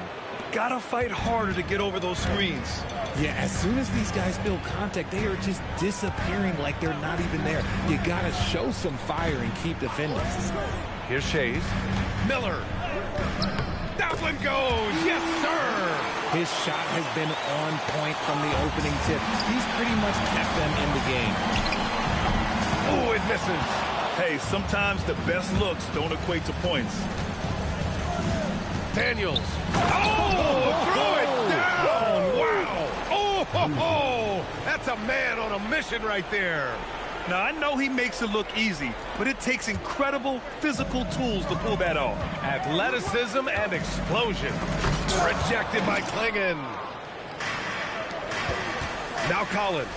[SPEAKER 21] Gotta fight harder to get over those screens.
[SPEAKER 23] Yeah, as soon as these guys feel contact, they are just disappearing like they're not even there. You gotta show some fire and keep defending.
[SPEAKER 10] Here's Shays. Miller. That one goes. Yes, sir.
[SPEAKER 23] His shot has been on point from the opening tip. He's pretty much kept them in the game.
[SPEAKER 10] Oh, it misses.
[SPEAKER 21] Hey, sometimes the best looks don't equate to points.
[SPEAKER 10] Daniels. Oh, threw it down. Wow. Oh, that's a man on a mission right there.
[SPEAKER 21] Now, I know he makes it look easy, but it takes incredible physical tools to pull that off.
[SPEAKER 10] Athleticism and explosion. Rejected by Klingon. Now Collins.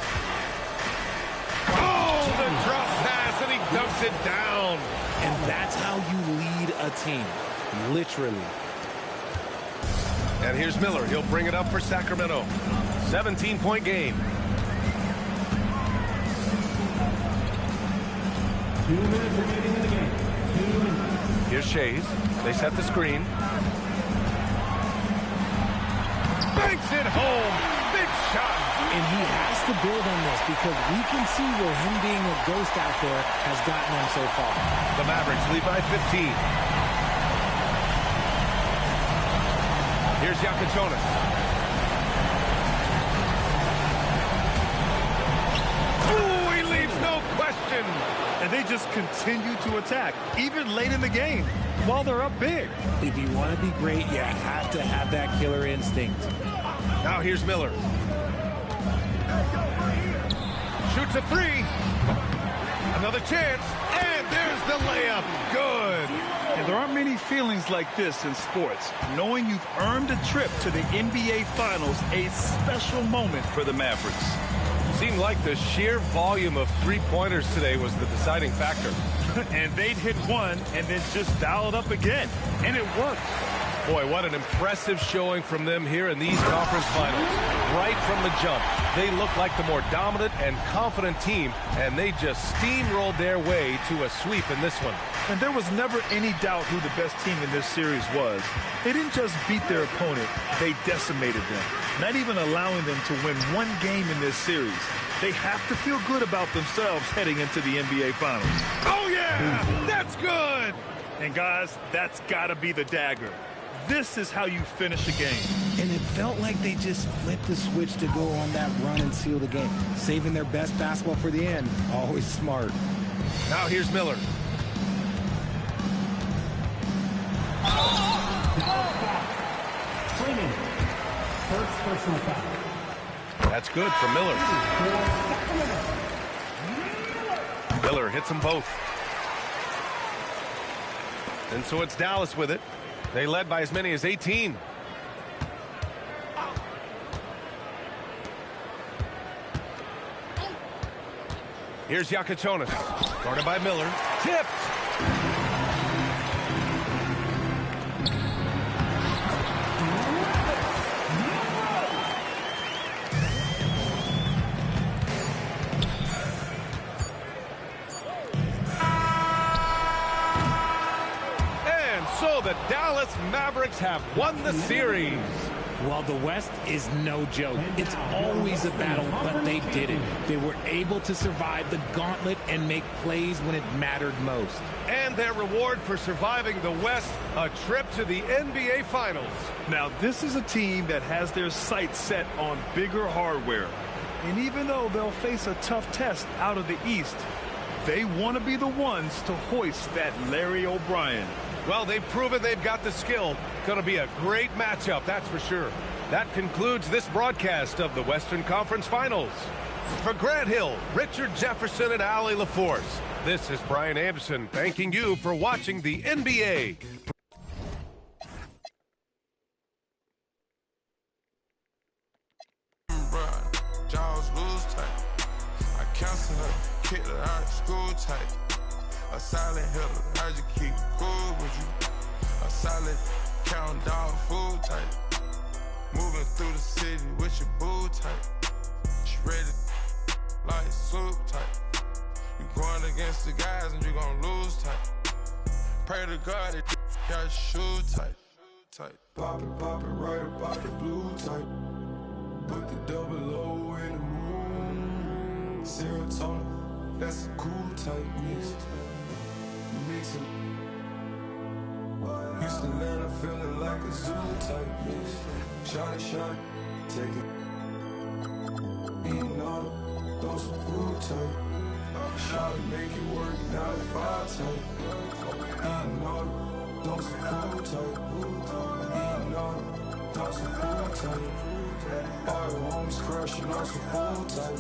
[SPEAKER 10] Oh, the drop pass, and he dumps it down.
[SPEAKER 23] And that's how you lead a team. Literally.
[SPEAKER 10] And here's Miller. He'll bring it up for Sacramento. 17-point game.
[SPEAKER 1] 2 minutes remaining in the game. 2 minutes.
[SPEAKER 10] Here's Shays. They set the screen. Banks it home. Big
[SPEAKER 23] And he has to build on this because we can see where him being a ghost out there has gotten them so far.
[SPEAKER 10] The Mavericks lead by 15. Here's Yakachonis. Ooh, he leaves no question.
[SPEAKER 21] And they just continue to attack, even late in the game, while they're up big.
[SPEAKER 23] If you want to be great, you have to have that killer instinct.
[SPEAKER 10] Now here's Miller. Shoots a three. Another chance. And there's the layup. Good.
[SPEAKER 21] And there aren't many feelings like this in sports. Knowing you've earned a trip to the NBA Finals, a special moment for the Mavericks.
[SPEAKER 10] Seemed like the sheer volume of three-pointers today was the deciding factor.
[SPEAKER 21] And they'd hit one and then just dial it up again. And it worked.
[SPEAKER 10] Boy, what an impressive showing from them here in these conference finals. Right from the jump, they looked like the more dominant and confident team, and they just steamrolled their way to a sweep in this one.
[SPEAKER 21] And there was never any doubt who the best team in this series was. They didn't just beat their opponent, they decimated them, not even allowing them to win one game in this series. They have to feel good about themselves heading into the NBA Finals.
[SPEAKER 10] Oh, yeah! That's good!
[SPEAKER 21] And, guys, that's got to be the dagger. This is how you finish a game.
[SPEAKER 23] And it felt like they just flipped the switch to go on that run and seal the game. Saving their best basketball for the end. Always smart.
[SPEAKER 10] Now here's Miller.
[SPEAKER 11] First personal foul.
[SPEAKER 10] That's good for Miller. Miller hits them both. And so it's Dallas with it. They led by as many as 18. Here's Yakachonis. Guarded by Miller. Tipped. So the Dallas Mavericks have won the series.
[SPEAKER 23] Well, the West is no joke. It's always a battle, but they did it. They were able to survive the gauntlet and make plays when it mattered most.
[SPEAKER 10] And their reward for surviving the West, a trip to the NBA Finals.
[SPEAKER 21] Now, this is a team that has their sights set on bigger hardware. And even though they'll face a tough test out of the East, they want to be the ones to hoist that Larry O'Brien.
[SPEAKER 10] Well, they've proven they've got the skill. Going to be a great matchup, that's for sure. That concludes this broadcast of the Western Conference Finals. For Grant Hill, Richard Jefferson, and Allie LaForce, this is Brian Anderson thanking you for watching the NBA.
[SPEAKER 13] Jaws lose tight. I cancel her, kicked her out of school tight. A silent hitter, I just keep cool with you. A silent count dog food type. Moving through the city with your boo type. She ready like soup type. You going against the guys and you gon' lose type. Pray to God that got your shoe tight. Pop it right about the blue type. Put the double O in the moon. Serotonin, that's a cool type mix. Mixing. Houston, Atlanta, feeling like a zoo type mix. Shot it, take it. Eating all, throw some food type. Shot it, make it work, now the 5 type. Eating all, throw some food type. Eating all, throw some food type. All the homies crushing on some food type.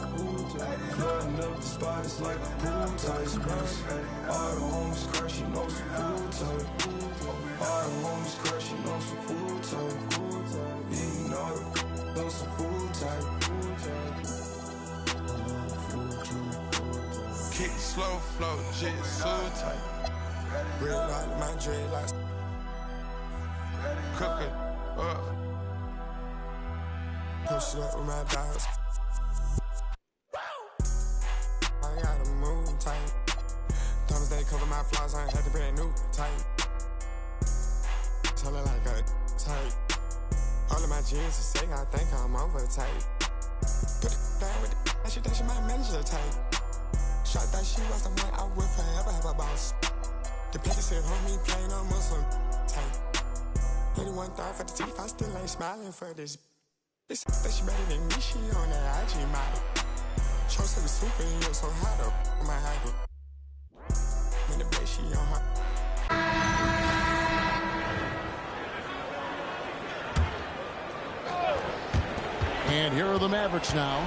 [SPEAKER 13] Flooding up the spot, it's like a pool type mix. All the homies crushing on some food type. All the homies crushing on some food type. Eating all on some food type. Kick slow flow, shit so tight. Red light in my dreadlocks. Cook it up. Push it up with my dogs. I gotta move tight. Thomas they cover my flaws, I ain't had to brand new tight. Tell her like a tight. All of my jeans are sick, I think I'm over tight. Put it
[SPEAKER 2] bad with the she think she my manager type. Shot that she was the one I would forever have a boss. The picture said, homie, playing on Muslim type. 81 for the teeth, I still ain't smiling for this. This that she better than me, she on that IG model. Show some superhero, so how the am I hiding? When the bed, she on her.
[SPEAKER 9] And here are the Mavericks now.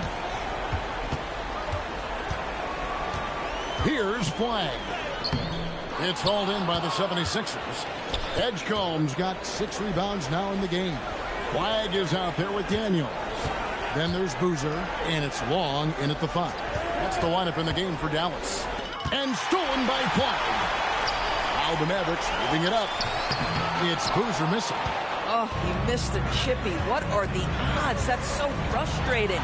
[SPEAKER 9] Here's Flag. It's hauled in by the 76ers. Edgecombe's got 6 rebounds now in the game. Flag is out there with Daniels. Then there's Boozer, and it's Long in at the 5. That's the lineup in the game for Dallas. And stolen by Flag. Now the Mavericks moving it up. It's Boozer missing.
[SPEAKER 17] Oh, he missed the chippy. What are the odds? That's so frustrating.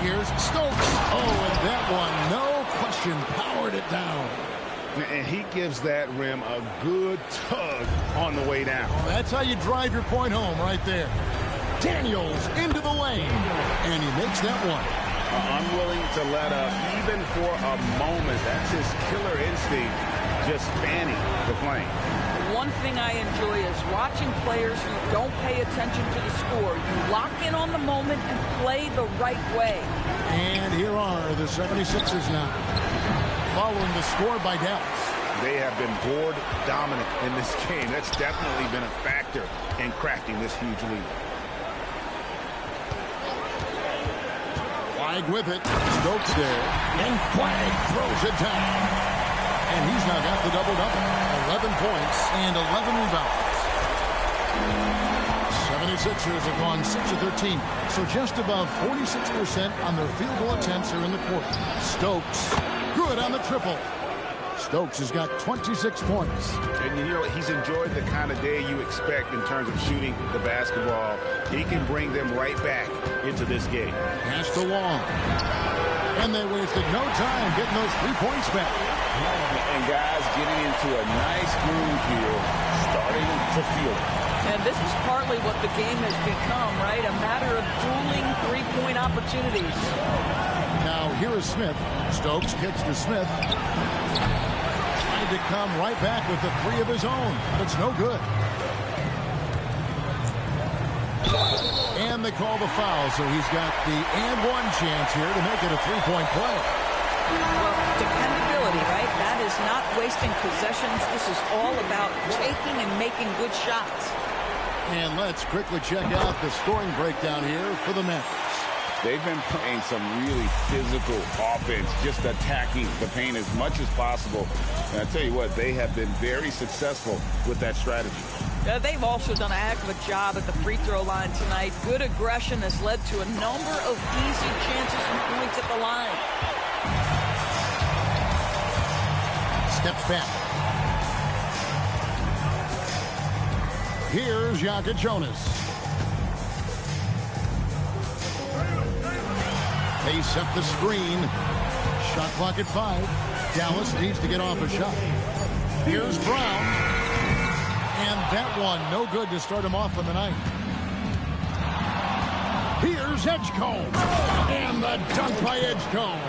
[SPEAKER 9] Here's Stokes. Oh, and that one, no question, powered it down.
[SPEAKER 15] And he gives that rim a good tug on the way down.
[SPEAKER 9] Oh, that's how you drive your point home right there. Daniels into the lane, and he makes that one.
[SPEAKER 15] Unwilling to let up even for a moment. That's his killer instinct, just fanning the flame.
[SPEAKER 17] One thing I enjoy is watching players who don't pay attention to the score. You lock in on the moment and play the right way.
[SPEAKER 9] And here are the 76ers now, following the score by Dallas.
[SPEAKER 15] They have been board dominant in this game. That's definitely been a factor in crafting this huge lead.
[SPEAKER 9] Flag with it. Stokes there. And Flag throws it down. And he's now got the double-double. 11 points and 11 rebounds. 76ers have gone 6 of 13. So just above 46% on their field goal attempts are in the court. Stokes, good on the triple. Stokes has got 26 points.
[SPEAKER 15] And you know, he's enjoyed the kind of day you expect in terms of shooting the basketball. He can bring them right back into this game.
[SPEAKER 9] Pass to Long. And they wasted no time getting those 3 points back.
[SPEAKER 15] And guys getting into a nice groove here, starting to feel it.
[SPEAKER 17] And this is partly what the game has become, right? A matter of dueling three-point opportunities.
[SPEAKER 9] Now here is Smith. Stokes kicks to Smith. Trying to come right back with the 3 of his own, but it's no good. And they call the foul, so he's got the and one chance here to make it a 3-point play.
[SPEAKER 17] Well, dependability, right? That is not wasting possessions. This is all about taking and making good shots.
[SPEAKER 9] And let's quickly check out the scoring breakdown here for the Mavericks.
[SPEAKER 15] They've been playing some really physical offense, just attacking the paint as much as possible. And I tell you what, they have been very successful with that strategy.
[SPEAKER 17] They've also done a heck of a job at the free throw line tonight. Good aggression has led to a number of easy chances and points at the line.
[SPEAKER 9] Steps back. Here's Jokic Jonas. They set the screen. Shot clock at 5. Dallas needs to get off a shot. Here's Brown. And that one, no good to start him off on the night. Here's Edgecombe. And the dunk by Edgecombe.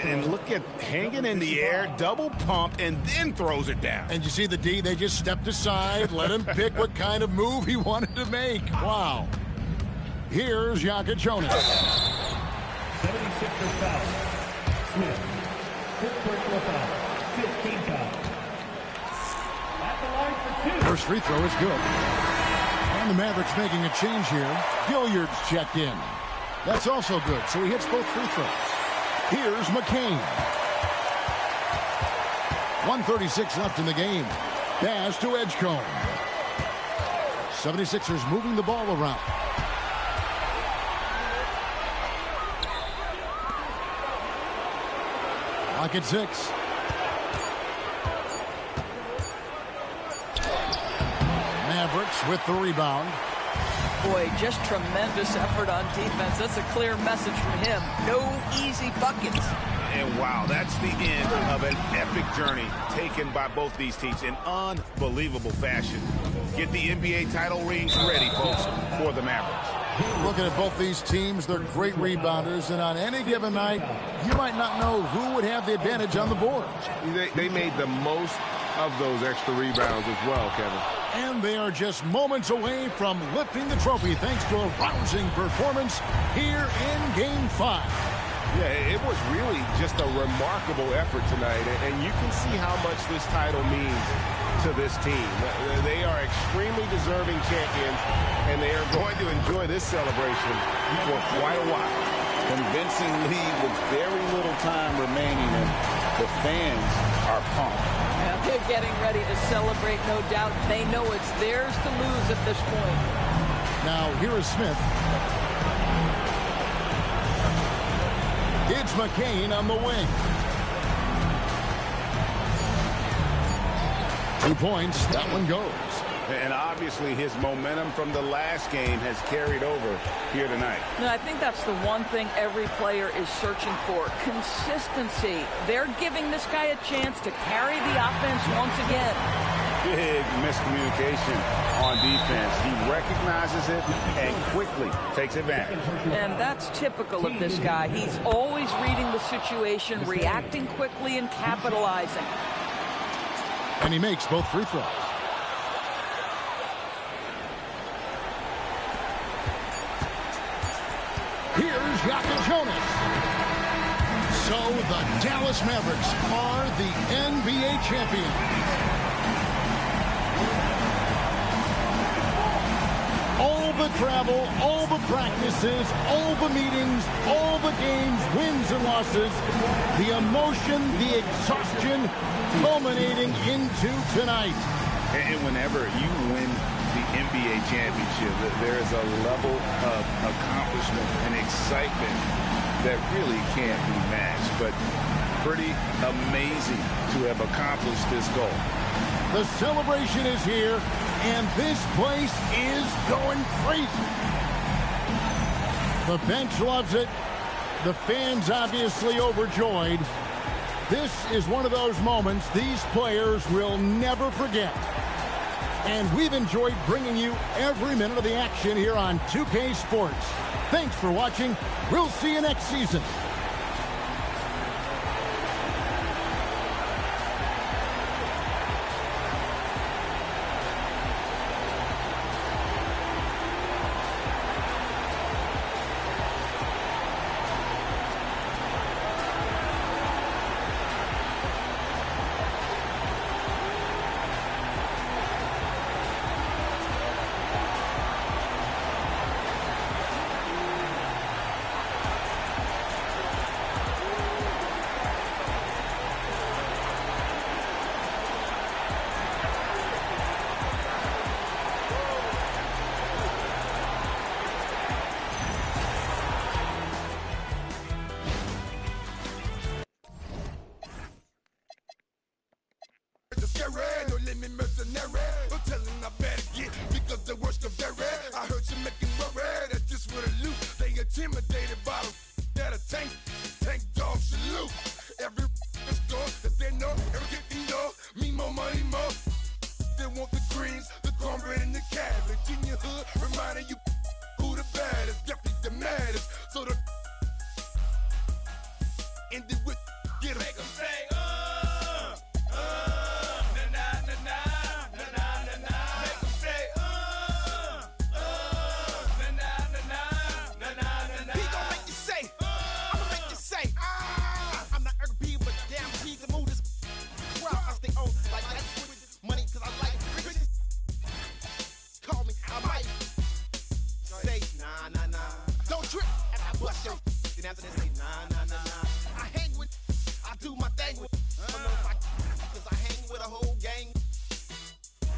[SPEAKER 15] And look at hanging in the air, double pump, and then throws it down.
[SPEAKER 9] And you see the D, they just stepped aside, let him pick what kind of move he wanted to make. Wow. Here's Jokic Jonas.
[SPEAKER 11] 76ers foul. Smith. 6 personal foul. 15 foul. At the line for 2.
[SPEAKER 9] First free throw is good. And the Mavericks making a change here. Gilliard's checked in. That's also good, so he hits both free throws. Here's McCain. 1:36 left in the game. Pass to Edgecombe. 76ers moving the ball around. Clock at 6. Mavericks with the rebound.
[SPEAKER 17] Boy, just tremendous effort on defense. That's a clear message from him. No easy buckets.
[SPEAKER 15] And wow, that's the end of an epic journey taken by both these teams in unbelievable fashion. Get the NBA title rings ready, folks, for the Mavericks.
[SPEAKER 9] Looking at both these teams, they're great rebounders, and on any given night, you might not know who would have the advantage on the board.
[SPEAKER 15] They made the most of those extra rebounds as well, Kevin.
[SPEAKER 9] And they are just moments away from lifting the trophy thanks to a rousing performance here in Game 5.
[SPEAKER 15] Yeah, it was really just a remarkable effort tonight, and you can see how much this title means to this team. They are extremely deserving champions, and they are going to enjoy this celebration for quite a while.
[SPEAKER 3] Convincing lead with very little time remaining, and the fans are pumped.
[SPEAKER 17] Yeah, they're getting ready to celebrate, no doubt. They know it's theirs to lose at this point.
[SPEAKER 9] Now, here is Smith. It's McCain on the wing. 2 points. That one goes.
[SPEAKER 15] And obviously his momentum from the last game has carried over here tonight.
[SPEAKER 17] No, I think that's the one thing every player is searching for. Consistency. They're giving this guy a chance to carry the offense once again.
[SPEAKER 15] Big miscommunication on defense. He recognizes it and quickly takes advantage.
[SPEAKER 17] And that's typical of this guy. He's always reading the situation, reacting quickly, and capitalizing.
[SPEAKER 9] And he makes both free throws. Here's Yaka Jonas. So the Dallas Mavericks are the NBA champions. All the travel, all the practices, all the meetings, all the games, wins and losses, the emotion, the exhaustion, culminating into tonight.
[SPEAKER 15] And whenever you win the NBA championship, there is a level of accomplishment and excitement that really can't be matched. But pretty amazing to have accomplished this goal.
[SPEAKER 9] The celebration is here, and this place is going crazy. The bench loves it. The fans obviously overjoyed. This is one of those moments these players will never forget. And we've enjoyed bringing you every minute of the action here on 2K Sports. Thanks for watching. We'll see you next season.
[SPEAKER 8] Intimidated by the that a tank dog salute. Every is gone, cause they know everything know. Me more money more. They want the greens, the cornbread and the cabbage in your hood, reminding you who the baddest, definitely the maddest. So the ended with get a make them say after they say nah. I hang with, I do my thing with. I don't know if cause I hang with a whole gang.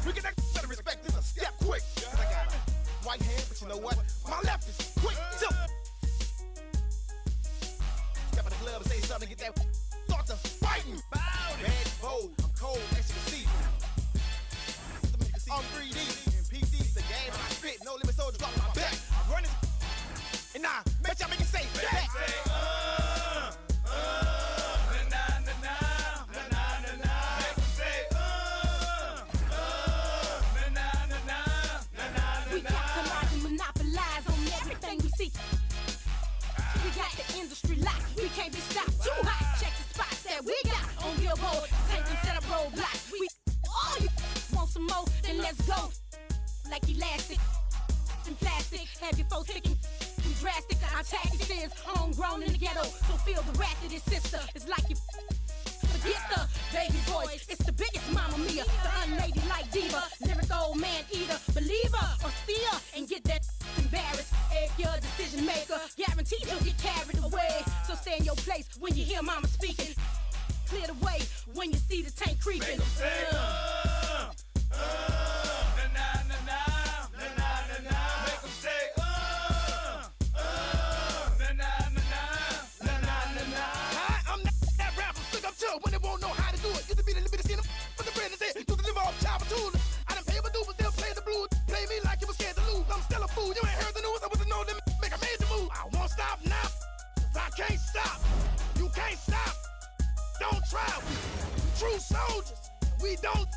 [SPEAKER 8] We get that better respect, this a step quick. Cause I got a white hand, but you know what? My left is quick too. Step in the club and say something, get that start to fighting. Bad, bold, I'm cold, as you can see. I'm 3D, and PD, the game I spit, no limit soldier drop my back. I run this. And nah, make y'all make it say that.
[SPEAKER 18] We capitalize and monopolize on every
[SPEAKER 14] like elastic and plastic. Have your folks thinking drastic. Our tactics is homegrown in the ghetto, so feel the wrath of this sister. It's like you forget the baby voice. It's the biggest Mamma Mia, the unladylike diva, lyric old man eater, believer or seer, and get that embarrassed. If you're a decision maker, guaranteed you'll get carried away. So stay in your place when you hear Mama speaking. Clear the way when you see the tank creeping.
[SPEAKER 16] When they won't know how to do it, used to be the liberty scene for the friend and say, do the live off child tools. I done pay my dues, but still play the blues. Play me like you was scared to lose. I'm still a fool. You ain't heard the news. I wasn't know them make a major move. I won't stop now. If I can't stop, you can't stop. Don't try. We true soldiers. We don't